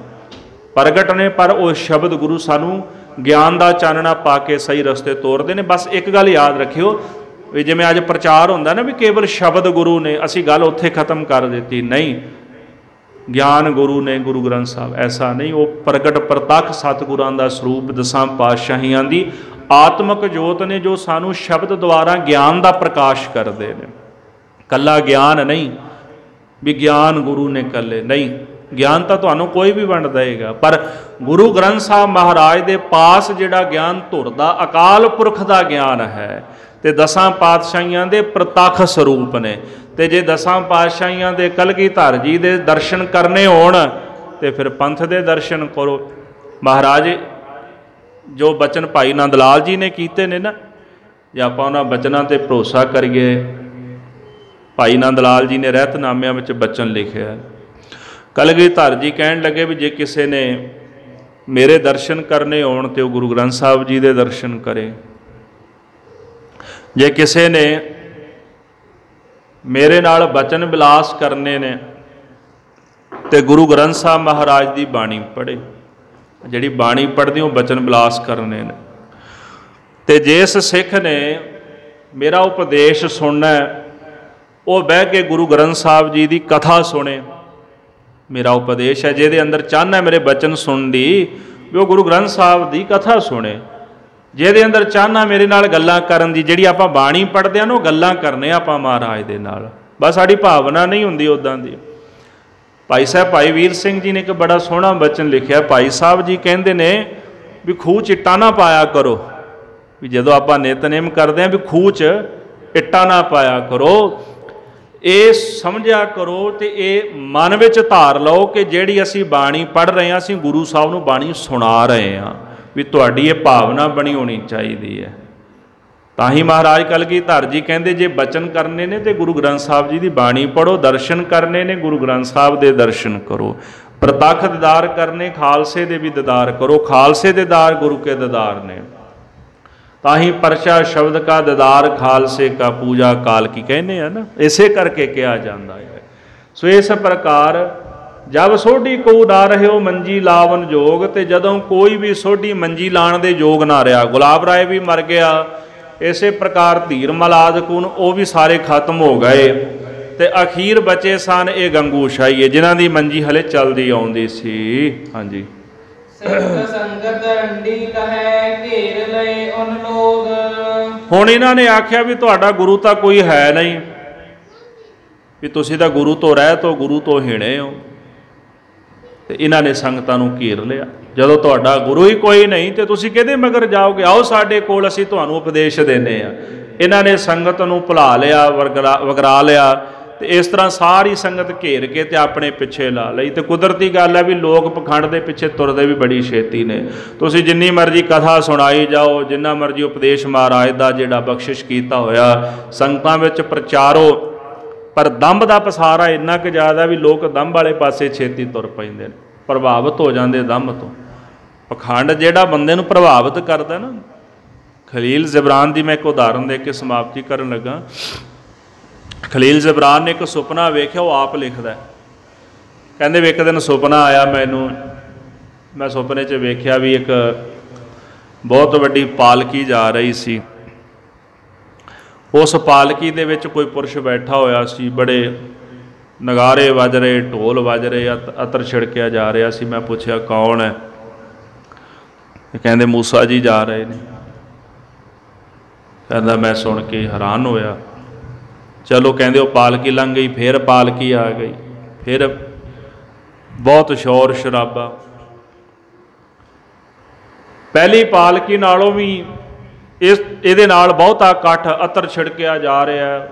ਪ੍ਰਗਟ ਨੇ, ਪਰ ਉਹ ਸ਼ਬਦ ਗੁਰੂ ਸਾਨੂੰ ਗਿਆਨ ਦਾ ਚਾਨਣਾ ਪਾ ਕੇ ਸਹੀ ਰਸਤੇ ਤੋਰਦੇ ਨੇ। ਬਸ ਇੱਕ ਗੱਲ ਯਾਦ ਰੱਖਿਓ, ਵੀ ਜਿਵੇਂ ਅੱਜ ਪ੍ਰਚਾਰ ਹੁੰਦਾ ਨਾ ਵੀ ਕੇਵਲ ਸ਼ਬਦ ਗੁਰੂ ਨੇ, ਅਸੀਂ ਗੱਲ ਉੱਥੇ ਖਤਮ ਕਰ ਦਿੱਤੀ, ਨਹੀਂ, ਗਿਆਨ ਗੁਰੂ ਨੇ ਗੁਰੂ ਗ੍ਰੰਥ ਸਾਹਿਬ, ਐਸਾ ਨਹੀਂ। ਉਹ ਪ੍ਰਗਟ ਪ੍ਰਤੱਖ ਸਤਿਗੁਰਾਂ ਦਾ ਸਰੂਪ, 10 ਪਾਤਸ਼ਾਹੀਆਂ ਦੀ ਆਤਮਕ ਜੋਤ ਨੇ ਜੋ ਸਾਨੂੰ ਸ਼ਬਦ ਦੁਆਰਾ ਗਿਆਨ ਦਾ ਪ੍ਰਕਾਸ਼ ਕਰਦੇ ਨੇ। ਕੱਲਾ ਗਿਆਨ ਨਹੀਂ ਵੀ ਗਿਆਨ ਗੁਰੂ ਨੇ ਕੱਲੇ ਨਹੀਂ, ਗਿਆਨ ਤਾਂ ਤੁਹਾਨੂੰ ਕੋਈ ਵੀ ਵੰਡ ਦੇਗਾ, ਪਰ ਗੁਰੂ ਗ੍ਰੰਥ ਸਾਹਿਬ ਮਹਾਰਾਜ ਦੇ ਪਾਸ ਜਿਹੜਾ ਗਿਆਨ ਧੁਰਦਾ ਅਕਾਲ ਪੁਰਖ ਦਾ ਗਿਆਨ ਹੈ ਤੇ ਦਸਾਂ ਪਾਤਸ਼ਾਹੀਆਂ ਦੇ ਪ੍ਰਤੱਖ ਸਰੂਪ ਨੇ। ਤੇ ਜੇ ਦਸਾਂ ਪਾਤਸ਼ਾਹੀਆਂ ਦੇ ਕਲਗੀਧਰ ਜੀ ਦੇ ਦਰਸ਼ਨ ਕਰਨੇ ਹੋਣ ਤੇ ਫਿਰ ਪੰਥ ਦੇ ਦਰਸ਼ਨ ਕਰੋ। ਮਹਾਰਾਜ ਜੋ ਬਚਨ ਭਾਈ ਨੰਦ ਲਾਲ ਜੀ ਨੇ ਕੀਤੇ ਨੇ ਨਾ, ਜੇ ਆਪਾਂ ਉਹਨਾਂ ਬਚਨਾਂ ਤੇ ਭਰੋਸਾ ਕਰੀਏ, ਭਾਈ ਨੰਦ ਲਾਲ ਜੀ ਨੇ ਰਹਿਤਨਾਮਿਆਂ ਵਿੱਚ ਬਚਨ ਲਿਖਿਆ। ਕਲਗੀਧਰ ਜੀ ਕਹਿਣ ਲੱਗੇ ਵੀ ਜੇ ਕਿਸੇ ਨੇ ਮੇਰੇ ਦਰਸ਼ਨ ਕਰਨੇ ਹੋਣ ਤੇ ਉਹ ਗੁਰੂ ਗ੍ਰੰਥ ਸਾਹਿਬ ਜੀ ਦੇ ਦਰਸ਼ਨ ਕਰੇ, ਜੇ ਕਿਸੇ ਨੇ ਮੇਰੇ ਨਾਲ ਬਚਨ ਵਿਲਾਸ ਕਰਨੇ ਨੇ ਤੇ ਗੁਰੂ ਗ੍ਰੰਥ ਸਾਹਿਬ ਮਹਾਰਾਜ ਦੀ ਬਾਣੀ ਪੜ੍ਹੇ। ਜਿਹੜੀ ਬਾਣੀ ਪੜ੍ਹਦੀ ਉਹ ਬਚਨ ਵਿਲਾਸ ਕਰਨੇ ਨੇ। ਤੇ ਜਿਸ ਸਿੱਖ ਨੇ ਮੇਰਾ ਉਪਦੇਸ਼ ਸੁਣਨਾ ਉਹ ਬਹਿ ਕੇ ਗੁਰੂ ਗ੍ਰੰਥ ਸਾਹਿਬ ਜੀ ਦੀ ਕਥਾ ਸੁਣੇ। ਮੇਰਾ ਉਪਦੇਸ਼ ਹੈ, ਜਿਹਦੇ ਅੰਦਰ ਚਾਹੁੰਦਾ ਮੇਰੇ ਬਚਨ ਸੁਣਨ ਦੀ ਵੀ ਉਹ ਗੁਰੂ ਗ੍ਰੰਥ ਸਾਹਿਬ ਦੀ ਕਥਾ ਸੁਣੇ। ਜਿਹਦੇ ਅੰਦਰ ਚਾਹੁੰਦਾ ਮੇਰੇ ਨਾਲ ਗੱਲਾਂ ਕਰਨ ਦੀ, ਜਿਹੜੀ ਆਪਾਂ ਬਾਣੀ ਪੜ੍ਹਦੇ ਹਾਂ ਨਾ ਉਹ ਗੱਲਾਂ ਕਰਨੇ ਆਪਾਂ ਮਹਾਰਾਜ ਦੇ ਨਾਲ, ਬਸ ਸਾਡੀ ਭਾਵਨਾ ਨਹੀਂ ਹੁੰਦੀ ਉੱਦਾਂ ਦੀ। ਭਾਈ ਸਾਹਿਬ ਭਾਈ ਵੀਰ ਸਿੰਘ ਜੀ ਨੇ ਇੱਕ ਬੜਾ ਸੋਹਣਾ ਬਚਨ ਲਿਖਿਆ। ਭਾਈ ਸਾਹਿਬ ਜੀ ਕਹਿੰਦੇ ਨੇ ਵੀ ਖੂਹ 'ਚ ਇੱਟਾਂ ਨਾ ਪਾਇਆ ਕਰੋ, ਵੀ ਜਦੋਂ ਆਪਾਂ ਨਿਤਨੇਮ ਕਰਦੇ ਹਾਂ ਵੀ ਖੂਹ 'ਚ ਇੱਟਾਂ ਨਾ ਪਾਇਆ ਕਰੋ। ਇਹ ਸਮਝਿਆ ਕਰੋ ਤੇ ਇਹ ਮਨ ਵਿੱਚ ਧਾਰ ਲਓ ਕਿ ਜਿਹੜੀ ਅਸੀਂ ਬਾਣੀ ਪੜ੍ਹ ਰਹੇ ਹਾਂ ਅਸੀਂ ਗੁਰੂ ਸਾਹਿਬ ਨੂੰ ਬਾਣੀ ਸੁਣਾ ਰਹੇ ਹਾਂ, ਵੀ ਤੁਹਾਡੀ ਇਹ ਭਾਵਨਾ ਬਣੀ ਹੋਣੀ ਚਾਹੀਦੀ ਹੈ। ਤਾਂ ਹੀ ਮਹਾਰਾਜ ਕਲਗੀਧਰ ਜੀ ਕਹਿੰਦੇ ਜੇ ਬਚਨ ਕਰਨੇ ਨੇ ਤੇ ਗੁਰੂ ਗ੍ਰੰਥ ਸਾਹਿਬ ਜੀ ਦੀ ਬਾਣੀ ਪੜ੍ਹੋ, ਦਰਸ਼ਨ ਕਰਨੇ ਨੇ ਗੁਰੂ ਗ੍ਰੰਥ ਸਾਹਿਬ ਦੇ ਦਰਸ਼ਨ ਕਰੋ, ਪ੍ਰਤੱਖ ਦੀਦਾਰ ਕਰਨੇ ਖਾਲਸੇ ਦੇ ਵੀ ਦੀਦਾਰ ਕਰੋ, ਖਾਲਸੇ ਦੇ ਦੀਦਾਰ ਗੁਰੂ ਕੇ ਦੀਦਾਰ ਨੇ। ਤਾਂ ਹੀ ਪਰਚਾ ਸ਼ਬਦ ਕਾ ਦੀਦਾਰ ਖਾਲਸੇ ਕਾ ਪੂਜਾ ਕਾਲ ਕੀ ਕਹਿੰਦੇ ਆ ਨਾ, ਇਸੇ ਕਰਕੇ ਕਿਹਾ ਜਾਂਦਾ ਹੈ। ਸੋ ਇਸ ਪ੍ਰਕਾਰ ਜਬ ਸੋਢੀ ਕੋ ਨਾ ਰਹਿਓ ਮੰਜੀ ਲਾਵਨ ਜੋਗ, ਤੇ ਜਦੋਂ ਕੋਈ ਵੀ ਸੋਢੀ ਮੰਜੀ ਲਾਣ ਦੇ ਯੋਗ ਨਾ ਰਿਹਾ, ਗੁਲਾਬ ਰਾਏ ਵੀ ਮਰ ਗਿਆ, ਇਸੇ ਪ੍ਰਕਾਰ ਧੀਰ ਮਲਾਦ ਕੁਨ ਉਹ ਵੀ ਸਾਰੇ ਖਤਮ ਹੋ ਗਏ ਤੇ ਅਖੀਰ ਬਚੇ ਸਨ ਇਹ ਗੰਗੂ ਸ਼ਾਹੀਏ ਜਿਨ੍ਹਾਂ ਦੀ ਮੰਜੀ ਹਲੇ ਚੱਲਦੀ ਆਉਂਦੀ ਸੀ। ਹਾਂਜੀ, ਸਿੱਖ ਸੰਗਤ ਅੰਡੀ ਕਹੈ ਘੇਰ ਲਏ ਉਨ ਲੋਗ। ਹੁਣ ਇਹਨਾਂ ਨੇ ਆਖਿਆ ਵੀ ਤੁਹਾਡਾ ਗੁਰੂ ਤਾਂ ਕੋਈ ਹੈ ਨਹੀਂ, ਵੀ ਤੁਸੀਂ ਤਾਂ ਗੁਰੂ ਤੋਂ ਰਹਿਤ ਹੋ, ਗੁਰੂ ਤੋਂ ਹੀਣੇ ਹੋ। ਤੇ ਇਹਨਾਂ ਨੇ ਸੰਗਤਾਂ ਨੂੰ ਘੇਰ ਲਿਆ। ਜਦੋਂ ਤੁਹਾਡਾ ਗੁਰੂ ਹੀ ਕੋਈ ਨਹੀਂ ਤੇ ਤੁਸੀਂ ਕਿਹਦੇ ਮਗਰ ਜਾਓਗੇ? ਆਓ ਸਾਡੇ ਕੋਲ, ਅਸੀਂ ਤੁਹਾਨੂੰ ਉਪਦੇਸ਼ ਦਿੰਦੇ ਹਾਂ। ਇਹਨਾਂ ਨੇ ਸੰਗਤ ਨੂੰ ਭੁਲਾ ਲਿਆ, ਵਗਰਾ ਲਿਆ ਤੇ ਇਸ ਤਰ੍ਹਾਂ ਸਾਰੀ ਸੰਗਤ ਘੇਰ ਕੇ ਤੇ ਆਪਣੇ ਪਿੱਛੇ ਲਾ ਲਈ। ਤੇ ਕੁਦਰਤੀ ਗੱਲ ਹੈ ਵੀ ਲੋਕ ਪਖੰਡ ਦੇ ਪਿੱਛੇ ਤੁਰਦੇ ਵੀ ਬੜੀ ਛੇਤੀ ਨੇ। ਤੁਸੀਂ ਜਿੰਨੀ ਮਰਜ਼ੀ ਕਥਾ ਸੁਣਾਈ ਜਾਓ, ਜਿੰਨਾ ਮਰਜ਼ੀ ਉਪਦੇਸ਼ ਮਹਾਰਾਜ ਦਾ ਜਿਹੜਾ ਬਖਸ਼ਿਸ਼ ਕੀਤਾ ਹੋਇਆ ਸੰਗਤਾਂ ਵਿੱਚ ਪ੍ਰਚਾਰੋ, ਪਰ ਦੰਭ ਦਾ ਪਸਾਰਾ ਇੰਨਾ ਕੁ ਜ਼ਿਆਦਾ ਵੀ ਲੋਕ ਦੰਭ ਵਾਲੇ ਪਾਸੇ ਛੇਤੀ ਤੁਰ ਪੈਂਦੇ ਨੇ, ਪ੍ਰਭਾਵਿਤ ਹੋ ਜਾਂਦੇ ਦੰਭ ਤੋਂ। ਪਖੰਡ ਜਿਹੜਾ ਬੰਦੇ ਨੂੰ ਪ੍ਰਭਾਵਿਤ ਕਰਦਾ ਨਾ, ਖਲੀਲ ਜ਼ਿਬਰਾਨ ਦੀ ਮੈਂ ਇੱਕ ਉਦਾਹਰਨ ਦੇ ਕੇ ਸਮਾਪਤੀ ਕਰਨ ਲੱਗਾ। ਖਲੀਲ ਜ਼ਿਬਰਾਨ ਨੇ ਇੱਕ ਸੁਪਨਾ ਵੇਖਿਆ, ਉਹ ਆਪ ਲਿਖਦਾ, ਕਹਿੰਦੇ ਵੀ ਇੱਕ ਦਿਨ ਸੁਪਨਾ ਆਇਆ ਮੈਨੂੰ, ਮੈਂ ਸੁਪਨੇ 'ਚ ਵੇਖਿਆ ਵੀ ਇੱਕ ਬਹੁਤ ਵੱਡੀ ਪਾਲਕੀ ਜਾ ਰਹੀ ਸੀ। ਉਸ ਪਾਲਕੀ ਦੇ ਵਿੱਚ ਕੋਈ ਪੁਰਸ਼ ਬੈਠਾ ਹੋਇਆ ਸੀ, ਬੜੇ ਨਗਾਰੇ ਵੱਜ ਰਹੇ, ਢੋਲ ਵੱਜ ਰਹੇ, ਅਤਰ ਛਿੜਕਿਆ ਜਾ ਰਿਹਾ ਸੀ। ਮੈਂ ਪੁੱਛਿਆ ਕੌਣ ਹੈ? ਕਹਿੰਦੇ ਮੂਸਾ ਜੀ ਜਾ ਰਹੇ ਨੇ। ਕਹਿੰਦਾ ਮੈਂ ਸੁਣ ਕੇ ਹੈਰਾਨ ਹੋਇਆ। ਚਲੋ ਕਹਿੰਦੇ ਉਹ ਪਾਲਕੀ ਲੰਘ ਗਈ, ਫਿਰ ਪਾਲਕੀ ਆ ਗਈ, ਫਿਰ ਬਹੁਤ ਸ਼ੋਰ ਸ਼ਰਾਬਾ। ਪਹਿਲੀ ਪਾਲਕੀ ਨਾਲੋਂ ਵੀ ਇਹਦੇ ਨਾਲ ਬਹੁਤਾ ਇਕੱਠ, ਅਤਰ ਛਿੜਕਿਆ ਜਾ ਰਿਹਾ,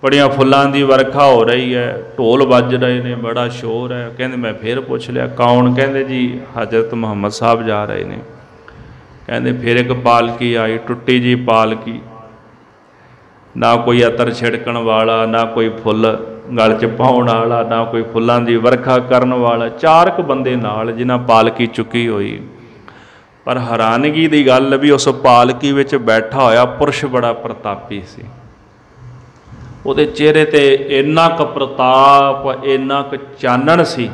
ਬੜੀਆਂ ਫੁੱਲਾਂ ਦੀ ਵਰਖਾ ਹੋ ਰਹੀ ਹੈ, ਢੋਲ ਵੱਜ ਰਹੇ ਨੇ, ਬੜਾ ਸ਼ੋਰ ਹੈ। ਕਹਿੰਦੇ ਮੈਂ ਫਿਰ ਪੁੱਛ ਲਿਆ ਕੌਣ? ਕਹਿੰਦੇ ਜੀ ਹਜ਼ਰਤ ਮੁਹੰਮਦ ਸਾਹਿਬ ਜਾ ਰਹੇ ਨੇ। ਕਹਿੰਦੇ ਫਿਰ ਇੱਕ ਪਾਲਕੀ ਆਈ, ਟੁੱਟੀ ਜੀ ਪਾਲਕੀ, ਨਾ ਕੋਈ ਅਤਰ ਛਿੜਕਣ ਵਾਲਾ, ਨਾ ਕੋਈ ਫੁੱਲ ਗਲ 'ਚ ਪਾਉਣ ਵਾਲਾ, ਨਾ ਕੋਈ ਫੁੱਲਾਂ ਦੀ ਵਰਖਾ ਕਰਨ ਵਾਲਾ, 4 ਕੁ ਬੰਦੇ ਨਾਲ ਜਿਨ੍ਹਾਂ ਪਾਲਕੀ ਚੁੱਕੀ ਹੋਈ। ਪਰ ਹੈਰਾਨਗੀ ਦੀ ਗੱਲ ਵੀ ਉਸ ਪਾਲਕੀ ਵਿੱਚ ਬੈਠਾ ਹੋਇਆ ਪੁਰਸ਼ ਬੜਾ ਪ੍ਰਤਾਪੀ ਸੀ। ਉਹਦੇ ਚਿਹਰੇ 'ਤੇ ਇੰਨਾ ਕੁ ਪ੍ਰਤਾਪ, ਇੰਨਾ ਕੁ ਚਾਨਣ ਸੀ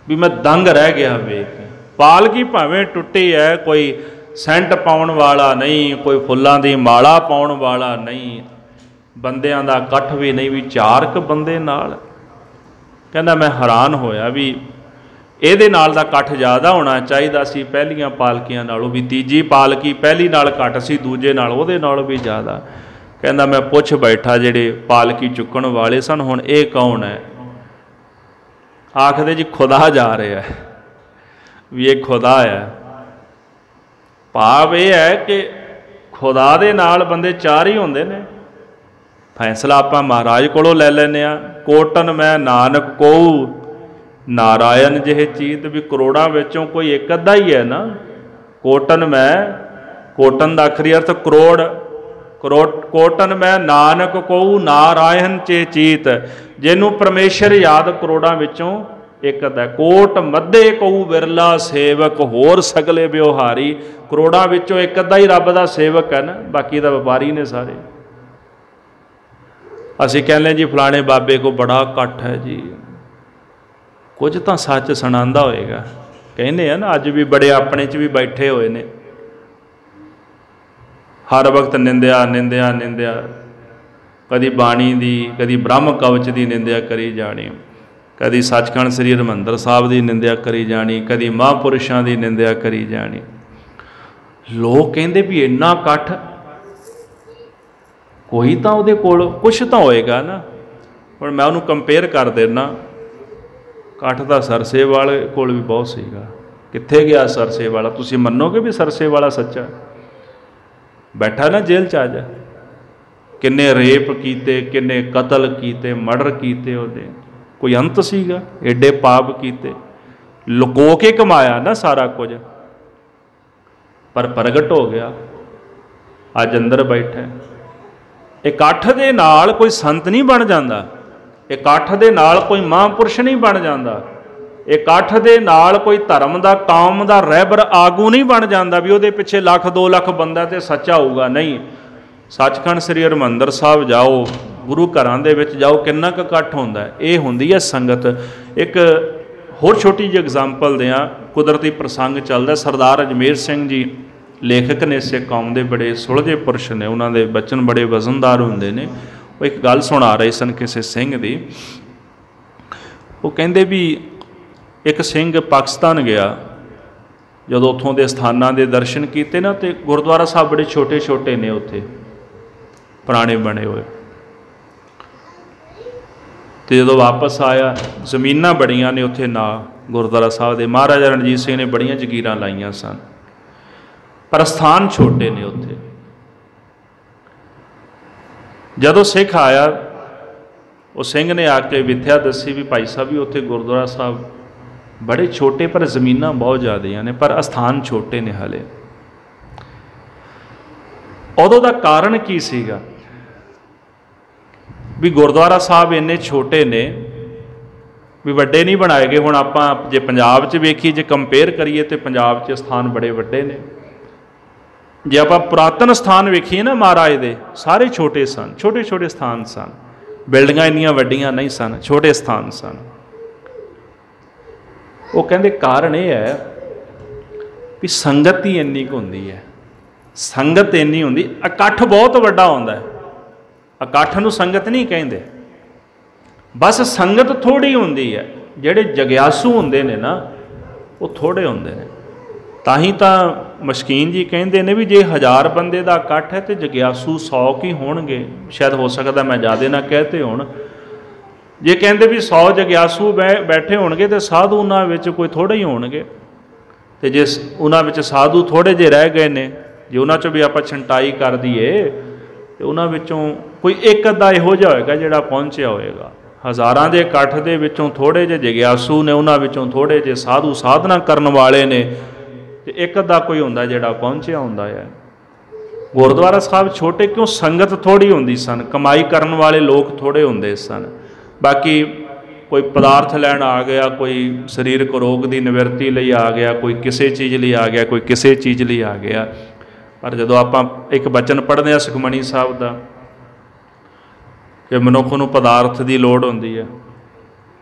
ਵੀ ਮੈਂ ਦੰਗ ਰਹਿ ਗਿਆ ਵੇਖ ਕੇ। ਪਾਲਕੀ ਭਾਵੇਂ ਟੁੱਟੀ ਹੈ, ਕੋਈ ਸੈਂਟ ਪਾਉਣ ਵਾਲਾ ਨਹੀਂ, ਕੋਈ ਫੁੱਲਾਂ ਦੀ ਮਾਲਾ ਪਾਉਣ ਵਾਲਾ ਨਹੀਂ, ਬੰਦਿਆਂ ਦਾ ਇਕੱਠ ਵੀ ਨਹੀਂ, ਵੀ 4 ਕੁ ਬੰਦੇ ਨਾਲ। ਕਹਿੰਦਾ ਮੈਂ ਹੈਰਾਨ ਹੋਇਆ ਵੀ ਇਹਦੇ ਨਾਲ ਦਾ ਇਕੱਠ ਜ਼ਿਆਦਾ ਹੋਣਾ ਚਾਹੀਦਾ ਸੀ ਪਹਿਲੀਆਂ ਪਾਲਕੀਆਂ ਨਾਲੋਂ ਵੀ। ਤੀਜੀ ਪਾਲਕੀ ਪਹਿਲੀ ਨਾਲ ਘੱਟ ਸੀ, ਦੂਜੇ ਨਾਲ ਉਹਦੇ ਨਾਲੋਂ ਵੀ ਜ਼ਿਆਦਾ। ਕਹਿੰਦਾ ਮੈਂ ਪੁੱਛ ਬੈਠਾ ਜਿਹੜੇ ਪਾਲਕੀ ਚੁੱਕਣ ਵਾਲੇ ਸਨ, ਹੁਣ ਇਹ ਕੌਣ ਹੈ? ਆਖਦੇ ਜੀ ਖੁਦਾ ਜਾ ਰਿਹਾ ਵੀ ਇਹ ਖੁਦਾ ਹੈ। ਭਾਵ ਇਹ ਹੈ ਕਿ ਖੁਦਾ ਦੇ ਨਾਲ ਬੰਦੇ ਚਾਰ ਹੀ ਹੁੰਦੇ ਨੇ। ਫੈਸਲਾ ਆਪਾਂ ਮਹਾਰਾਜ ਕੋਲੋਂ ਲੈ ਲੈਂਦੇ ਹਾਂ, ਕੋਟਨ ਮੈਂ ਨਾਨਕ ਕਹੂ ਨਾਰਾਇਣ ਜਿਹੇ ਚੀਤ, ਵੀ ਕਰੋੜਾਂ ਵਿੱਚੋਂ ਕੋਈ ਇੱਕ ਅੱਧਾ ਹੀ ਹੈ ਨਾ। ਕੋਟਨ ਮੈਂ, ਕੋਟਨ ਦਾ ਆਖਰੀ ਅਰਥ ਕਰੋੜ, ਕੋਟਨ ਮੈਂ ਨਾਨਕ ਕਹੂ ਨਾਰਾਇਣ ਚੇ ਚੀਤ, ਜਿਹਨੂੰ ਪਰਮੇਸ਼ਰ ਯਾਦ ਕਰੋੜਾਂ ਵਿੱਚੋਂ ਇੱਕ ਅੱਧਾ। ਕੋਟ ਮੱਧੇ ਕਹੂ ਬਿਰਲਾ ਸੇਵਕ, ਹੋਰ ਸਗਲੇ ਵਿਵਹਾਰੀ। ਕਰੋੜਾਂ ਵਿੱਚੋਂ ਇੱਕ ਅੱਧਾ ਹੀ ਰੱਬ ਦਾ ਸੇਵਕ ਹੈ ਨਾ, ਬਾਕੀ ਦਾ ਵਪਾਰੀ ਨੇ ਸਾਰੇ। ਅਸੀਂ ਕਹਿੰਦੇ ਜੀ ਫਲਾਣੇ ਬਾਬੇ ਕੋ ਬੜਾ ਇਕੱਠ ਹੈ ਜੀ, ਕੁਝ ਤਾਂ ਸੱਚ ਸੁਣਾਉਂਦਾ ਹੋਏਗਾ। ਕਹਿੰਦੇ ਆ ਨਾ ਅੱਜ ਵੀ ਬੜੇ ਆਪਣੇ 'ਚ ਵੀ ਬੈਠੇ ਹੋਏ ਨੇ, ਹਰ ਵਕਤ ਨਿੰਦਿਆ ਨਿੰਦਿਆ ਨਿੰਦਿਆ, ਕਦੀ ਬਾਣੀ ਦੀ, ਕਦੀ ਬ੍ਰਹਮ ਕਵਚ ਦੀ ਨਿੰਦਿਆ ਕਰੀ ਜਾਣੀ, ਕਦੀ ਸੱਚਖੰਡ ਸ੍ਰੀ ਹਰਿਮੰਦਰ ਸਾਹਿਬ ਦੀ ਨਿੰਦਿਆ ਕਰੀ ਜਾਣੀ, ਕਦੀ ਮਹਾਂਪੁਰਸ਼ਾਂ ਦੀ ਨਿੰਦਿਆ ਕਰੀ ਜਾਣੀ। ਲੋਕ ਕਹਿੰਦੇ ਵੀ ਇੰਨਾ ਇਕੱਠ, ਕੋਈ ਤਾਂ ਉਹਦੇ ਕੋਲ ਕੁਛ ਤਾਂ ਹੋਏਗਾ ਨਾ। ਹੁਣ ਮੈਂ ਉਹਨੂੰ ਕੰਪੇਅਰ ਕਰ ਦੇਣਾ, ਇਕੱਠ ਤਾਂ ਸਰਸੇ ਵਾਲੇ ਕੋਲ ਵੀ ਬਹੁਤ ਸੀਗਾ। ਕਿੱਥੇ ਗਿਆ ਸਰਸੇ ਵਾਲਾ? ਤੁਸੀਂ ਮੰਨੋਗੇ ਵੀ ਸਰਸੇ ਵਾਲਾ ਸੱਚਾ? ਬੈਠਾ ਨਾ ਜੇਲ੍ਹ 'ਚ ਆ ਜਾ, ਕਿੰਨੇ ਰੇਪ ਕੀਤੇ, ਕਿੰਨੇ ਕਤਲ ਕੀਤੇ, ਮਰਡਰ ਕੀਤੇ, ਉਹਦੇ ਕੋਈ ਅੰਤ ਸੀਗਾ? ਐਡੇ ਪਾਪ ਕੀਤੇ, ਲੁਕੋ ਕੇ ਕਮਾਇਆ ਨਾ ਸਾਰਾ ਕੁਝ, ਪਰ ਪ੍ਰਗਟ ਹੋ ਗਿਆ, ਅੱਜ ਅੰਦਰ ਬੈਠਾ। ਇਕੱਠ ਦੇ ਨਾਲ ਕੋਈ ਸੰਤ ਨਹੀਂ ਬਣ ਜਾਂਦਾ, ਇਕੱਠ ਦੇ ਨਾਲ ਕੋਈ ਮਹਾਂਪੁਰਸ਼ ਨਹੀਂ ਬਣ ਜਾਂਦਾ, ਇਕੱਠ ਦੇ ਨਾਲ ਕੋਈ ਧਰਮ ਦਾ, ਕੌਮ ਦਾ ਰਹਿਬਰ ਆਗੂ ਨਹੀਂ ਬਣ ਜਾਂਦਾ ਵੀ ਉਹਦੇ ਪਿੱਛੇ 1 2 ਲੱਖ ਬੰਦਾ ਤੇ ਸੱਚਾ ਹੋਊਗਾ। ਨਹੀਂ, ਸੱਚਖੰਡ ਸ੍ਰੀ ਹਰਿਮੰਦਰ ਸਾਹਿਬ ਜਾਓ, ਗੁਰੂ ਘਰਾਂ ਦੇ ਵਿੱਚ ਜਾਓ, ਕਿੰਨਾ ਕੁ ਇਕੱਠ ਹੁੰਦਾ। ਇਹ ਹੁੰਦੀ ਹੈ ਸੰਗਤ। ਇੱਕ ਹੋਰ ਛੋਟੀ ਜਿਹੀ ਐਗਜ਼ਾਮਪਲ ਦਿਆਂ, ਕੁਦਰਤੀ ਪ੍ਰਸੰਗ ਚੱਲਦਾ। ਸਰਦਾਰ ਅਜਮੇਰ ਸਿੰਘ ਜੀ ਲੇਖਕ ਨੇ, ਸਿੱਖ ਕੌਮ ਦੇ ਬੜੇ ਸੁਲਝੇ ਪੁਰਸ਼ ਨੇ, ਉਹਨਾਂ ਦੇ ਬਚਨ ਬੜੇ ਵਜ਼ਨਦਾਰ ਹੁੰਦੇ ਨੇ। ਉਹ ਇੱਕ ਗੱਲ ਸੁਣਾ ਰਹੇ ਸਨ ਕਿਸੇ ਸਿੰਘ ਦੀ। ਉਹ ਕਹਿੰਦੇ ਵੀ ਇੱਕ ਸਿੰਘ ਪਾਕਿਸਤਾਨ ਗਿਆ, ਜਦੋਂ ਉੱਥੋਂ ਦੇ ਸਥਾਨਾਂ ਦੇ ਦਰਸ਼ਨ ਕੀਤੇ ਨਾ, ਤੇ ਗੁਰਦੁਆਰਾ ਸਾਹਿਬ ਬੜੇ ਛੋਟੇ ਛੋਟੇ ਨੇ ਉੱਥੇ, ਪੁਰਾਣੇ ਬਣੇ ਹੋਏ। ਤੇ ਜਦੋਂ ਵਾਪਸ ਆਇਆ, ਜ਼ਮੀਨਾਂ ਬੜੀਆਂ ਨੇ ਉੱਥੇ ਨਾ ਗੁਰਦੁਆਰਾ ਸਾਹਿਬ ਦੇ, ਮਹਾਰਾਜਾ ਰਣਜੀਤ ਸਿੰਘ ਨੇ ਬੜੀਆਂ ਜ਼ਗੀਰਾਂ ਲਾਈਆਂ ਸਨ, ਪਰ ਸਥਾਨ ਛੋਟੇ ਨੇ ਉੱਥੇ। ਜਦੋਂ ਸਿੱਖ ਆਇਆ, ਉਹ ਸਿੰਘ ਨੇ ਆ ਕੇ ਵਿਥਿਆ ਦੱਸੀ ਵੀ ਭਾਈ ਸਾਹਿਬ ਵੀ ਉੱਥੇ ਗੁਰਦੁਆਰਾ ਸਾਹਿਬ ਬੜੇ ਛੋਟੇ, ਪਰ ਜ਼ਮੀਨਾਂ ਬਹੁਤ ਜ਼ਿਆਦੀਆਂ ਨੇ, ਪਰ ਅਸਥਾਨ ਛੋਟੇ ਨੇ ਹਾਲੇ। ਉਦੋਂ ਦਾ ਕਾਰਨ ਕੀ ਸੀਗਾ ਵੀ ਗੁਰਦੁਆਰਾ ਸਾਹਿਬ ਇੰਨੇ ਛੋਟੇ ਨੇ ਵੀ ਵੱਡੇ ਨਹੀਂ ਬਣਾਏ ਗਏ। ਹੁਣ ਆਪਾਂ ਜੇ ਪੰਜਾਬ 'ਚ ਵੇਖੀਏ, ਜੇ ਕੰਪੇਅਰ ਕਰੀਏ, ਤੇ ਪੰਜਾਬ 'ਚ ਸਥਾਨ ਬੜੇ ਵੱਡੇ ਨੇ। ਜੇ ਆਪਾਂ ਪੁਰਾਤਨ ਸਥਾਨ ਵੇਖੀਏ ਨਾ ਮਹਾਰਾਜ ਦੇ, ਸਾਰੇ ਛੋਟੇ ਸਨ, ਛੋਟੇ ਛੋਟੇ ਸਥਾਨ ਸਨ, ਬਿਲਡਿੰਗਾਂ ਇੰਨੀਆਂ ਵੱਡੀਆਂ ਨਹੀਂ ਸਨ, ਛੋਟੇ ਸਥਾਨ ਸਨ। ਉਹ ਕਹਿੰਦੇ ਕਾਰਨ ਇਹ ਹੈ ਵੀ ਸੰਗਤ ਹੀ ਇੰਨੀ ਕੁ ਹੁੰਦੀ ਹੈ, ਸੰਗਤ ਇੰਨੀ ਹੁੰਦੀ, ਇਕੱਠ ਬਹੁਤ ਵੱਡਾ ਹੁੰਦਾ ਹੈ। ਇਕੱਠ ਨੂੰ ਸੰਗਤ ਨਹੀਂ ਕਹਿੰਦੇ, ਬਸ ਸੰਗਤ ਥੋੜ੍ਹੀ ਹੁੰਦੀ ਹੈ। ਜਿਹੜੇ ਜਗਿਆਸੂ ਹੁੰਦੇ ਨੇ ਨਾ, ਉਹ ਥੋੜ੍ਹੇ ਹੁੰਦੇ ਨੇ। ਤਾਂ ਹੀ ਤਾਂ ਮਸ਼ਕੀਨ ਜੀ ਕਹਿੰਦੇ ਨੇ ਵੀ ਜੇ 1000 ਬੰਦੇ ਦਾ ਇਕੱਠ ਹੈ, ਤੇ ਜਗਿਆਸੂ 100 ਕੀ ਹੋਣਗੇ। ਸ਼ਾਇਦ ਹੋ ਸਕਦਾ ਮੈਂ ਜ਼ਿਆਦਾ ਨਾ ਕਹਤੇ ਹੋਣ। ਜੇ ਕਹਿੰਦੇ ਵੀ 100 ਜਗਿਆਸੂ ਬੈਠੇ ਹੋਣਗੇ, ਤੇ ਸਾਧੂ ਉਹਨਾਂ ਵਿੱਚ ਕੋਈ ਥੋੜ੍ਹੇ ਹੀ ਹੋਣਗੇ। ਤੇ ਜੇ ਉਹਨਾਂ ਵਿੱਚ ਸਾਧੂ ਥੋੜ੍ਹੇ ਜਿਹੇ ਰਹਿ ਗਏ ਨੇ, ਜੇ ਉਹਨਾਂ 'ਚੋਂ ਵੀ ਆਪਾਂ ਛੰਟਾਈ ਕਰ ਦਈਏ, ਤੇ ਉਹਨਾਂ ਵਿੱਚੋਂ ਕੋਈ ਇੱਕ ਅੱਧਾ ਇਹੋ ਜਿਹਾ ਹੋਏਗਾ ਜਿਹੜਾ ਪਹੁੰਚਿਆ ਹੋਏਗਾ। ਹਜ਼ਾਰਾਂ ਦੇ ਇਕੱਠ ਦੇ ਵਿੱਚੋਂ ਥੋੜ੍ਹੇ ਜਿਹੇ ਜਗਿਆਸੂ ਨੇ, ਉਹਨਾਂ ਵਿੱਚੋਂ ਥੋੜ੍ਹੇ ਜਿਹੇ ਸਾਧੂ ਸਾਧਨਾ ਕਰਨ ਵਾਲੇ ਨੇ, ਤੇ ਇੱਕ ਅੱਧਾ ਕੋਈ ਹੁੰਦਾ ਜਿਹੜਾ ਪਹੁੰਚਿਆ ਹੁੰਦਾ ਹੈ। ਗੁਰਦੁਆਰਾ ਸਾਹਿਬ ਛੋਟੇ ਕਿਉਂ? ਸੰਗਤ ਥੋੜ੍ਹੀ ਹੁੰਦੀ ਸਨ, ਕਮਾਈ ਕਰਨ ਵਾਲੇ ਲੋਕ ਥੋੜ੍ਹੇ ਹੁੰਦੇ ਸਨ। ਬਾਕੀ ਕੋਈ ਪਦਾਰਥ ਲੈਣ ਆ ਗਿਆ, ਕੋਈ ਸਰੀਰਕ ਰੋਗ ਦੀ ਨਿਵਰਤੀ ਲਈ ਆ ਗਿਆ, ਕੋਈ ਕਿਸੇ ਚੀਜ਼ ਲਈ ਆ ਗਿਆ, ਕੋਈ ਕਿਸੇ ਚੀਜ਼ ਲਈ ਆ ਗਿਆ। ਪਰ ਜਦੋਂ ਆਪਾਂ ਇੱਕ ਬਚਨ ਪੜ੍ਹਦੇ ਹਾਂ ਸੁਖਮਨੀ ਸਾਹਿਬ ਦਾ ਕਿ ਮਨੁੱਖ ਨੂੰ ਪਦਾਰਥ ਦੀ ਲੋੜ ਹੁੰਦੀ ਹੈ,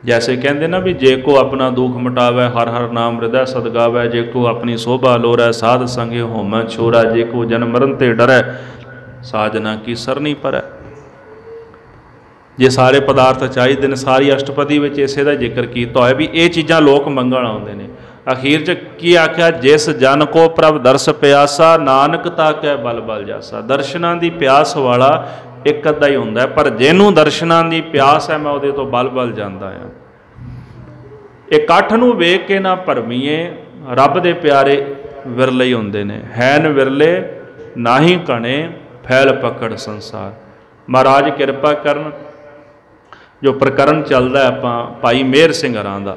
ਜੈਸੇ ਕਹਿੰਦੇ ਨਾ ਵੀ ਜੇ ਕੋ ਆਪਣਾ ਦੁੱਖ ਮਿਟਾਵੈ ਹਰ ਹਰ ਨਾਮ ਹਿਰਦੈ ਸਦਗਾਵੈ, ਜੇ ਕੋ ਆਪਣੀ ਸੋਭਾ ਲੋਰੈ ਸਾਧ ਸੰਗੇ ਹੋਮੈ ਛੋਰਾ, ਜੇ ਕੋ ਜਨਮ ਮਰਨ ਤੇ ਡਰੈ ਸਾਜਨਾ ਕੀ ਸਰਨੀ ਪਰੈ। जे सारे पदार्थ चाहिए ने, सारी अष्टपदी में इसे का जिक्र किया है भी ये चीज़ां लोग मंगण आउंदे ने। अखीर च की आख्या, जिस जन को प्रभ दर्श प्यासा नानक ताकै बल बल जासा। दर्शनां दी प्यास वाला एक अद्धा ही हुंदा है, पर जिन्हों दर्शनां दी प्यास है मैं उहदे तो बल बल जांदा हां। इकट्ठ नूं वेख के ना भरमीए, रब दे प्यारे विरले ही हुंदे ने, हैन विरले नाहीं घणे फैल पकड़ संसार। महाराज किरपा करन, जो प्रकरण चलदा है आपां भाई मेहर सिंह हरां दा,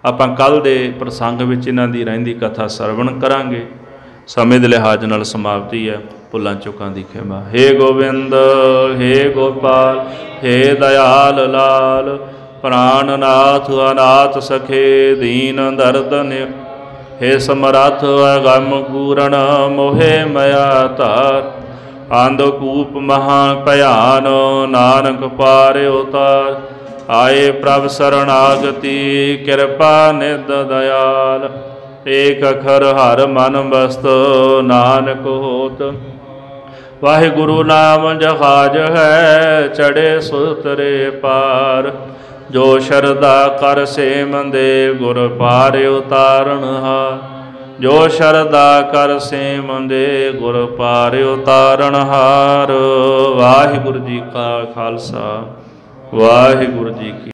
आपां कल दे प्रसंग विच इन्हां दी रहिंदी कथा सरवण करांगे। समय दे लिहाज नाल समाप्ति है, भुलां चुकां दी खिमा। हे गोविंद हे गोपाल हे दयाल लाल, प्राणनाथ अनाथ सखे दीन दर्द ने। हे समरथ अगम पूरण मोहे मया तार, अंधकूप महा भयान नानक पारे उतार। आए प्रभ शरणागति कृपा निध दयाल, एक अखर हर मन बस्त नानक होत। वाहिगुरु नाम जहाज है चढ़े सुतरे पार, जो शरदा कर से मंदे गुर पारे उतारण हार। जो शरदा कर से मंदे गुर पारे उतारण हार। वाहिगुरु जी का खालसा वाहिगुरु जी की